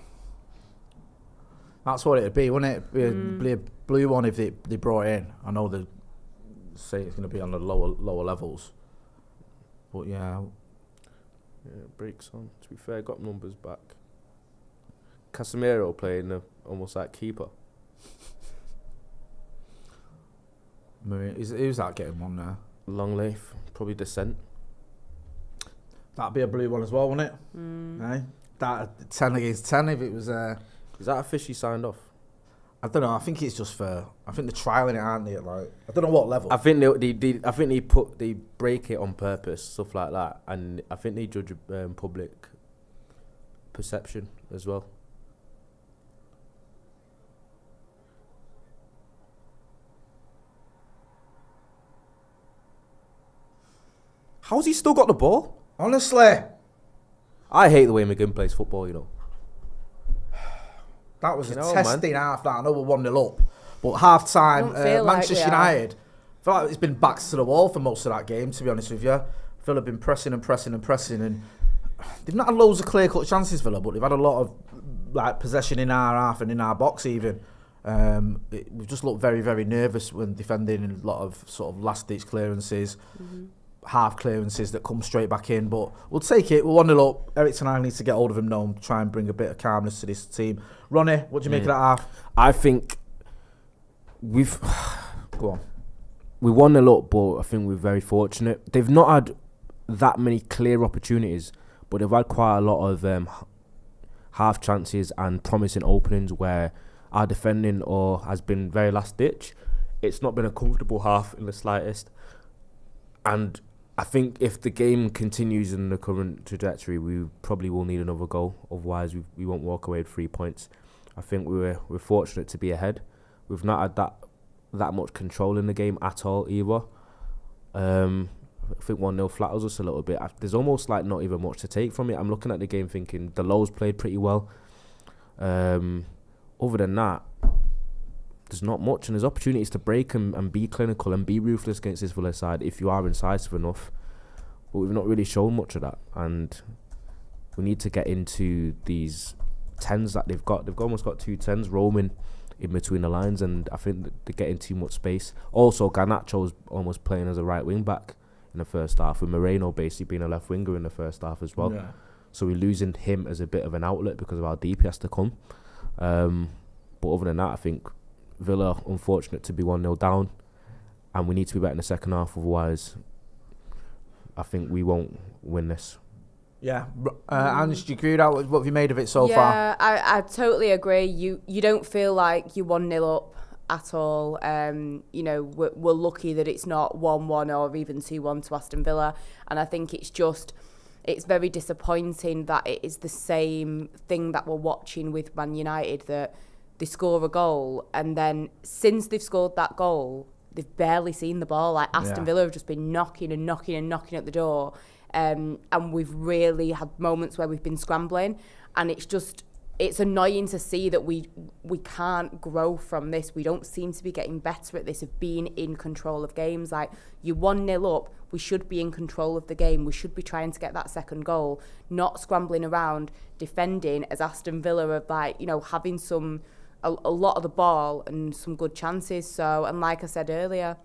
That's what it'd be, wouldn't it? Be a blue one if they brought it in. I know they say it's going to be on the lower levels. But yeah... Yeah, breaks on. To be fair, got numbers back. Casemiro playing almost like keeper. Who's that getting one there? Long life, probably descent. That'd be a blue one as well, wouldn't it? Eh? That 10 against 10 if it was... Is that officially signed off? I don't know. I think it's just for... I think they're trialling it, aren't they? Like, I don't know what level. I think they break it on purpose, stuff like that, and I think they judge public perception as well. How's he still got the ball? Honestly. I hate the way McGinn plays football, you know. That was a testing half. That I know we're 1-0 up, but half time, Manchester United. I feel like it's been backs to the wall for most of that game. To be honest with you, Villa have been pressing, and they've not had loads of clear cut chances, Villa, but they've had a lot of like possession in our half and in our box even. We've just looked very, very nervous when defending, and a lot of sort of last ditch clearances. Half clearances that come straight back in, but we'll take it. We're 1-0 up. Erik and I need to get hold of him now and try and bring a bit of calmness to this team. Ronnie, what do you make of that half? I think we've go on. We 1-0 up, but I think we're very fortunate. They've not had that many clear opportunities, but they've had quite a lot of half chances and promising openings where our defending has been very last ditch. It's not been a comfortable half in the slightest, and I think if the game continues in the current trajectory, we probably will need another goal. Otherwise, we won't walk away with 3 points. I think we're fortunate to be ahead. We've not had that much control in the game at all either. I think 1-0 flatters us a little bit. There's almost like not even much to take from it. I'm looking at the game thinking Diallo's played pretty well. Other than that, there's not much, and there's opportunities to break and be clinical and be ruthless against this Villa side if you are incisive enough. But we've not really shown much of that, and we need to get into these 10s that they've got. They've almost got 2 10s roaming in between the lines, and I think they're getting too much space. Also, Garnacho's almost playing as a right wing back in the first half, with Moreno basically being a left winger in the first half as well. Yeah. So we're losing him as a bit of an outlet because of how deep he has to come. But other than that, I think Villa unfortunate to be 1-0 down, and we need to be better in the second half. Otherwise, I think we won't win this. Yeah, Ange, do you agree with that? What have you made of it so far? Yeah, I totally agree. You don't feel like you're 1-0 up at all. You know, we're lucky that it's not 1-1 or even 2-1 to Aston Villa, and I think it's very disappointing that it is the same thing that we're watching with Man United, that they score a goal, and then since they've scored that goal, they've barely seen the ball. Like Aston Villa have just been knocking at the door, and we've really had moments where we've been scrambling, and it's annoying to see that we can't grow from this. We don't seem to be getting better at this, of being in control of games. Like, you're 1-0 up, we should be in control of the game. We should be trying to get that second goal, not scrambling around defending as Aston Villa are, like, you know, having a lot of the ball and some good chances. So, and like I said earlier,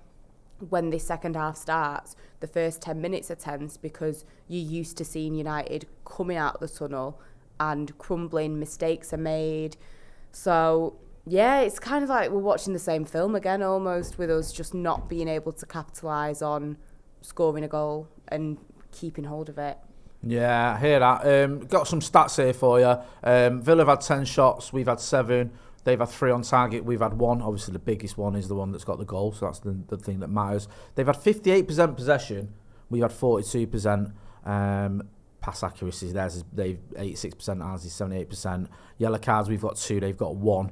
when this second half starts, the first 10 minutes are tense because you're used to seeing United coming out of the tunnel and crumbling, mistakes are made. So, yeah, it's kind of like we're watching the same film again almost, with us just not being able to capitalise on scoring a goal and keeping hold of it. Yeah, I hear that. Got some stats here for you. Villa have had 10 shots, we've had 7. They've had 3 on target, we've had 1. Obviously, the biggest one is the one that's got the goal, so that's the thing that matters. They've had 58% possession, we've had 42%. Pass accuracy, they've 86%, ours is 78%. Yellow cards, we've got 2, they've got 1.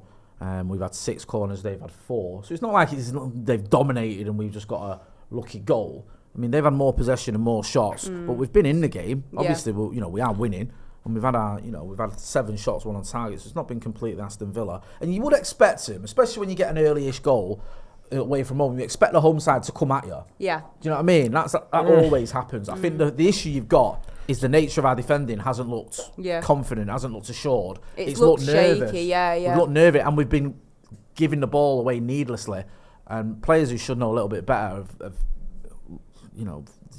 We've had 6 corners, they've had 4. So it's not like they've dominated and we've just got a lucky goal. I mean, they've had more possession and more shots, but we've been in the game. Obviously, we are winning. And we've had 7 shots, 1 on target, so it's not been completely Aston Villa. And you would expect him, especially when you get an early-ish goal away from home, you expect the home side to come at you. Yeah. Do you know what I mean? That always happens. I think the issue you've got is the nature of our defending hasn't looked confident, hasn't looked assured. It's looked nervous. Shaky, yeah. We've looked nervous, and we've been giving the ball away needlessly. And players who should know a little bit better have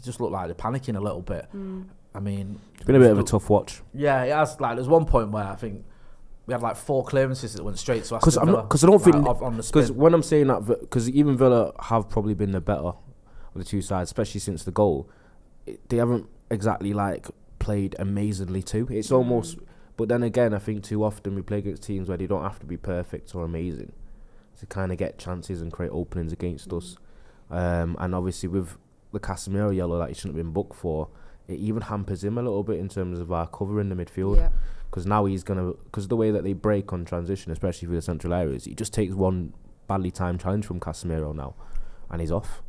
just look like they're panicking a little bit. I mean, it's been a bit of a tough watch. Yeah, it has. Like, there's one point where I think we had like 4 clearances that went straight to Aston Villa. Because I don't think, on the because when I'm saying that, because even Villa have probably been the better of the two sides, especially since the goal. They haven't exactly like played amazingly too. It's almost, but then again, I think too often we play against teams where they don't have to be perfect or amazing to kind of get chances and create openings against us. And obviously with the Casemiro yellow that he shouldn't have been booked for, it even hampers him a little bit in terms of our cover in the midfield. Because now because the way that they break on transition, especially through the central areas, he just takes one badly timed challenge from Casemiro now, and he's off.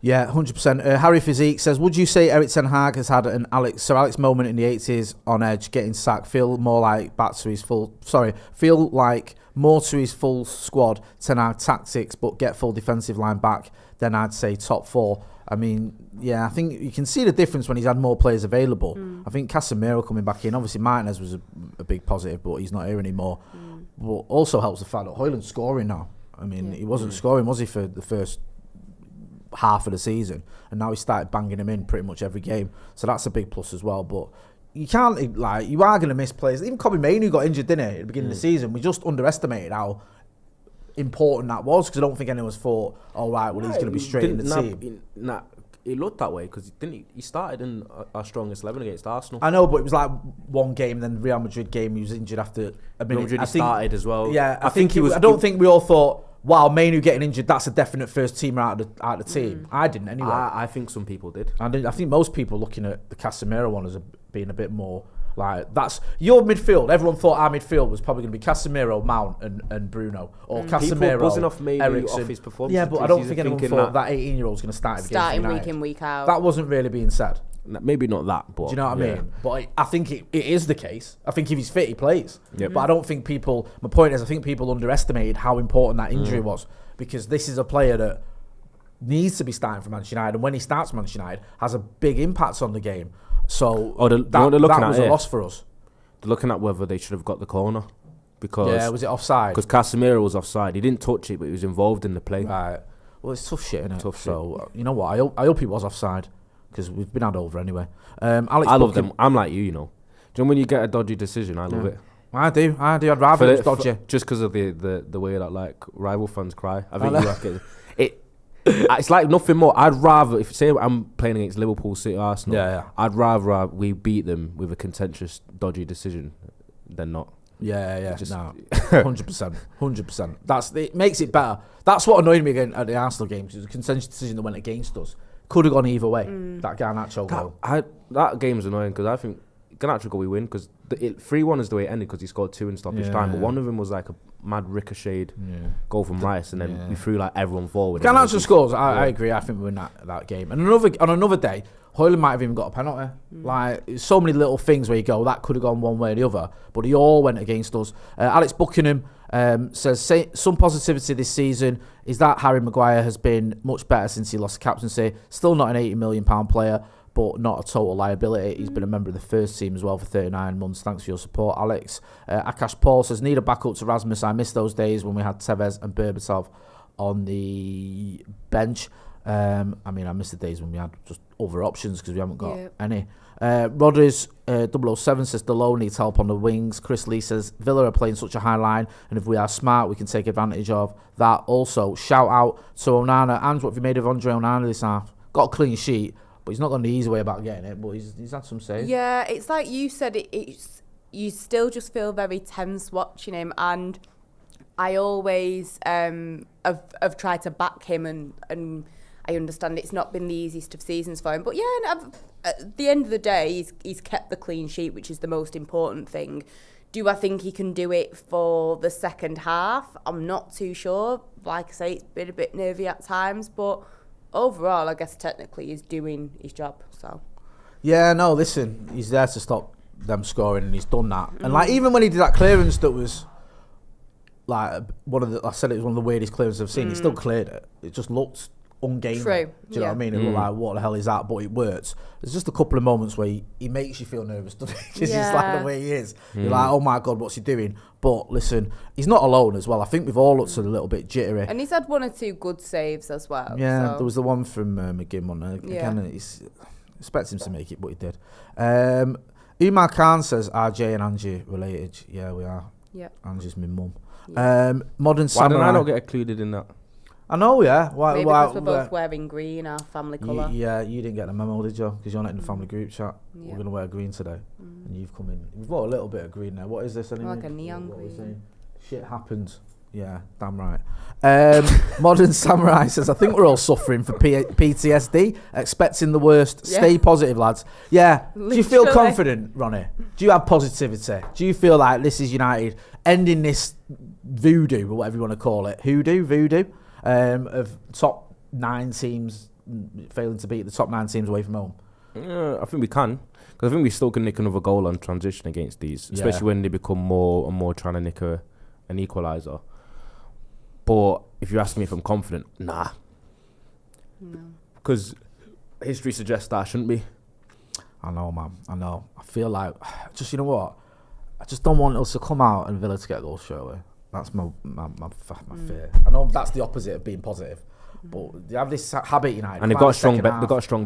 Yeah, 100%. Harry Physique says, would you say Erik Ten Hag has had an Sir Alex moment in the 80s on edge, getting sacked, feel like more to his full squad, Ten Hag tactics, but get full defensive line back, then I'd say top 4. I mean, yeah, I think you can see the difference when he's had more players available. I think Casemiro coming back in, obviously Martinez was a big positive, but he's not here anymore. But also helps the fact that Hojlund's scoring now. I mean, he wasn't scoring, was he, for the first half of the season, and now he started banging him in pretty much every game, so that's a big plus as well. But you can't, you are going to miss players. Even Kobe Mainoo got injured, didn't he, at the beginning of the season? We just underestimated how important that was, because I don't think anyone's thought, he's going to be straight in the team. It looked that way because he started in our strongest 11 against Arsenal. I know, but it was like one game, then Real Madrid game, he was injured after a minute. Real Madrid started as well. Yeah, I think he was. I don't think we all thought, wow, Mainoo getting injured, that's a definite first teamer out of the team. I didn't anyway. I think some people did. I think most people looking at the Casemiro one as being a bit more like, that's your midfield. Everyone thought our midfield was probably going to be Casemiro, Mount and Bruno, or Casemiro, people buzzing off Mainoo off his performance. Yeah, but I don't think anyone thought that 18-year-old was going to start starting week in, week out. That wasn't really being said. Maybe not that, but do you know what I mean? But I think it is the case. I think if he's fit, he plays. But I don't think people. My point is, I think people underestimated how important that injury was, because this is a player that needs to be starting for Manchester United, and when he starts for Manchester United, has a big impact on the game. So that was a loss for us. They're looking at whether they should have got the corner, because was it offside? Because Casemiro was offside. He didn't touch it, but he was involved in the play. Right. Well, it's tough shit, isn't it? Tough so you know what? I hope he was offside, because we've been had over anyway. Alex, I love them. I'm like you know. Do you know when you get a dodgy decision? I love it. I do. I'd rather it was dodgy. Just because of the way that like rival fans cry. I think you have to it. It's like nothing more. I'd rather, if say I'm playing against Liverpool, City, Arsenal, I'd rather we beat them with a contentious, dodgy decision than not. Yeah. Just, no, 100%. It makes it better. That's what annoyed me again at the Arsenal games. It was a contentious decision that went against us. Could have gone either way. That Garnacho goal. That game's annoying because I think Garnacho goal we win, because 3-1 is the way it ended, because he scored 2 in stoppage time. But one of them was like a mad ricocheted goal from Rice, and then we threw like everyone forward. Garnacho scores. I agree. I think we win that game. And on another day, Hojlund might have even got a penalty. Like, so many little things where you go, that could have gone one way or the other, but he all went against us. Alex Buckingham says, some positivity this season is that Harry Maguire has been much better since he lost the captaincy. Still not an £80 million player, but not a total liability. He's been a member of the first team as well for 39 months. Thanks for your support, Alex. Akash Paul says, need a backup to Rasmus. I miss those days when we had Tevez and Berbatov on the bench. I miss the days when we had just other options, because we haven't got any. Rodgers 007 says Diallo needs help on the wings. Chris Lee says Villa are playing such a high line, and if we are smart, we can take advantage of that. Also, shout out to Onana. And what have you made of Andre Onana this half? Got a clean sheet, but he's not gone the easy way about getting it. But he's had some saves. Yeah, it's like you said. You still just feel very tense watching him, and I always have tried to back him, and I understand it's not been the easiest of seasons for him. But at the end of the day, he's kept the clean sheet, which is the most important thing. Do I think he can do it for the second half? I'm not too sure. Like I say, it's been a bit nervy at times, but overall, I guess technically he's doing his job. So. Yeah, no, listen, he's there to stop them scoring, and he's done that. And like, even when he did that clearance that was like I said it was one of the weirdest clearances I've seen, he still cleared it. It just looked ungainly. True. Do you know what I mean? It looked like, what the hell is that? But it works. There's just a couple of moments where he makes you feel nervous, doesn't he? Because he's like the way he is. You're like, oh my God, what's he doing? But listen, he's not alone as well. I think we've all looked a little bit jittery. And he's had 1 or 2 good saves as well. Yeah, there was the one from McGinn on there. Again, expect him to make it, but he did. Umar Khan says, RJ and Angie related. Yeah, we are. Yeah. Angie's my mum. Modern Samurai. Why did I not get included in that? I know, yeah. Maybe because we're both wearing green, our family colour. You didn't get the memo, did you? Because you're not in the family group chat. Yeah. We're going to wear green today. And you've come in. You've got a little bit of green there. What is this anyway? Like a neon green. Shit happens. Yeah, damn right. Modern Samurai says, I think we're all suffering from PTSD, expecting the worst. Yeah. Stay positive, lads. Yeah. Literally. Do you feel confident, Ronnie? Do you have positivity? Do you feel like this is United ending this voodoo, or whatever you want to call it? Voodoo? Of top 9 teams failing to beat the top 9 teams away from home? I think we can, because I think we still can nick another goal on transition against these, especially when they become more and more trying to nick an equaliser. But if you ask me if I'm confident, nah. No. Because history suggests that I shouldn't be. I know, man. I know. I feel like, just, you know what? I just don't want us to come out and Villa to get a goal straight away. That's my fear. I know that's the opposite of being positive. But they have this habit, United. And they've got a strong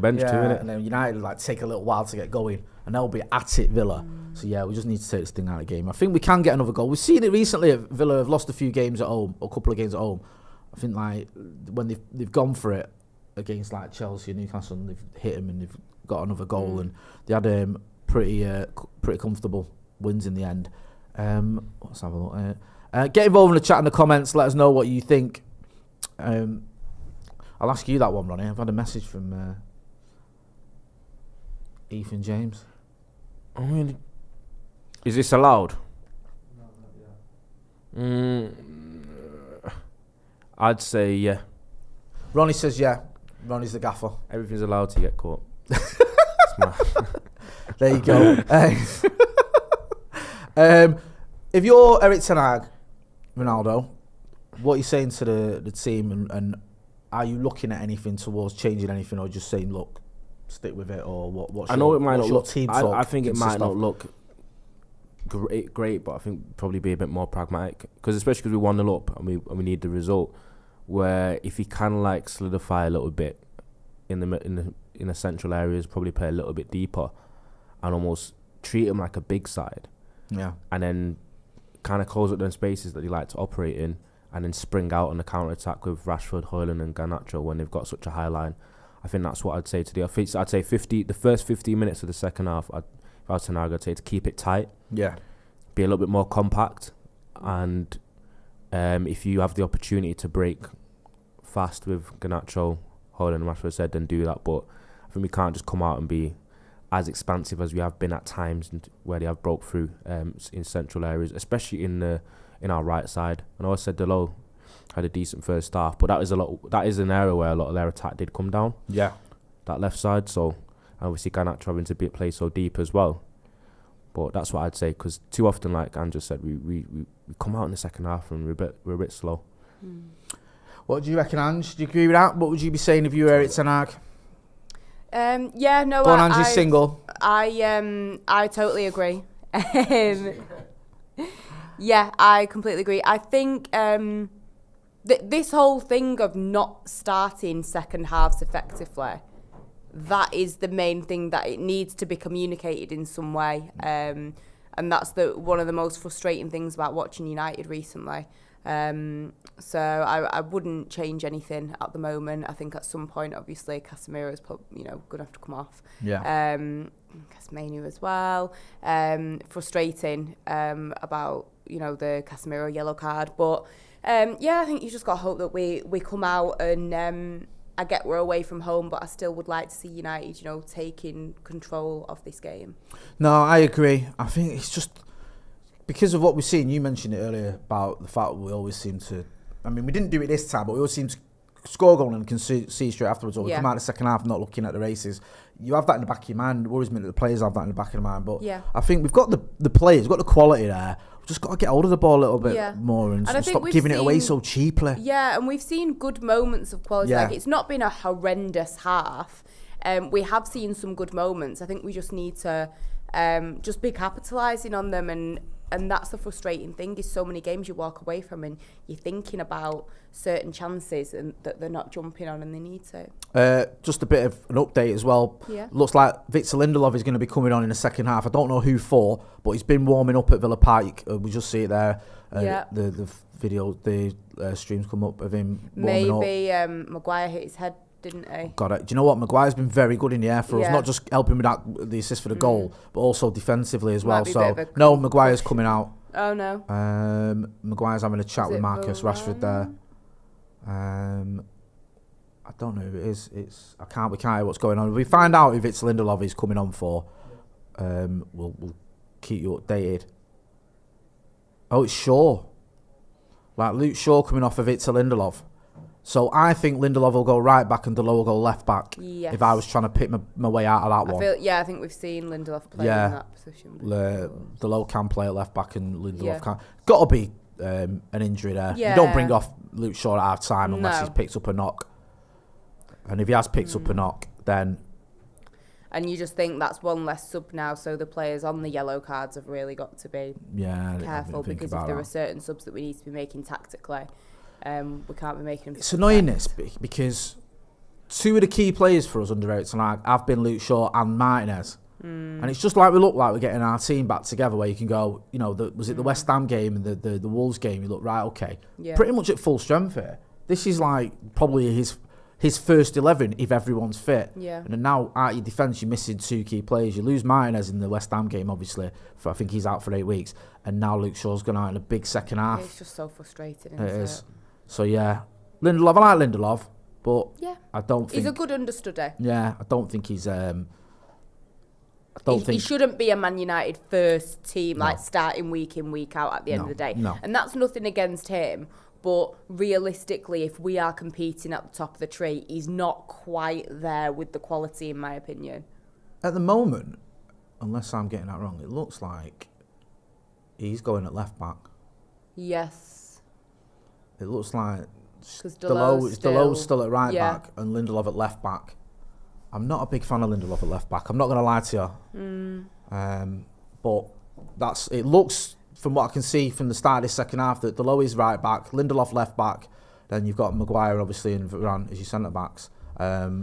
bench too, innit? And then United like take a little while to get going, and they'll be at it, Villa. So yeah, we just need to take this thing out of the game. I think we can get another goal. We've seen it recently. Villa have lost a few games at home, or a couple of games at home. I think like when they've gone for it against like Chelsea and Newcastle, and they've hit them and they've got another goal, and they had pretty comfortable wins in the end. Let's have a look. Get involved in the chat in the comments. Let us know what you think. I'll ask you that one, Ronnie. I've had a message from Ethan James. I mean, is this allowed? I'd say yeah. Ronnie says yeah. Ronnie's the gaffer. Everything's allowed to get caught. There you go. If you're Erik Ten Hag, Ronaldo, what are you saying to the team, and are you looking at anything towards changing anything, or just saying, look, stick with it, or what? I know it might not look. Team I think it might not look great, but I think probably be a bit more pragmatic, because especially because we 1-0 up and we need the result. Where if he can like solidify a little bit in the central areas, probably play a little bit deeper, and almost treat him like a big side. Yeah, and then kind of close up those spaces that he like to operate in, and then spring out on the counter attack with Rashford, Hojlund, and Garnacho when they've got such a high line. I think that's what I'd say to the offense. I'd say the first 15 minutes of the second half, if I was Ten Hag, I'd say to keep it tight. Yeah, be a little bit more compact, and if you have the opportunity to break fast with Garnacho, Hojlund, and Rashford said, then do that. But I think we can't just come out and be as expansive as we have been at times, where they have broke through in central areas, especially in our right side. And I always said Diallo had a decent first half, but that is an area where a lot of their attack did come down. Yeah, that left side. So obviously Garnacho having to play so deep as well. But that's what I'd say, because too often, like Andrew said, we come out in the second half and we're a bit slow. What do you reckon, Ange? Do you agree with that? What would you be saying if you were Erik Ten Hag? Yeah, no. Go on, Ange, single. I totally agree. Yeah, I completely agree. I think this whole thing of not starting second halves effectively, that is the main thing that it needs to be communicated in some way. And that's one of the most frustrating things about watching United recently. So I wouldn't change anything at the moment. I think at some point, obviously, Casemiro is going to have to come off. Yeah. Casemiro as well. Frustrating about the Casemiro yellow card, but I think you just got to hope that we come out and. I get we're away from home, but I still would like to see United, taking control of this game. No, I agree. I think it's just because of what we've seen. You mentioned it earlier about the fact that we always seem to. I mean, we didn't do it this time, but we always seem to score a goal and can see straight afterwards, or we come out in the second half not looking at the races. You have that in the back of your mind. It worries me that the players have that in the back of their mind. But I think we've got the players, we've got the quality there. We've just got to get hold of the ball a little bit more and stop giving it away so cheaply. Yeah, and we've seen good moments of quality. Like, it's not been a horrendous half. We have seen some good moments. I think we just need to just be capitalising on them, and that's the frustrating thing, is so many games you walk away from and you're thinking about certain chances and that they're not jumping on, and they need to. Just a bit of an update as well. Looks like Victor Lindelof is going to be coming on in the second half. I don't know who for, but he's been warming up at Villa Park. We just see it there. The video, the streams come up of him warming up. Maybe Maguire hit his head, didn't he? Got it. Do you know what? Maguire's been very good in the air for us, not just helping with the assist for the goal, but also defensively as well. So no, Maguire's coming out. Oh no. Maguire's having a chat with Marcus Rashford there. I don't know who it is. We can't hear what's going on. If we find out if it's Lindelof he's coming on for, we'll keep you updated. Oh, it's Shaw. Like Luke Shaw coming off of Victor Lindelof. So I think Lindelof will go right back and Diallo will go left back. Yes. If I was trying to pick my way out of that one. I think we've seen Lindelof play in that position. Diallo can play at left back and Lindelof can't. Got to be an injury there. Yeah. You don't bring off Luke Shaw at half time unless he's picked up a knock. And if he has picked up a knock, then... And you just think that's one less sub now, so the players on the yellow cards have really got to be careful, because if there are certain subs that we need to be making tactically, we can't be making them. It's annoying this because two of the key players for us under Erik tonight have been Luke Shaw and Martinez. And it's just like we look like we're getting our team back together, where you can go, was it the West Ham game and the Wolves game? You look, right, okay, pretty much at full strength here. This is like probably his first 11 if everyone's fit. Yeah. And then now out your defence, you're missing two key players. You lose Martinez in the West Ham game, obviously. I think he's out for 8 weeks. And now Luke Shaw's gone out in a big second half. It's just so frustrating, it is. So, yeah. Lindelof, I like Lindelof, but I don't think... He's a good understudy. Yeah, I don't think he's... He shouldn't be a Man United first team, like starting week in, week out at the end of the day. No. And that's nothing against him. But realistically, if we are competing at the top of the tree, he's not quite there with the quality, in my opinion. At the moment, unless I'm getting that wrong, it looks like he's going at left back. Yes. It looks like Diallo's still at right back and Lindelof at left back. I'm not a big fan of Lindelof at left back. I'm not going to lie to you. But it looks... From what I can see from the start of this second half, that Diallo is right back, Lindelof left back, then you've got Maguire obviously and Varane as your centre backs. Shaw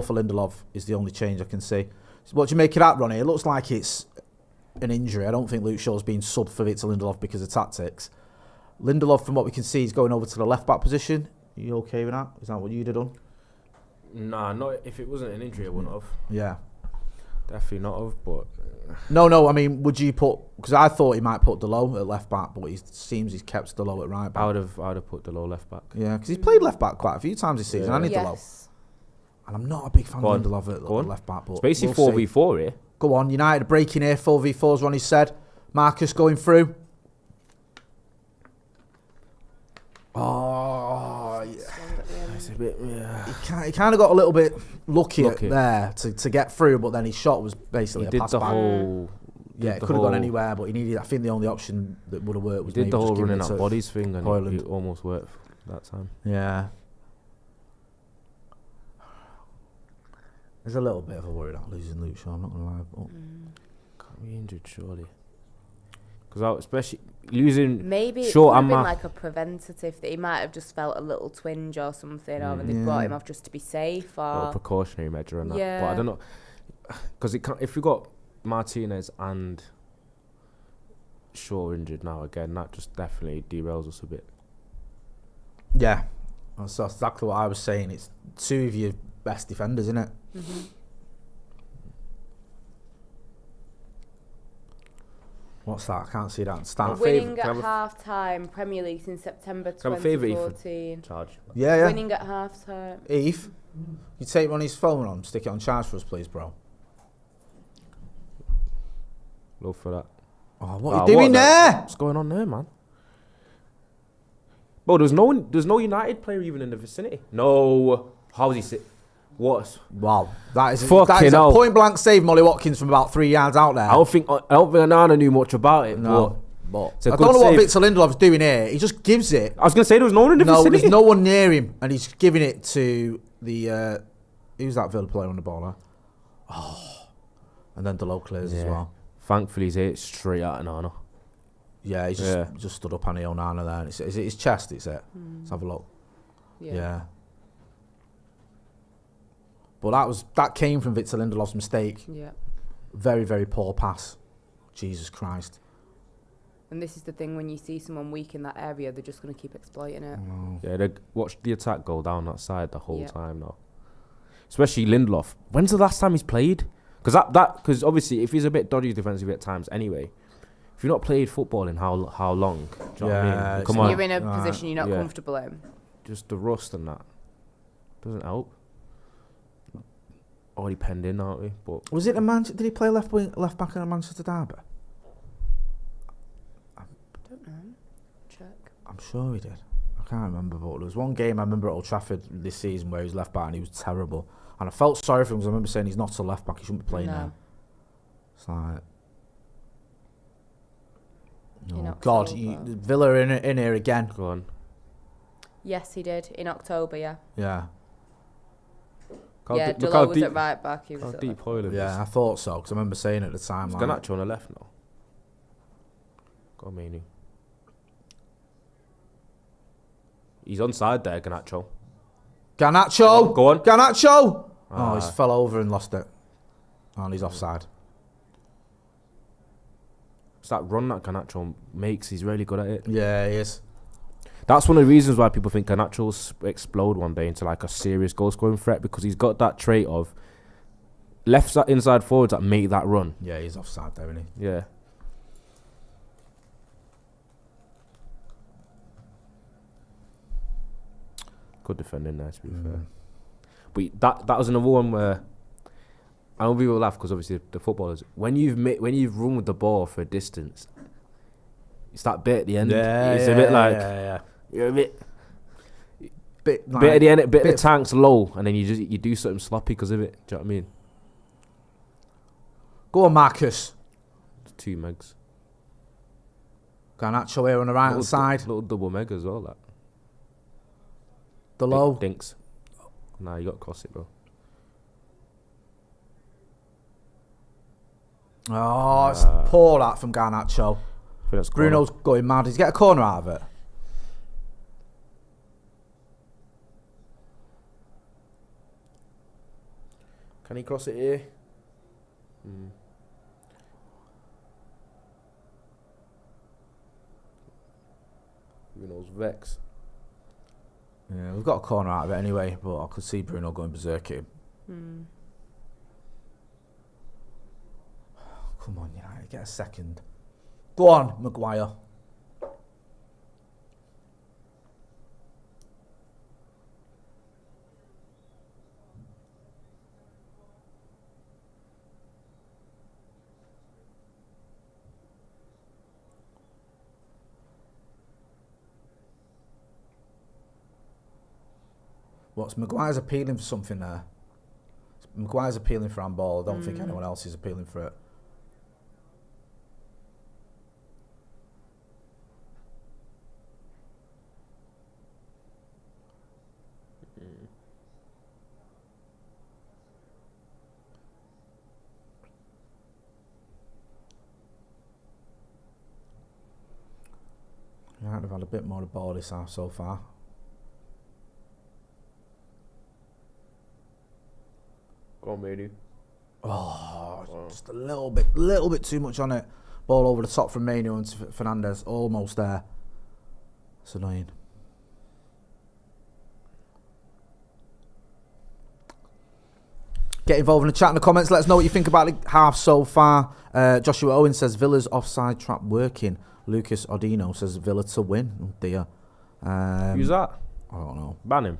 for Lindelof is the only change I can see. So what do you make of that, Ronnie? It looks like it's an injury. I don't think Luke Shaw's been subbed for Victor Lindelof because of tactics. Lindelof, from what we can see, is going over to the left back position. Are you okay with that? Is that what you'd have done? Nah, not if it wasn't an injury, I wouldn't have. Yeah. Definitely not have, but... No, I mean, would you put... Because I thought he might put Diallo at left back, but it seems he's kept Diallo at right back. I would have put Diallo left back. Yeah, because he's played left back quite a few times this season, hasn't he, Diallo? And I'm not a big fan of Lindelof at left back, but... It's basically 4v4 here. Go on, United breaking here, 4v4 as Ronnie said. Marcus going through. Oh, yeah. It's a bit, He kind of got a little bit lucky. There to get through, but then his shot was basically a pass back. It could have gone anywhere, but he needed... I think the only option that would have worked was... He did the whole running out bodies thing, and Hojlund. it almost worked that time. Yeah. There's a little bit of a worry about losing Luke Shaw, I'm not going to lie. But Can't be injured, surely. Because especially losing maybe it Shaw could have and been like a preventative, that he might have just felt a little twinge or something, or they brought him off just to be safe, or a precautionary measure and that. But I don't know, because if we got Martinez and Shaw injured now again, that just definitely derails us a bit. Yeah, that's exactly what I was saying. It's two of your best defenders, isn't it? Mm-hmm. What's that? I can't see that. Start winning at half time, Premier League since September 2014. Charge. Yeah. Winning at half time. Eve, you take Ronnie's phone on, stick it on charge for us, please, bro. Love for that. Oh, what are you doing there? What's going on there, man? Bro, there's no United player even in the vicinity. No. How's he sit? What? Wow, that is a point blank save, Molly Watkins, from about 3 yards out there. I don't think Onana knew much about it. No, but I don't know what Victor Lindelof's doing here. He just gives it. I was gonna say there was no one in the vicinity. There's no one near him, and he's giving it to the who's that Villa player on the ball? And then Diallo clears as well. Thankfully, he's hit straight at Onana. Yeah, he's just stood up on the Onana there. Is it his chest? It's it. Let's have a look. Yeah. But that came from Victor Lindelof's mistake. Yeah. Very, very poor pass. Jesus Christ. And this is the thing, when you see someone weak in that area, they're just going to keep exploiting it. Yeah, they watch the attack go down that side the whole time now. Especially Lindelof. When's the last time he's played? Because obviously, if he's a bit dodgy defensively at times anyway, if you've not played football in how long? Do you know what I mean? Come on. You're in a position you're not comfortable in. Just the rust and that doesn't help. Already penned in, aren't we? But was it did he play left back in a Manchester derby? I don't know. check. I'm sure he did. I can't remember, but there was one game I remember at Old Trafford this season where he was left back and he was terrible. And I felt sorry for him because I remember saying he's not a left back, he shouldn't be playing there. It's like, oh God, Villa in here again. Go on. Yes, he did in October. Yeah. Yeah. Diallo was at right back. He was how deep Hojlund. Yeah, I thought so because I remember saying at the time. He's Garnacho on the left now. Go on, Manu. He's onside there, Garnacho. Garnacho! Go on. Garnacho! Oh, he's fell over and lost it. Oh, and he's offside. It's that run that Garnacho makes. He's really good at it. Yeah, he is. That's one of the reasons why people think Garnacho'll explode one day into like a serious goal-scoring threat, because he's got that trait of left side inside forwards that make that run. Yeah, he's offside there, isn't he? Yeah. Good defending there, to be fair. But that was another one where I know people laugh because obviously the footballers, when you've run with the ball for a distance, it's that bit at the end. It's a bit like you're a bit at the end, bit of the tank's low, and then you do something sloppy because of it. Do you know what I mean? Go on, Marcus. 2 megs. Garnacho here on the right hand side. Little double meg as well. That. The low. Dinks. Nah, you got to cross it, bro. Oh, it's poor that from Garnacho. Bruno's going mad. He's get a corner out of it. Can he cross it here? Bruno's vex. Yeah, we've got a corner out of it anyway, but I could see Bruno going berserk at him. Come on, United, get a second. Go on, Maguire. What's Maguire's appealing for something there? Maguire's appealing for handball. I don't think anyone else is appealing for it. United have had a bit more of the ball this half so far. Go on, Manu. Just a little bit too much on it. Ball over the top from Manu and Fernandez, almost there. It's annoying. Get involved in the chat in the comments. Let us know what you think about the half so far. Joshua Owen says Villa's offside trap working. Lucas Odino says Villa to win. Oh dear. Who's that? I don't know. Ban him.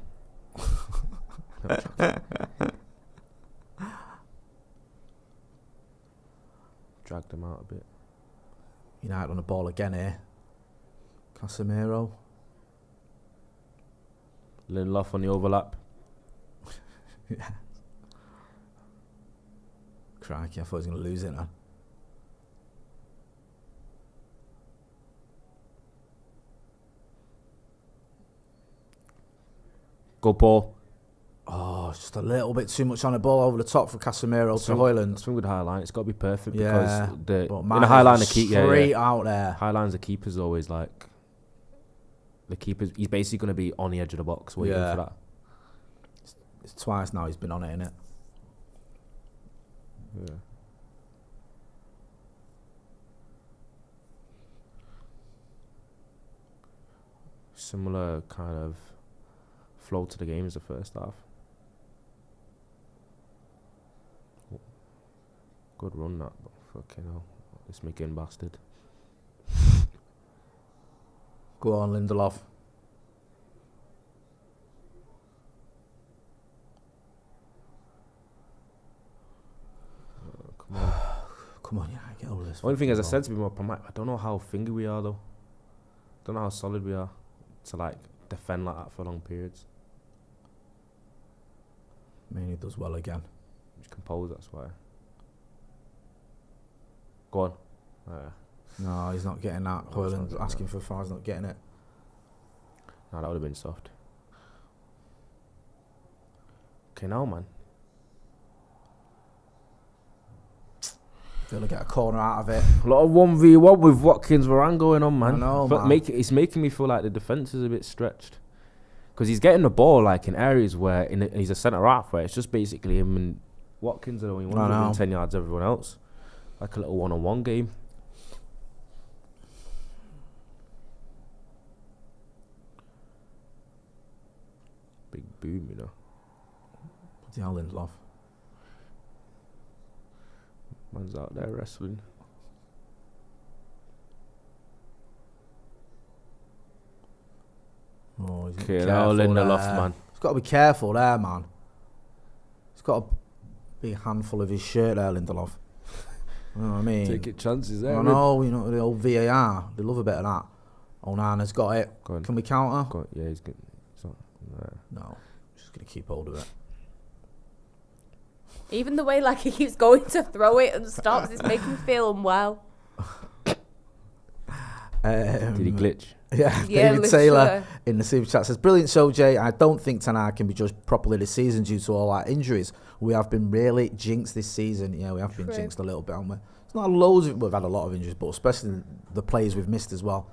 Dragged them out a bit. United on the ball again here. Casemiro. Lindelof on the overlap. Yeah. Crikey, I thought he was going to lose it now. Go Paul. Oh, just a little bit too much on the ball over the top for Casemiro to Hojlund. Swing with high line. It's got to be perfect Yeah, because but in a high line, the keep straight out there. High lines, the keeper's always like the keeper's. He's basically going to be on the edge of the box waiting for that. It's twice now he's been on it, innit? Yeah. Similar kind of flow to the game as the first half. Good run that, but fucking hell, this McGinn bastard. Go on, Lindelof. Come on. Come on, yeah, get over this. One thing, as I said to him, I don't know how fingery we are though. Don't know how solid we are to like defend like that for long periods. I mean, he does well again. He's composed, that's why. Go on. No, he's not getting that. No, he's not Hojlund getting asking for a foul, he's not getting it. No, that would have been soft. Okay, now, man. Villa get a corner out of it. A lot of 1v1 with Watkins Varane going on, man. I know, but man. It's making me feel like the defence is a bit stretched. Because he's getting the ball like in areas where he's a centre half, where it's just basically him and Watkins are the only ones within 10 yards of everyone else. Like a little one-on-one game. Big boom, you know. Bloody hell, Lindelof. Man's out there wrestling. Oh, he's Okay, now careful Lindelof, there. man. He's got to be careful there, man. He's got a big handful of his shirt there, Lindelof. You know what I mean? Taking chances there. I know, you know, the old VAR. They love a bit of that. Onana's got it. Go on. Can we counter? Go on. Yeah, he's good. He's not, No. Just going to keep hold of it. Even the way like he keeps going to throw it and stops, it's making me feel unwell. Did he glitch? Yeah, Yeah, David Taylor literally. in the super chat says, brilliant show, Jay. I don't think Ten Hag can be judged properly this season due to all our injuries. We have been really jinxed this season. Yeah, we have been jinxed a little bit, haven't we? It's not loads of, we've had a lot of injuries, but especially the players we've missed as well.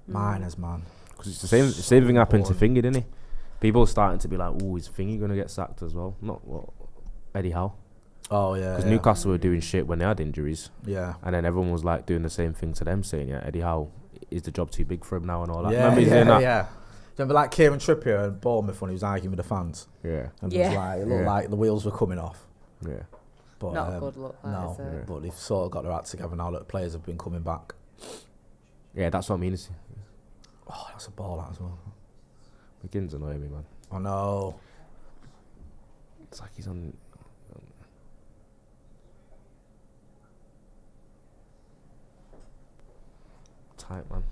Miners, man. Because it's the same thing happened to Finger, didn't he? People starting to be like, "Oh, is Finger going to get sacked as well?" Not what Eddie Howe. Oh yeah. Because Newcastle were doing shit when they had injuries, Yeah. and then everyone was like doing the same thing to them, saying, "Yeah, Eddie Howe, is the job too big for him now?" and all that. Yeah, Remember he's saying that? yeah. Remember like Kieran Trippier and Bournemouth when he was arguing with the fans? Yeah, And Yeah. it was like, it looked like the wheels were coming off. yeah. But, Not a good look, that, no, is it? but they've sort of got their act together now that the players have been coming back. Yeah, that's what I mean. Oh, that's a ball that as well. McGinn's annoying me, man. I know. It's like he's on. Tight, man.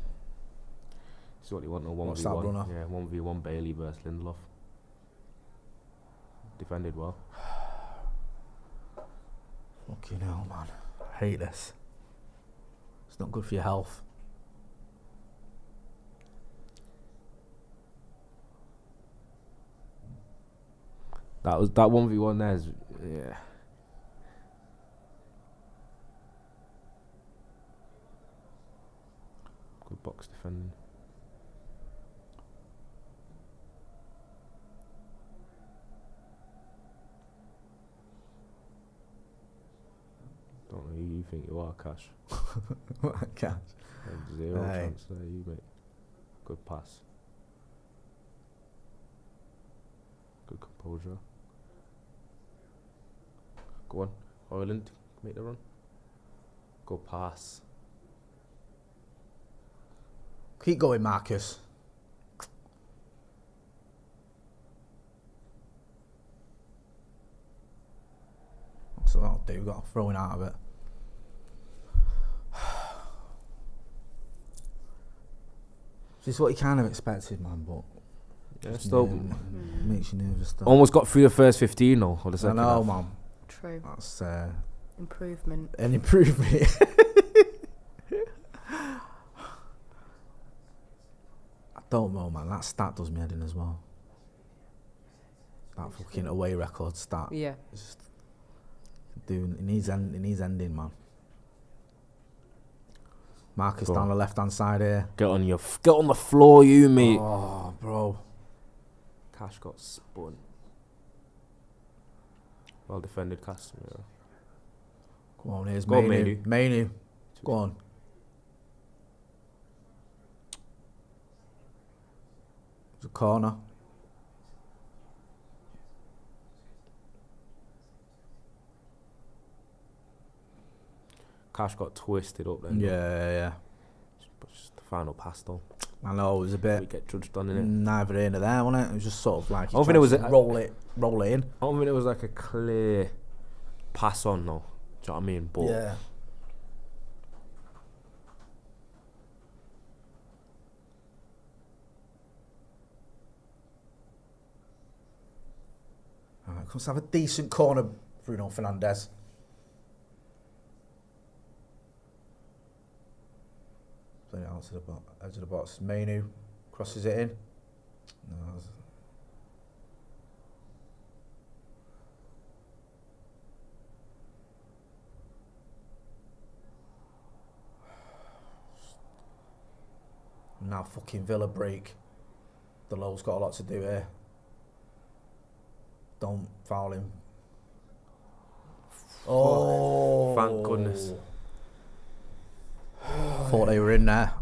See what you want, a What's that, 1v1. Bruno? Yeah, 1v1 Bailey versus Lindelof. Defended well. Fucking hell, man. I hate this. It's not good for your health. That 1v1 there is, yeah. Good box defending. Don't know who you think you are, Cash. Cash. Zero Hey. chance there, you mate. Good pass. Good composure. Go on, Hojlund, make the run. Go pass. Keep going, Marcus. That's what I'll do. We've got throwing out of it. This is what you kind of expected, man, but Yeah, just still makes you nervous. Though. almost got through the first 15 though, or the I second know, half. man. True. That's Improvement. an improvement. I don't know, man. That stat does me head in as well. That fucking away record stat. Yeah. It's just doing. It needs ending, man. Marcus Go down on. the left hand side here. Get on the floor, you mate. Oh, bro. Cash got spun. Well defended, Casemiro. Go on, here's Go on, Mainu. Mainu. Go on. It's a corner. Cash got twisted up then. Yeah. But just the final pass though. I know it was a We bit get judged on it. neither here nor there, wasn't it? It was just sort of like I don't think it was roll it in. I don't think it was like a clear pass on though. Do you know what I mean? But Let's have a decent corner, Bruno Fernandes. Playing it out to the edge of the box. Mainu crosses it in. No, now fucking Villa break. The low's got a lot to do here. Don't foul him. Oh, thank goodness. Thought they were in there.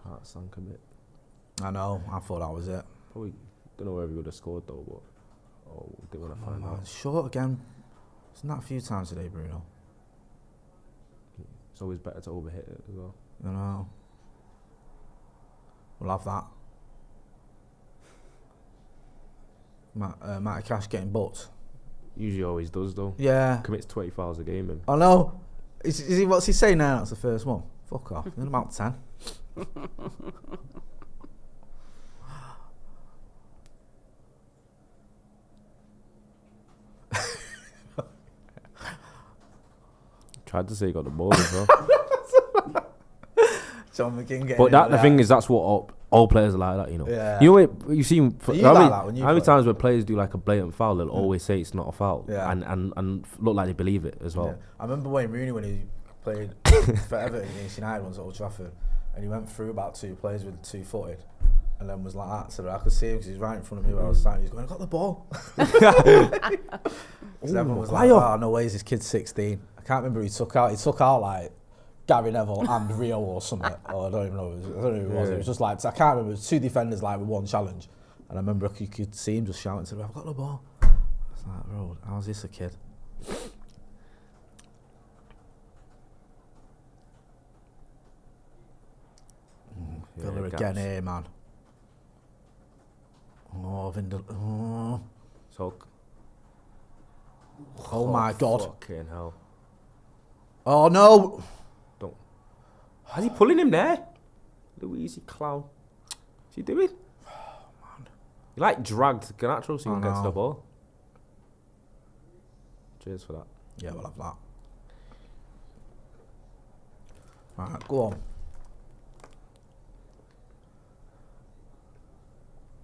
Heart sank a bit. I know. I thought that was it. Probably don't know where we would have scored though, but they want to find out. Short again. Isn't that a few times today, Bruno? It's always better to overhit it as well. I know. We'll have that. Matt Cash getting booked. Usually always does though. Yeah. Commits 20 fouls a game. And I know. Is he? What's he saying now? That's the first one. Fuck off. In about 10. tried to say he got the ball as well. John McGinn getting But the thing is, that's what all players are like that, you know. Yeah. You know what you've seen. You how like many, that when you how many play? times when players do like a blatant foul, they'll always say it's not a foul, Yeah. and look like they believe it as well. Yeah. I remember Wayne Rooney when he played for Everton against United once at Old Trafford, and he went through about 2 players with 2-footed, and then was like that. So I could see him because he was right in front of me where I was standing. He was going, "I got the ball." So everyone was like, "Oh no way, is this kid 16?" I can't remember who he took out. He took out like Gary Neville and Rio or something. Or I don't even know. I don't know who it was. Yeah. It was just like, I can't remember. It was 2 defenders like with 1 challenge, and I remember you could see him just shouting to me, "I've got the ball." I was like, "Bro, how's this a kid?" Villa again here, man. Oh, Vindel. Oh. So, Oh my God. Fucking hell. Oh no. Don't. How's he pulling him there? Luigi clown. What's he doing? Oh, man. He like dragged Garnacho so he gets the ball. Cheers for that. Yeah, we'll have that. Right, go on.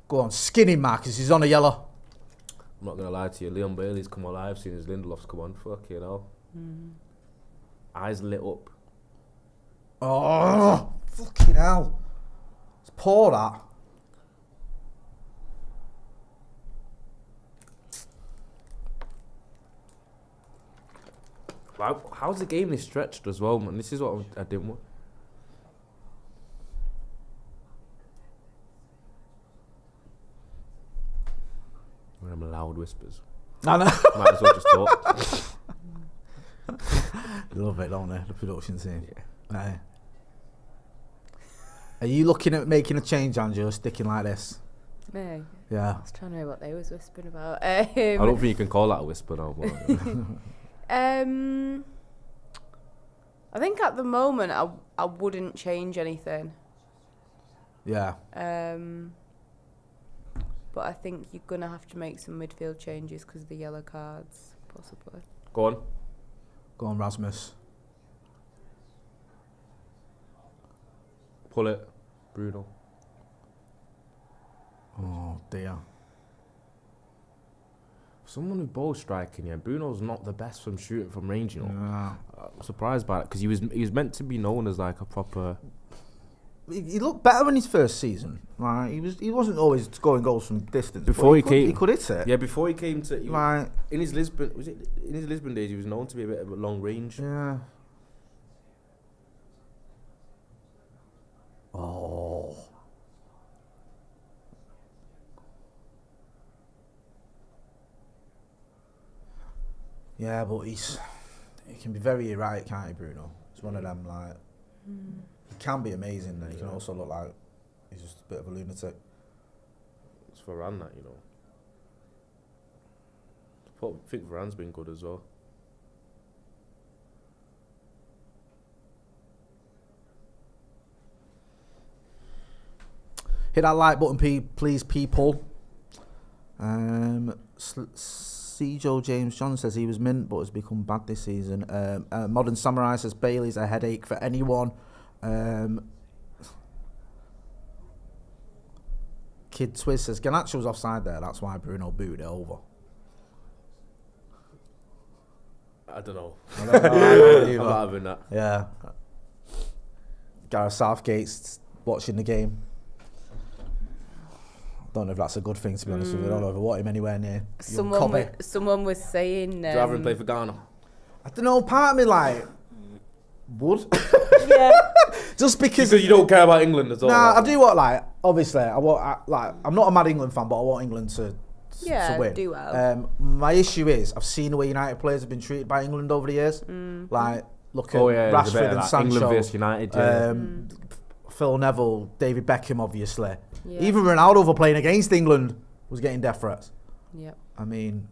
Go on, skin him, Marcus. He's on a yellow. I'm not gonna lie to you, Leon Bailey's come on live, seen his Lindelof's come on. Fucking hell. Eyes lit up. Oh, fucking hell. It's poor, that. How's the game this stretched as well, man? This is what I didn't want. Them loud whispers. I know. Might as well just talk. Love it, don't they? The production team. Yeah. Aye. Are you looking at making a change, Andrew, or sticking like this? Me? Yeah. I was trying to know what they was whispering about. I don't think you can call that a whisper now. I think at the moment I wouldn't change anything. Yeah. But I think you're gonna have to make some midfield changes because of the yellow cards, possibly. Go on. Go on, Rasmus. Pull it. Bruno. Oh, dear. Someone who ball striking, yeah. Bruno's not the best from shooting from range, you know. Yeah. I'm surprised by it because he was meant to be known as like a proper. He looked better in his first season. Right, he wasn't always scoring goals from distance. Before he came, could hit it. Yeah, before he came to Right. in his Lisbon days, he was known to be a bit of a long range. Yeah. Oh. Yeah, but he can be very erratic, can't he, Bruno? It's one of them, like, he can be amazing, and he can also look like he's just a bit of a lunatic. It's Varane, that, you know. I think Varane's been good as well. Hit that like button, please, people. Joe James John says he was mint but has become bad this season. Modern Samurai says Bailey's a headache for anyone. Kid Twist says Garnacho was offside there, that's why Bruno booted it over. I don't know. I don't know I'm not having that. Yeah. Gareth Southgate's watching the game. Don't know if that's a good thing, to be honest with you. I don't know if I want him anywhere near. Someone was saying... Do you have him play for Ghana? I don't know, part of me would. Yeah. Just because you don't care about England at all. Nah, I do want, obviously, I'm not a mad England fan, but I want England to win. Do well. My issue is, I've seen the way United players have been treated by England over the years. Look at Rashford and Sancho. England vs United, Phil Neville, David Beckham, obviously. Yeah. Even Ronaldo, for playing against England, was getting death threats. Yep. I mean,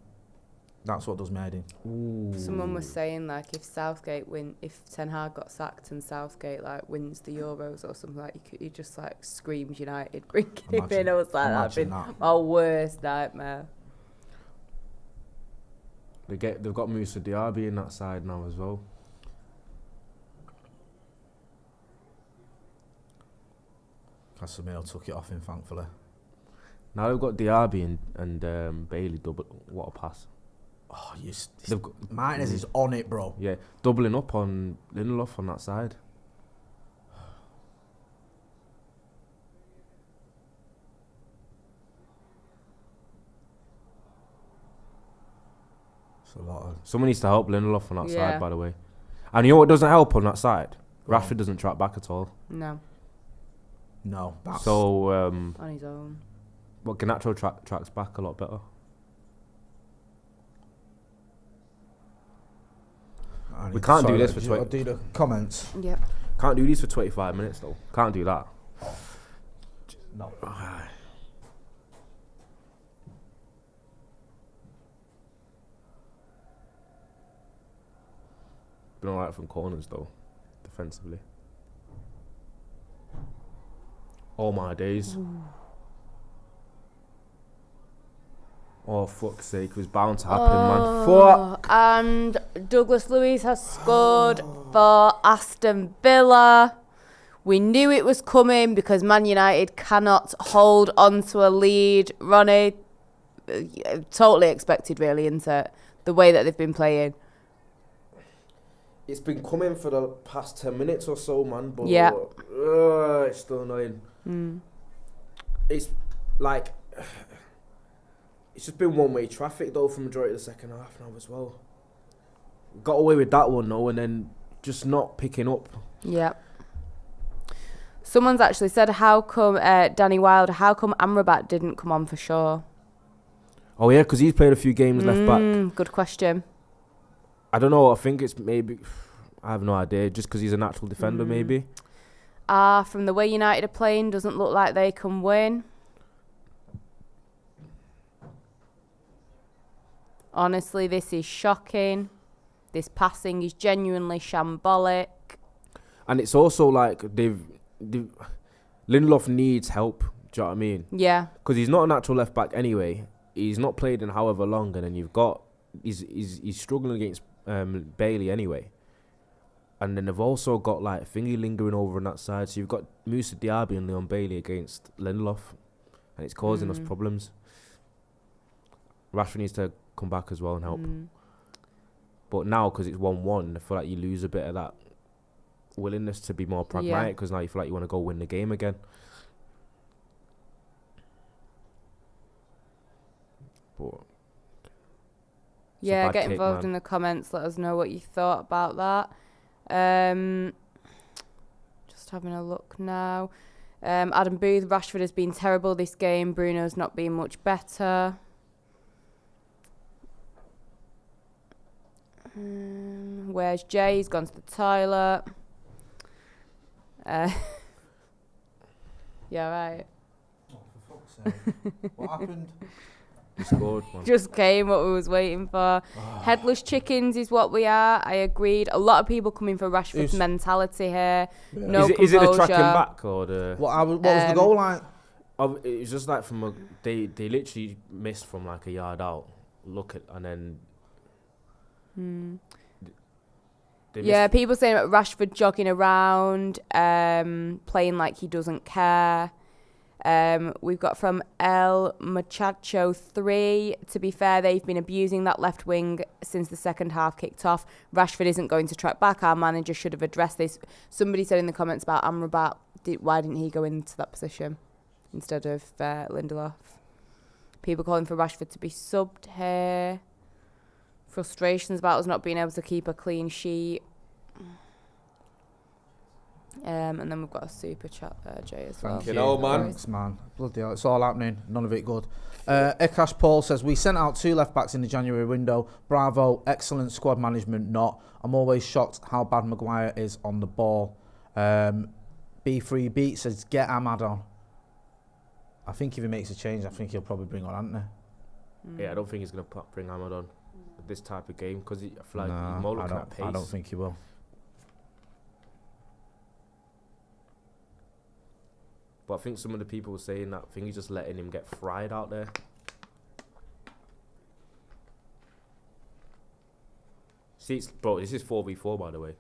that's what does me head in. Someone was saying, like, if Ten Hag got sacked and Southgate, like, wins the Euros or something, like, he just, like, screams United, bringing him in. I was like, that'd been my worst nightmare. They've got Moussa Diaby in that side now as well. Casemiro took it off him, thankfully. Now they've got Diaby and Bailey double. What a pass! Oh, Martinez is on it, bro. Yeah, doubling up on Lindelof on that side. It's a lot of... Someone needs to help Lindelof on that side, by the way. And you know what doesn't help on that side? Rashford doesn't track back at all. No. That's so on his own. But Garnacho tracks back a lot better. We can't do this for 20. Do the comments. Yep. Can't do these for 25 minutes though. Can't do that. No. Been alright from corners though, defensively. All my days. Oh, fuck's sake, it was bound to happen, man. Fuck! And Douglas Luiz has scored for Aston Villa. We knew it was coming because Man United cannot hold on to a lead. Ronnie, totally expected, really, isn't it? The way that they've been playing. It's been coming for the past 10 minutes or so, man. But it's still annoying. It's like... It's just been one-way traffic, though, for the majority of the second half now as well. Got away with that one, though, and then just not picking up. Yeah. Someone's actually said, how come Danny Wilder, how come Amrabat didn't come on for sure? Oh, yeah, because he's played a few games left back. Good question. I don't know. I think it's maybe... I have no idea. Just because he's a natural defender, maybe. From the way United are playing, doesn't look like they can win. Honestly, this is shocking. This passing is genuinely shambolic. And it's also like Lindelof needs help. Do you know what I mean? Yeah. Because he's not a natural left back anyway. He's not played in however long, and then you've got he's struggling against Bailey anyway. And then they've also got like Thingy lingering over on that side. So you've got Moussa Diaby and Leon Bailey against Lindelof, and it's causing us problems. Rashford needs to come back as well and help. But now, because it's 1-1, I feel like you lose a bit of that willingness to be more pragmatic, because now you feel like you want to go win the game again. But get involved in the comments. Let us know what you thought about that. Just having a look now. Adam Booth, Rashford has been terrible this game. Bruno's not been much better. Where's Jay? He's gone to the toilet. Yeah, right. Oh, for fuck's sake. What happened? You scored, man. Just came what we was waiting for. Headless chickens is what we are. I agreed. A lot of people coming for Rashford's mentality here. Yeah. No Is it the tracking back or the... What was the goal like? It was just like they literally missed from like a yard out. And then. People saying about Rashford jogging around, playing like he doesn't care. We've got from El Machacho 3. To be fair, they've been abusing that left wing since the second half kicked off. Rashford isn't going to track back. Our manager should have addressed this. Somebody said in the comments about Amrabat, why didn't he go into that position instead of Lindelof? People calling for Rashford to be subbed here. Frustrations about us not being able to keep a clean sheet. And then we've got a super chat there, Jay, as well. Thank you, man. Thanks, man. Bloody hell, it's all happening. None of it good. Ekash Paul says, we sent out 2 left-backs in the January window. Bravo, excellent squad management, not. I'm always shocked how bad Maguire is on the ball. B3 Beat says, get Ahmad on. I think if he makes a change, I think he'll probably bring on Anthony. Yeah, I don't think he's going to bring Ahmad on this type of game because I feel like he's more looking at pace. I don't think he will. But I think some of the people were saying that I think he's just letting him get fried out there. See, bro, this is 4v4 by the way.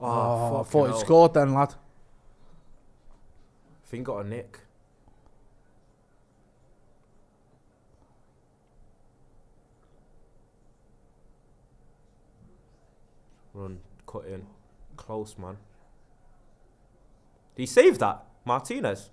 I thought he scored then, lad. I think got a nick. Run, cut in. Close, man. Did he save that? Martinez?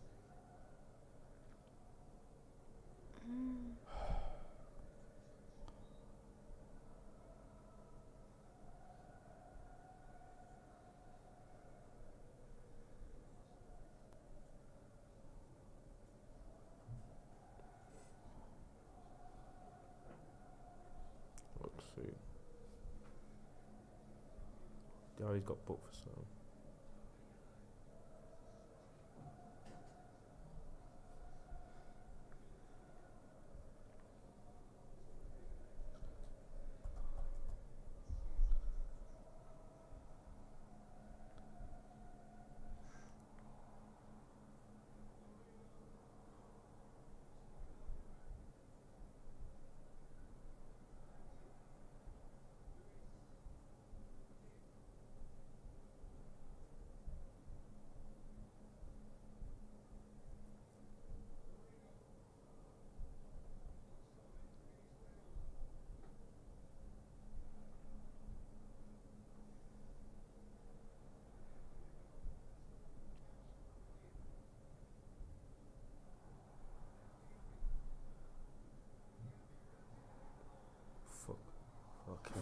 Let's see. Oh, he's got booked for some.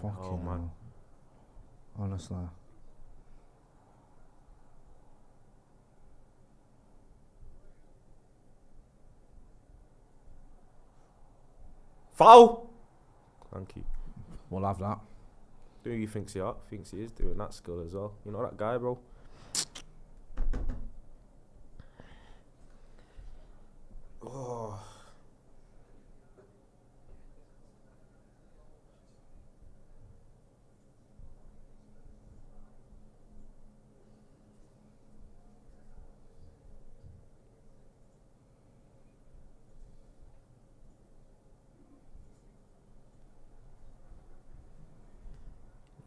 Fucking man. Honestly. Foul! Thank you. We'll have that. Do you think he thinks he is doing that skill as well? You know that guy, bro? Oh.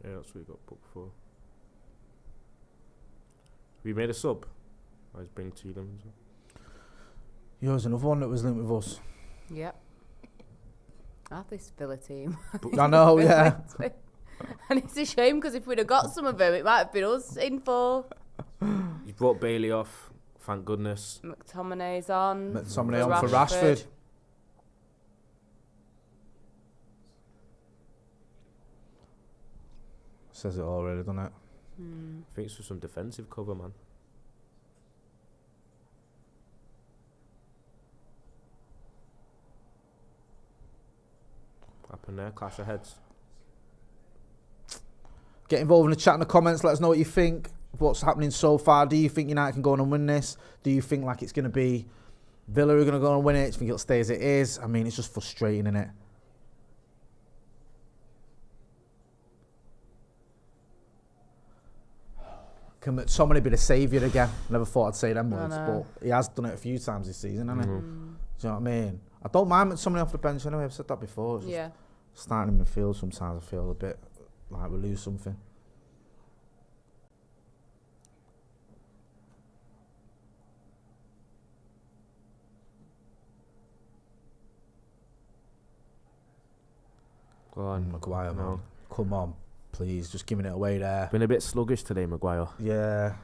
Yeah, that's what we got booked for. We made a sub. I was bring to them. Yours another one that was linked with us. Yep. This Villa team. I know, yeah. And it's a shame because if we'd have got some of them, it might have been us in for. You brought Bailey off, thank goodness. McTominay's on. McTominay on for Rashford. Says it all, really, doesn't it? I think it's for some defensive cover, man. Happened there, clash of heads. Get involved in the chat in the comments. Let us know what you think. What's happening so far? Do you think United can go on and win this? Do you think like it's going to be Villa are going to go on and win it? Do you think it'll stay as it is? I mean, it's just frustrating, isn't it? Can McTominay be the saviour again? Never thought I'd say them words, know. but he has done it a few times this season, hasn't he? Mm. Do you know what I mean? I don't mind McTominay off the bench anyway. I've said that before. It's just starting in midfield, sometimes I feel a bit like we lose something. Go on, Maguire, man. Come on, please. Just giving it away there. Been a bit sluggish today, Maguire. Yeah.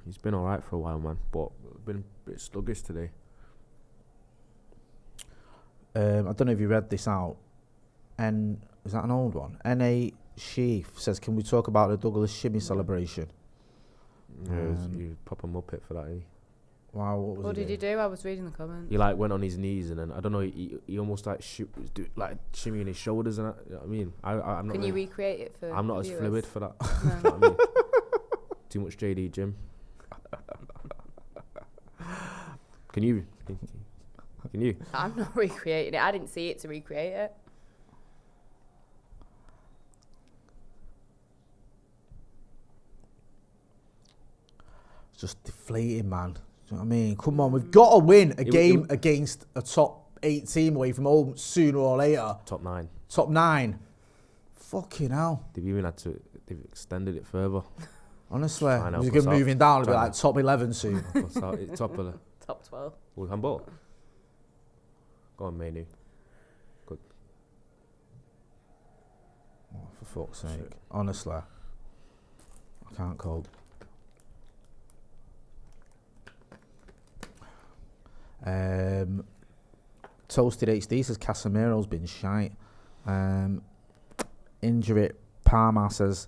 He's been alright for a while, man, but been a bit sluggish today. I don't know if you read this out. Is that an old one? N.A. Sheaf says, can we talk about the Douglas Shimmy celebration? Yeah, you proper muppet for that, eh? Wow, what did he do? I was reading the comments. He like went on his knees and then I don't know. He almost like like shimmying his shoulders and that. You know what I mean, I'm not. Can you recreate it for? I'm not viewers? as fluid for that. No. You know what I mean? Too much JD Jim. Can you? Can you? I'm not recreating it. I didn't see it to recreate it. It's just deflating, man. Do you know what I mean? Come on, we've got to win a game against a top 8 team away from home sooner or later. Top 9. Top 9. Fucking hell. They've even had to. They've extended it further. Honestly, we're going to moving down. It'll be like top 11 soon. Top 12. Oh, handball. Go on, Manu. Good. Oh, for fuck's sake. Shit. Honestly. I can't cope. Toasted HD says Casemiro's been shite. Injury Parma says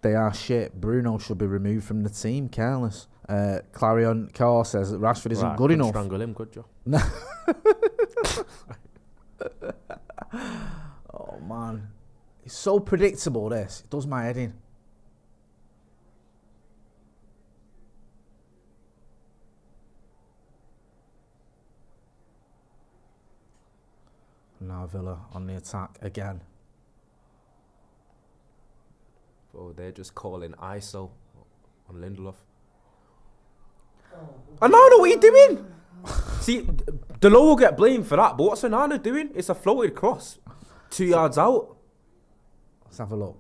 they are shit. Bruno should be removed from the team. Careless. Clarion Carr says that Rashford isn't good enough. Strangle him, could you? Oh man, it's so predictable. This it does my head in. Now Villa on the attack again. Oh, they're just calling ISO on Lindelof. I don't know what you're doing. See, Diallo will get blamed for that, but what's Onana doing? It's a floated cross, 2 yards out. Let's have a look.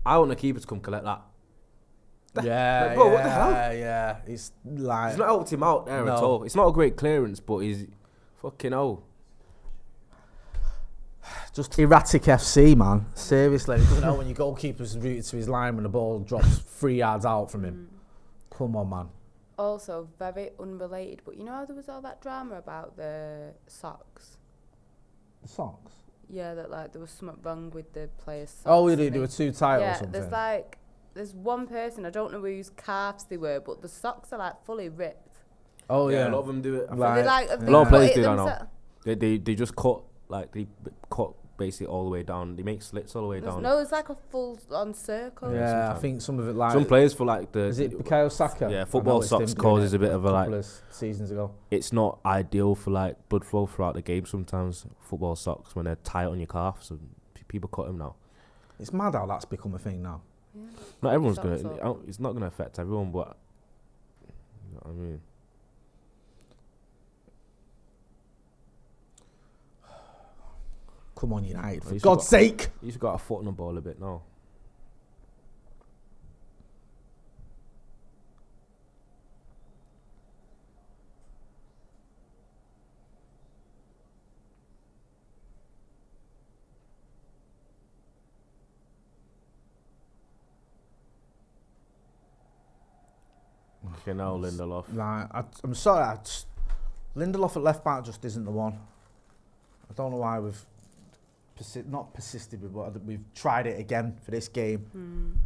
I want the keeper to come collect that. Yeah, like, bro, what the hell? Yeah, it's like he's not helped him out there at all. It's not a great clearance, but he's fucking hell. Just erratic FC, man. Seriously, it doesn't know when your goalkeeper's rooted to his line when the ball drops 3 yards out from him. Come on, man. Also, very unrelated, but you know how there was all that drama about the socks? The socks? Yeah, that like there was something wrong with the players' socks. Oh, they were too tight or something? There's one person, I don't know whose calves they were, but the socks are like fully ripped. Oh, yeah. A lot of them do it. A lot of players do that now. They just cut, like, they cut basically all the way down. They make slits all the way down. No, it's like a full-on circle. Yeah, I think some of it like... Some players for like the... Is it Bukayo Saka? Yeah, football socks causes a bit of a like... couple of seasons ago. It's not ideal for like blood flow throughout the game sometimes, football socks, when they're tight on your calf, so people cut them now. It's mad how that's become a thing now. Yeah. Not everyone's going to... It's not going to affect everyone, but... You know what I mean? Come on, United, for God's sake! He's got a foot on the ball a bit now. Okay, now Lindelof. Like, I'm sorry, Lindelof at left back just isn't the one. I don't know why we've not persisted with what we've tried it again for this game.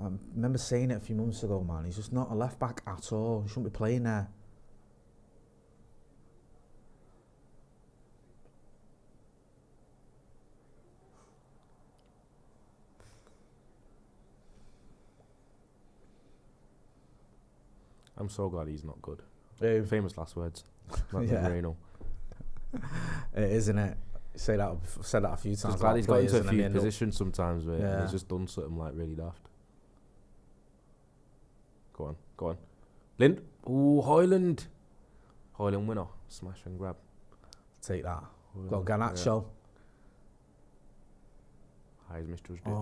I remember saying it a few months ago, man. He's just not a left back at all. He shouldn't be playing there. I'm so glad he's not good. Famous Famous last words. Not yeah. Moreno. It is, isn't it? Said that a few times. Just glad he's got into a players, few positions sometimes, mate. Yeah. And he's just done something like really daft. Go on. Lind. Ooh, Hojlund. Hojlund winner. Smash and grab. Take that. Go Garnacho. High as misjudged it.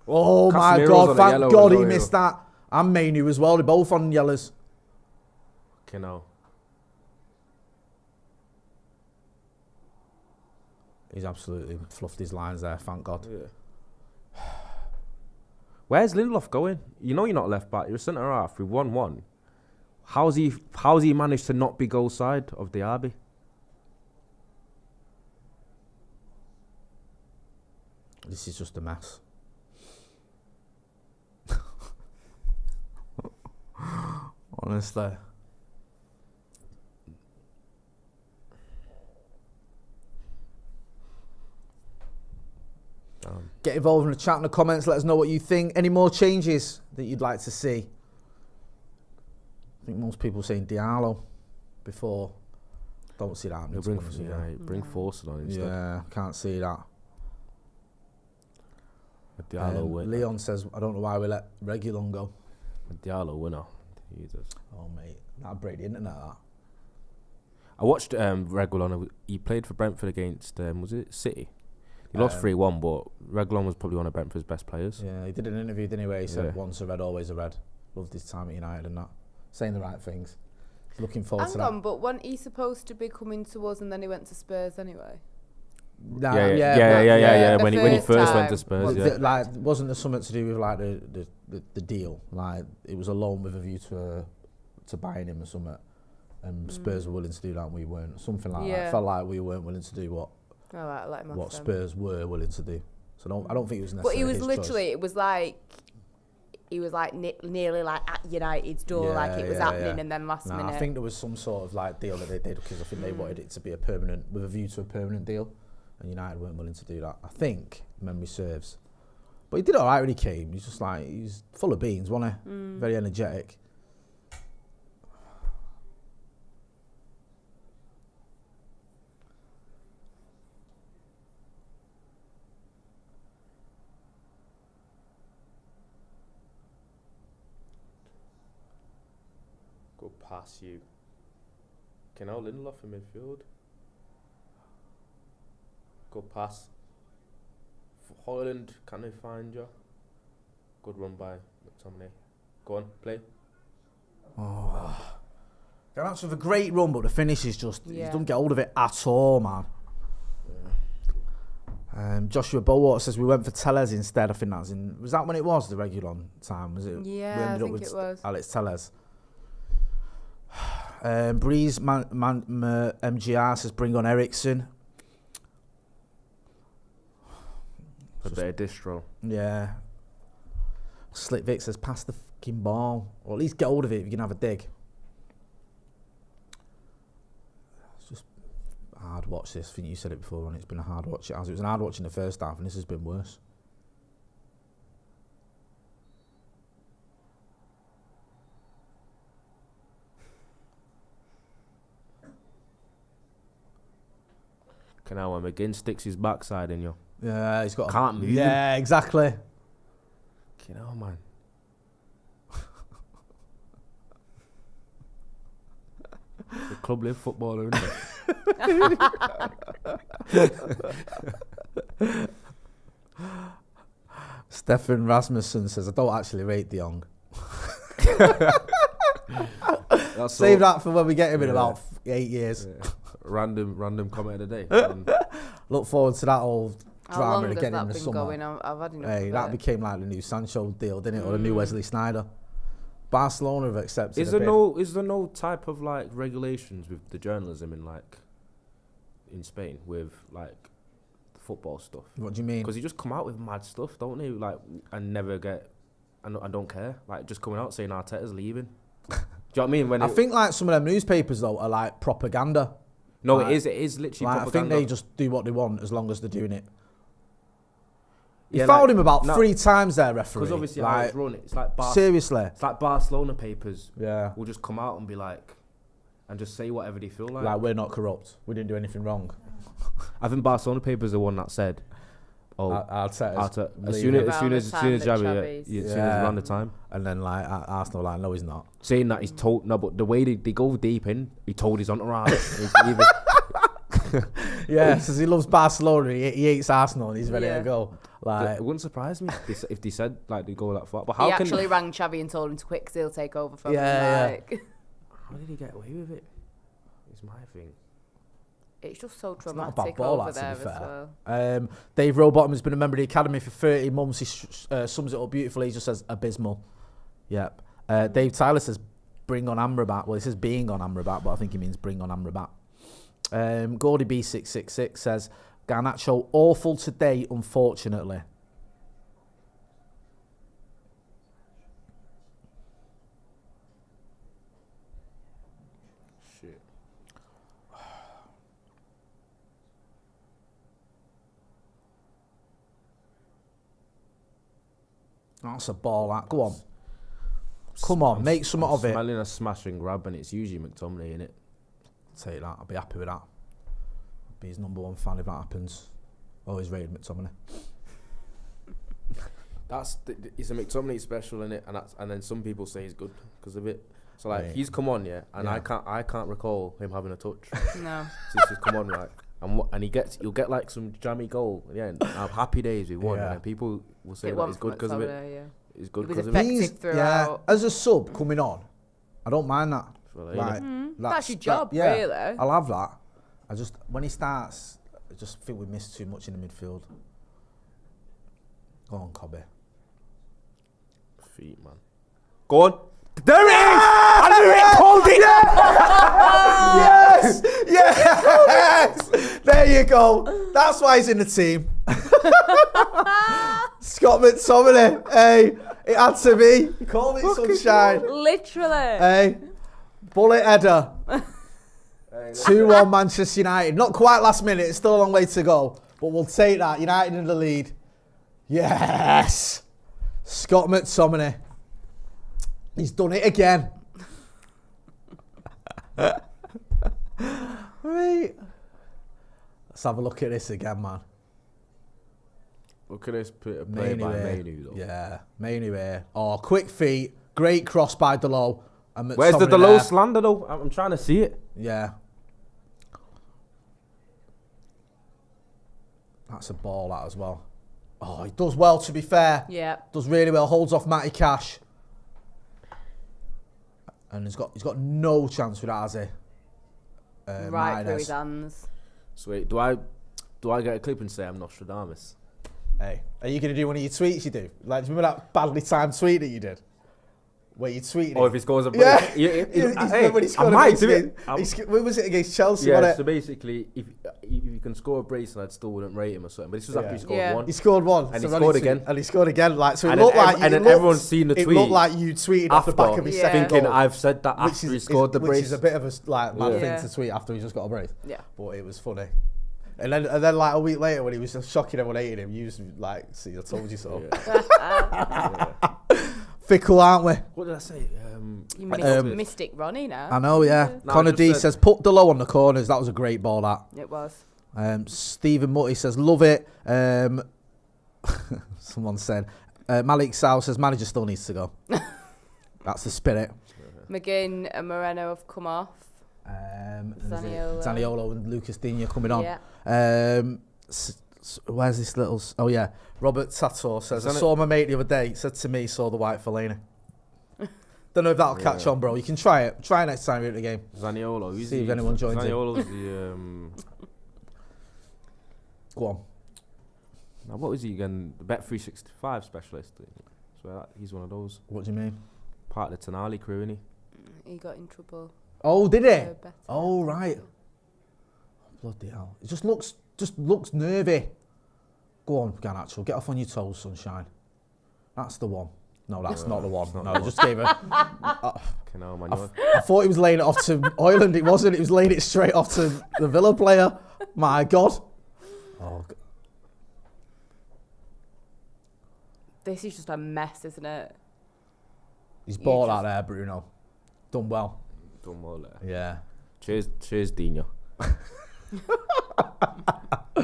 Oh my Casemiro's God! on a Thank yellow God as he well, missed that. And Mainu as well. They're both on yellows. Okay, now. He's absolutely fluffed his lines there. Thank God. Yeah. Where's Lindelof going? You know you're not left back. You're a centre half. We've 1-1. How's he managed to not be goal side of the Derby? This is just a mess. Honestly. Get involved in the chat in the comments. Let us know what you think. Any more changes that you'd like to see? I think most people saying Diallo before. Don't see that happening. Bring Forster on instead. Yeah, can't see that. Diallo Leon says, I don't know why we let Reguilon go. Diallo winner. Jesus. Oh, mate. That'd break the internet, that. I watched Reguilon. He played for Brentford against, was it City? He lost 3-1, but Reguilon was probably one of Brentford's best players. Yeah, he did an interview, didn't he, where he said, once a red, always a red. Loved his time at United and that. Saying the right things. Looking forward to that. Hang on, but wasn't he supposed to be coming to us and then he went to Spurs anyway? Yeah. When he first went to Spurs, wasn't there something to do with like the deal? Like it was a loan with a view to buying him or something, and Spurs were willing to do that, and we weren't. Something like that. It felt like we weren't willing to do what Spurs were willing to do. So I don't think it was necessarily. But he was his literally, choice. He was like nearly like at United's door, like it was happening, and then last minute. I think there was some sort of like deal that they did because I think they wanted it to be a permanent, with a view to a permanent deal. And United weren't willing to do that. I think memory serves. But he did all right when he came. He's just like, he's full of beans, wasn't he? Very energetic. Go past you. Can now Lindelof in midfield. Go pass. Hojlund, can they find you? Good run by McTominay. Go on, play. That's with a great run, but the finish is just, he doesn't get hold of it at all, man. Yeah. Joshua Bowater says we went for Tellez instead. I think was that when it was the Reguilon time? Was it? Yeah, we ended I up think with it was. Alex Tellez. Breeze MGR says bring on Ericsson. A bit of distro. Yeah. Slick Vic says pass the fucking ball, or at least get hold of it if you can have a dig. It's just hard watch this. I think you said it before, and it's been a hard watch. It was an hard watch in the first half, and this has been worse. Can now McGinn sticks his backside in you. Yeah, he's got. Can't move. Yeah, exactly. You know, man. The club live footballer, isn't it? Stefan Rasmussen says I don't actually rate De Jong. Save that for when we get him in about 8 years. Yeah. Random comment of the day. Look forward to that old drama again in the How long has that been summer. going? I've had enough Hey, of that it. became like the new Sancho deal, didn't it? Or the new Wesley Sneijder. Barcelona have accepted. Is there no type of like regulations with the journalism in Spain with like the football stuff? What do you mean? Because you just come out with mad stuff, don't you? Like, and never get. I don't care. Like, just coming out saying Arteta's leaving. Do you know what I mean? I think like some of them newspapers though are like propaganda. No, like, it is literally like, propaganda. I think they just do what they want as long as they're doing it. You Yeah, fouled like, him about no, 3 times there, referee. Because obviously like, how it's run, it's like seriously. It's like Barcelona papers. Yeah. Will just come out and be like, and just say whatever they feel like. Like we're not corrupt. We didn't do anything wrong. I think Barcelona papers the one that said, "Oh, Arteta's as soon as Xavi, as soon as around the time." And then like Arsenal, like, no, he's not. Saying that he's told no, but the way they go deep in, he told his entourage. He's leaving. Yeah, says he loves Barcelona. He hates Arsenal, and he's ready to go. Like, it wouldn't surprise me if they said like they go that far. But he actually rang Xavi and told him to quit because he'll take over from him. Like. How did he get away with it? It's my thing. It's just so it's not a traumatic bad ball, over that, there to be as fair. well. Dave Rowbottom has been a member of the academy for 30 months. He sums it up beautifully. He just says abysmal. Yep. Dave Tyler says bring on Amrabat. Well, he says being on Amrabat, but I think he means bring on Amrabat. Gordy B666 says Garnacho awful today, unfortunately. Shit. That's a ball, that. Go on. Come on, make something of it. Smelling a smash and grab, and it's usually McTominay in it. Take that. I'll be happy with that. I'll be his number one fan if that happens. Always rated McTominay. It's a McTominay special in it, and then some people say he's good because of it. So like he's come on, I can't recall him having a touch. No. Since he's come on, right, and you'll get like some jammy goal. Yeah, and have happy days we won, and then people will say that he's good because of it. Yeah. He's good He was because of it. effective throughout. As a sub coming on, I don't mind that. Like, That's your job, really. I'll have that. I just when he starts, I just think we missed too much in the midfield. Go on, Cobby. Feet, man. Go on. There it is! I knew it! Called it! Yes! Yes! There you go. That's why he's in the team. Scott McTominay. Hey, it had to be. Call it sunshine. Literally. Hey, bullet header. 2-1 Manchester United. Not quite last minute. It's still a long way to go. But we'll take that. United in the lead. Yes! Scott McTominay. He's done it again. Right. Let's have a look at this again, man. Look at this play by Mainu, though. Yeah, Mainu here. Oh, quick feet. Great cross by Diallo. Where's the Diallo slander, though? I'm trying to see it. Yeah. That's a ball, that as well. Oh, he does well, to be fair. Yeah. Does really well. Holds off Matty Cash. And he's got no chance with that, has he? Right through his hands. So wait, do I get a clip and say I'm Nostradamus? Hey, are you going to do one of your tweets you do? Like, do you remember that badly timed tweet that you did? Where you tweeted if he scores a brace. Yeah. When he scored I might do it. When was it against Chelsea? Yeah, so basically, if you can score a brace, and I still wouldn't rate him or something. But this was after he scored one. He scored one. And he scored again. And he scored again. Like, so it and looked then like... And then everyone's seen the tweet. It looked like you tweeted off the back of his second thinking goal. I've said that after he scored the brace. Which is a bit of a mad thing to tweet after he just got a brace. Yeah. But it was funny. And then like a week later when he was just shocking everyone hating him, you was like, see, I told you so. Fickle, aren't we? What did I say? Mystic Ronnie now. I know, yeah. No, Connor D says, put Diallo on the corners. That was a great ball, that. It was. Stephen Mutty says, love it. Someone said, Malik Sow says, manager still needs to go. That's the spirit. McGinn and Moreno have come off. Zaniolo and Lucas Digne coming on. Yeah. Where's this little... Oh, yeah. Robert Tator says, I saw my mate the other day. He said to me, saw the white Fellaini. Don't know if that'll catch on, bro. You can try it. Try next time you're at the game. Zaniolo. See if anyone joins in. Zaniolo's the... Go on. Now, what was he again? The Bet365 specialist. So he's one of those. What do you mean? Part of the Tonali crew, isn't he? He got in trouble. Oh, did he? Oh, right. Bloody hell. It just looks nervy. Go on, Garnacho. Get off on your toes, sunshine. That's the one. No, that's not the one. No, I just gave her... I thought he was laying it off to Hojlund. It wasn't. He was laying it straight off to the Villa player. My God. Oh, God. This is just a mess, isn't it? He's bought out there, Bruno. Done well. Done well there. Yeah. Cheers, Dino.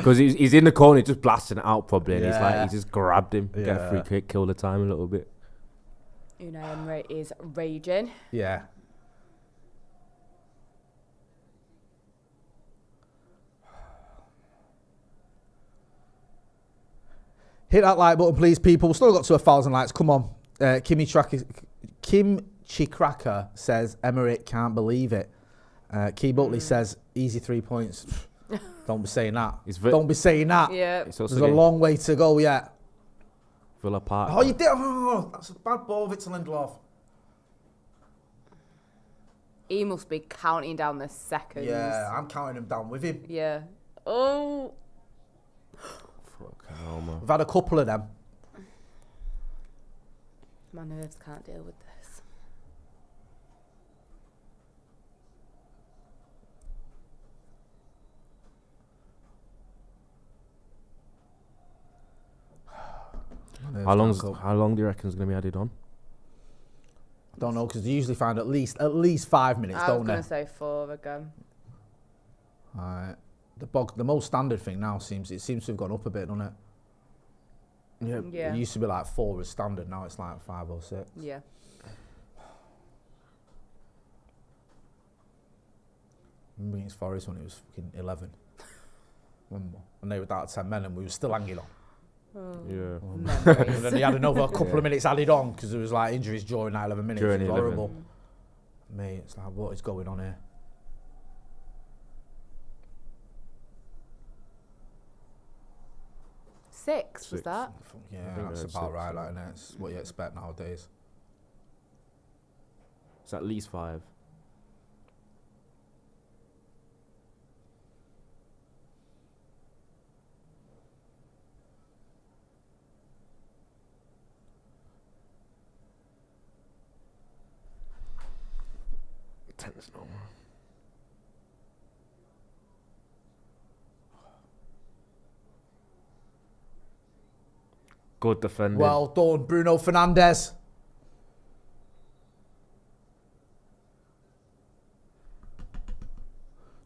Because he's in the corner, just blasting it out probably, and Yeah. he just grabbed him, get a free kick, kill the time a little bit. Unai Emery is raging. Yeah. Hit that like button, please, people. We've still got to 1,000 likes. Come on. Kim Chicracker says, Emery can't believe it. Key Butley says, easy 3 points. Don't be saying that. Don't be saying that. Yeah. There's a long way to go yet. Villa Park. Oh, you did. Oh, that's a bad ball, Victor Lindelof. He must be counting down the seconds. Yeah, I'm counting him down with him. Yeah. Oh. Fuck hell, man. We've had a couple of them. My nerves can't deal with this. How long do you reckon is going to be added on? Don't know, because they usually find at least 5 minutes, I don't was they? going to say 4 again. Alright. The most standard thing now seems to have gone up a bit, doesn't it? Yeah. It used to be like 4 as standard, now it's like 5 or 6. Yeah. Remember against Forest when it was fucking 11. Remember? And they were down to 10 men and we were still hanging on. Yeah. And then he had another couple of minutes added on because there was like injuries during that 11 minutes. During it was 11. horrible. Mate, it's like, what is going on here? Six, was that? Yeah, I think that's that's about 6, right, yeah. like, innit? It's what you expect nowadays. It's at least 5. Tense no more. Good defending. Well done, Bruno Fernandes.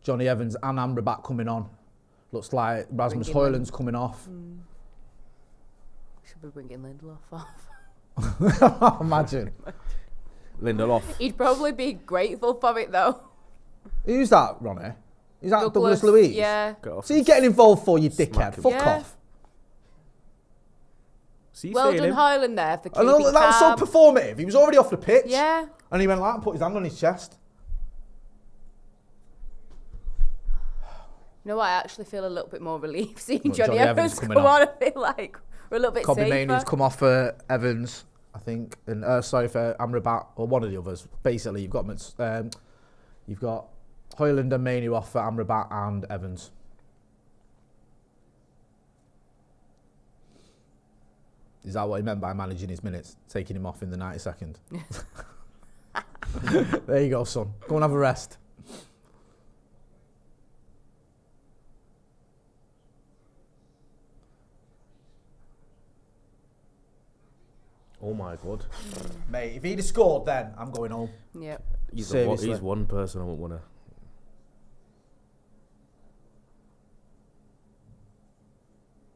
Johnny Evans and Amrabat coming on. Looks like Rasmus Bringing Hojlund's coming off. Should be bringing Lindelof off. Imagine. Lindelof. He'd probably be grateful for it though. Who's that, Ronnie? Is that Douglas Luiz? Yeah. Get off. So you getting involved for, you dickhead? Smack him. Fuck Yeah. off. See, Well saying done, him. Hojlund there for I keeping know, that was so calm. performative. He was already off the pitch. Yeah. And he went like and put his hand on his chest. You know what? I actually feel a little bit more relieved seeing Look, Johnny Evans come coming on. I feel like we're a little bit Kobe Mainoo's safer. come off for Evans, I think, and sorry for Amrabat or one of the others. Basically, you've got Hojlund and Mainoo off for Amrabat and Evans. Is that what he meant by managing his minutes, taking him off in the 92nd? There you go, son. Go and have a rest. Oh my god. Mate, if he'd have scored then, I'm going home. Yep. Seriously. He's one person I won't want to.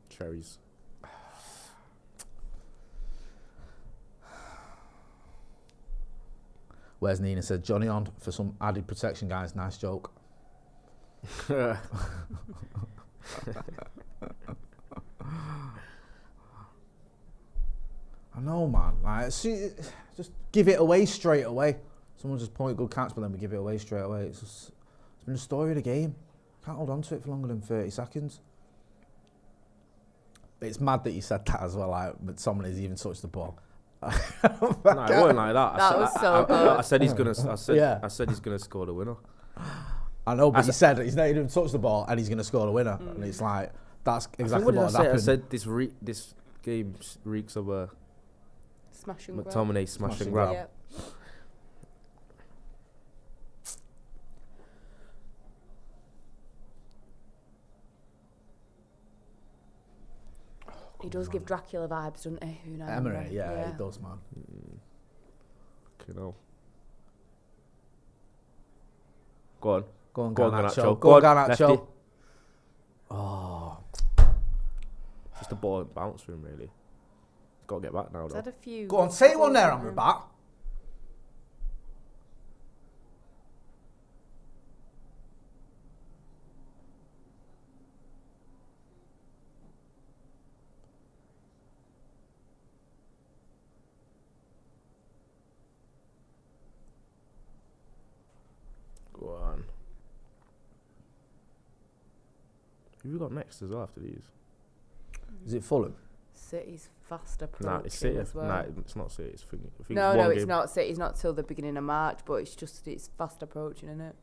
Cherries. Where's Nina said, Johnny on for some added protection, guys. Nice joke. I know, man. Like, see, just give it away straight away. Someone just point good catch, but then we give it away straight away. It's been the story of the game. Can't hold on to it for longer than 30 seconds. But it's mad that you said that as well. Like, but someone has even touched the ball. No, it wasn't like that. That was so good. I said he's gonna. Yeah. I said he's gonna score the winner. I know, but he said he's not even touched the ball and he's going to score the winner. And it's like, that's exactly what happened. I said this game reeks of a Smash and grab. McTominay smash and grab. Yep. He does give Dracula vibes, doesn't he? Unai Emery, yeah, he does, man. You know. Go on. Go on, Go on, Garnacho. Garnacho. Go on, Go on, Garnacho. lefty. Oh. the ball bounce for him, really. Got to get back now, He's though. had a few. Go on, take one there, I'm back. Go on. Who we got next as well after these? Is it Fulham? City's fast approaching Nah, it's City. as well. Nah, it's not City. I think No, one it's game. not City. It's not till the beginning of March, but it's fast approaching, isn't it?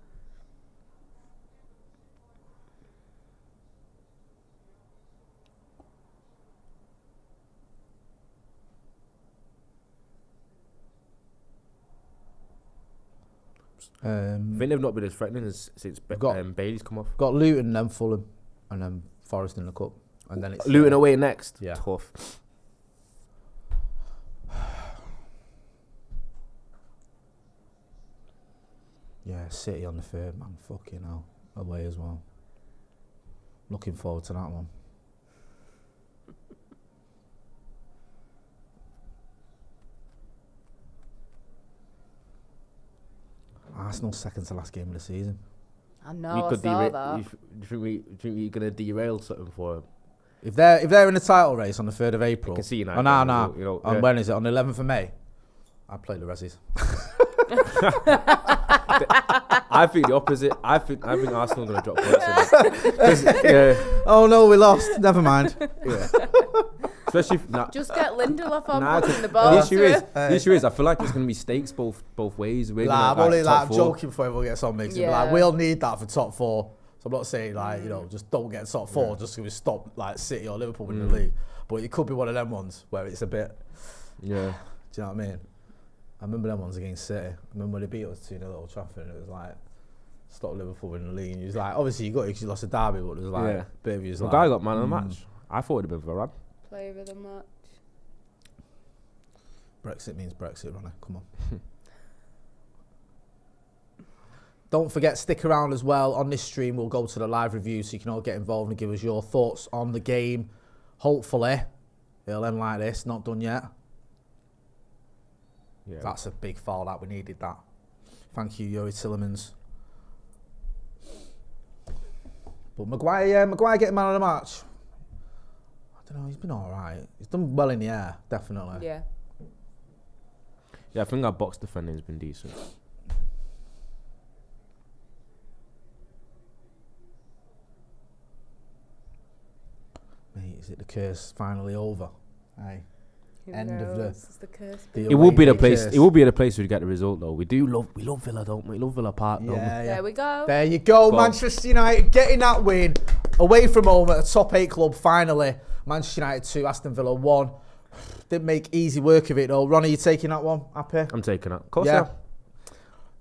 I think they've not been as threatening since Bailey's come off. Got Luton, then Fulham, and then Forest in the cup, and then it's Luton away next. Yeah. Tough. Yeah, City on the third, man. Fucking hell. Away as well. Looking forward to that one. Arsenal second to last game of the season. I know, I saw that. Do you think we're gonna derail something for them? If they're in the title race on the 3rd of April, I can see United. Oh, no. You know, On when is it? On the 11th of May? I play the Rezzies. I think the opposite. I think Arsenal are gonna drop points. Yeah. Oh no, we lost. Never mind. Yeah. Especially Just get Lindelof on putting the ball. The issue is, I feel like it's gonna be stakes both ways. I'm only joking before everyone gets on me. Yeah. We'll need that for top 4. So I'm not saying just don't get top 4 just so we stop like City or Liverpool in the league. But it could be one of them ones where it's a bit. Yeah. Do you know what I mean? I remember them ones against City. I remember when they beat us 2-0 at Old Trafford, and it was like stop Liverpool in the league. And he was like, obviously you got it because you lost a derby, but it was like a bit of you was like. Guy got man of the match. I thought it'd have been Varane. Player of the match. Brexit means Brexit, Ronnie. Come on. Don't forget, stick around as well. On this stream, we'll go to the live review so you can all get involved and give us your thoughts on the game. Hopefully, it'll end like this. Not done yet. Yeah. That's a big foul that we needed that. Thank you, Yuri Tillemans. But Maguire getting man of the match. I don't know, he's been alright. He's done well in the air, definitely. Yeah. Yeah, I think our box defending has been decent. Mate, is it the curse finally over? Aye. End of the curse. It will be the place. It will be the place where you get the result, though. We love Villa, don't we? We love Villa Park, don't we? There we go. There you go, Manchester United getting that win away from home at a top 8 club. Finally, Manchester United 2, Aston Villa 1. Didn't make easy work of it though. Ronnie, you taking that one? Happy? I'm taking it. Of course, yeah.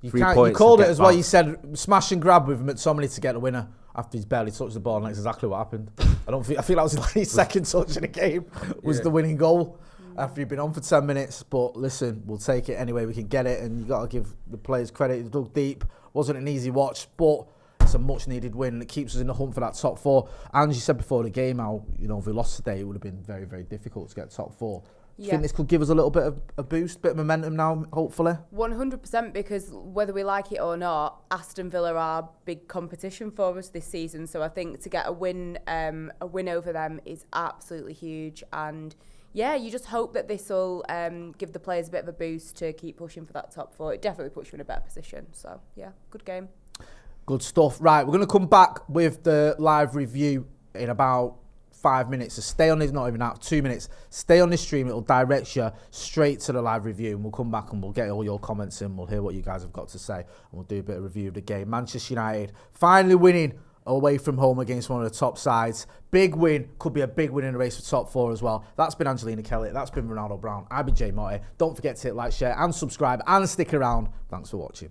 You called it as well. You said smash and grab with McTominay to get the winner after he's barely touched the ball, and that's exactly what happened. I think that was like his second touch in the game was the winning goal. After you've been on for 10 minutes, but listen, we'll take it any way we can get it, and you got to give the players credit. They dug deep. Wasn't an easy watch, but it's a much-needed win that keeps us in the hunt for that top 4. And you said before the game how, if we lost today, it would have been very, very difficult to get top 4. Do you think this could give us a little bit of a boost, bit of momentum now, hopefully? 100%, because whether we like it or not, Aston Villa are big competition for us this season. So I think to get a win over them is absolutely huge. And yeah, you just hope that this will give the players a bit of a boost to keep pushing for that top 4. It definitely puts you in a better position. So yeah, good game. Good stuff. Right, we're going to come back with the live review in about 5 minutes. So stay on this, not even out, 2 minutes. Stay on this stream. It'll direct you straight to the live review, and we'll come back and we'll get all your comments in. We'll hear what you guys have got to say, and we'll do a bit of review of the game. Manchester United finally winning away from home against one of the top sides. Big win. Could be a big win in the race for top 4 as well. That's been Angelina Kelly. That's been Ronaldo Brown. I've been Jay Motti. Don't forget to hit like, share and subscribe and stick around. Thanks for watching.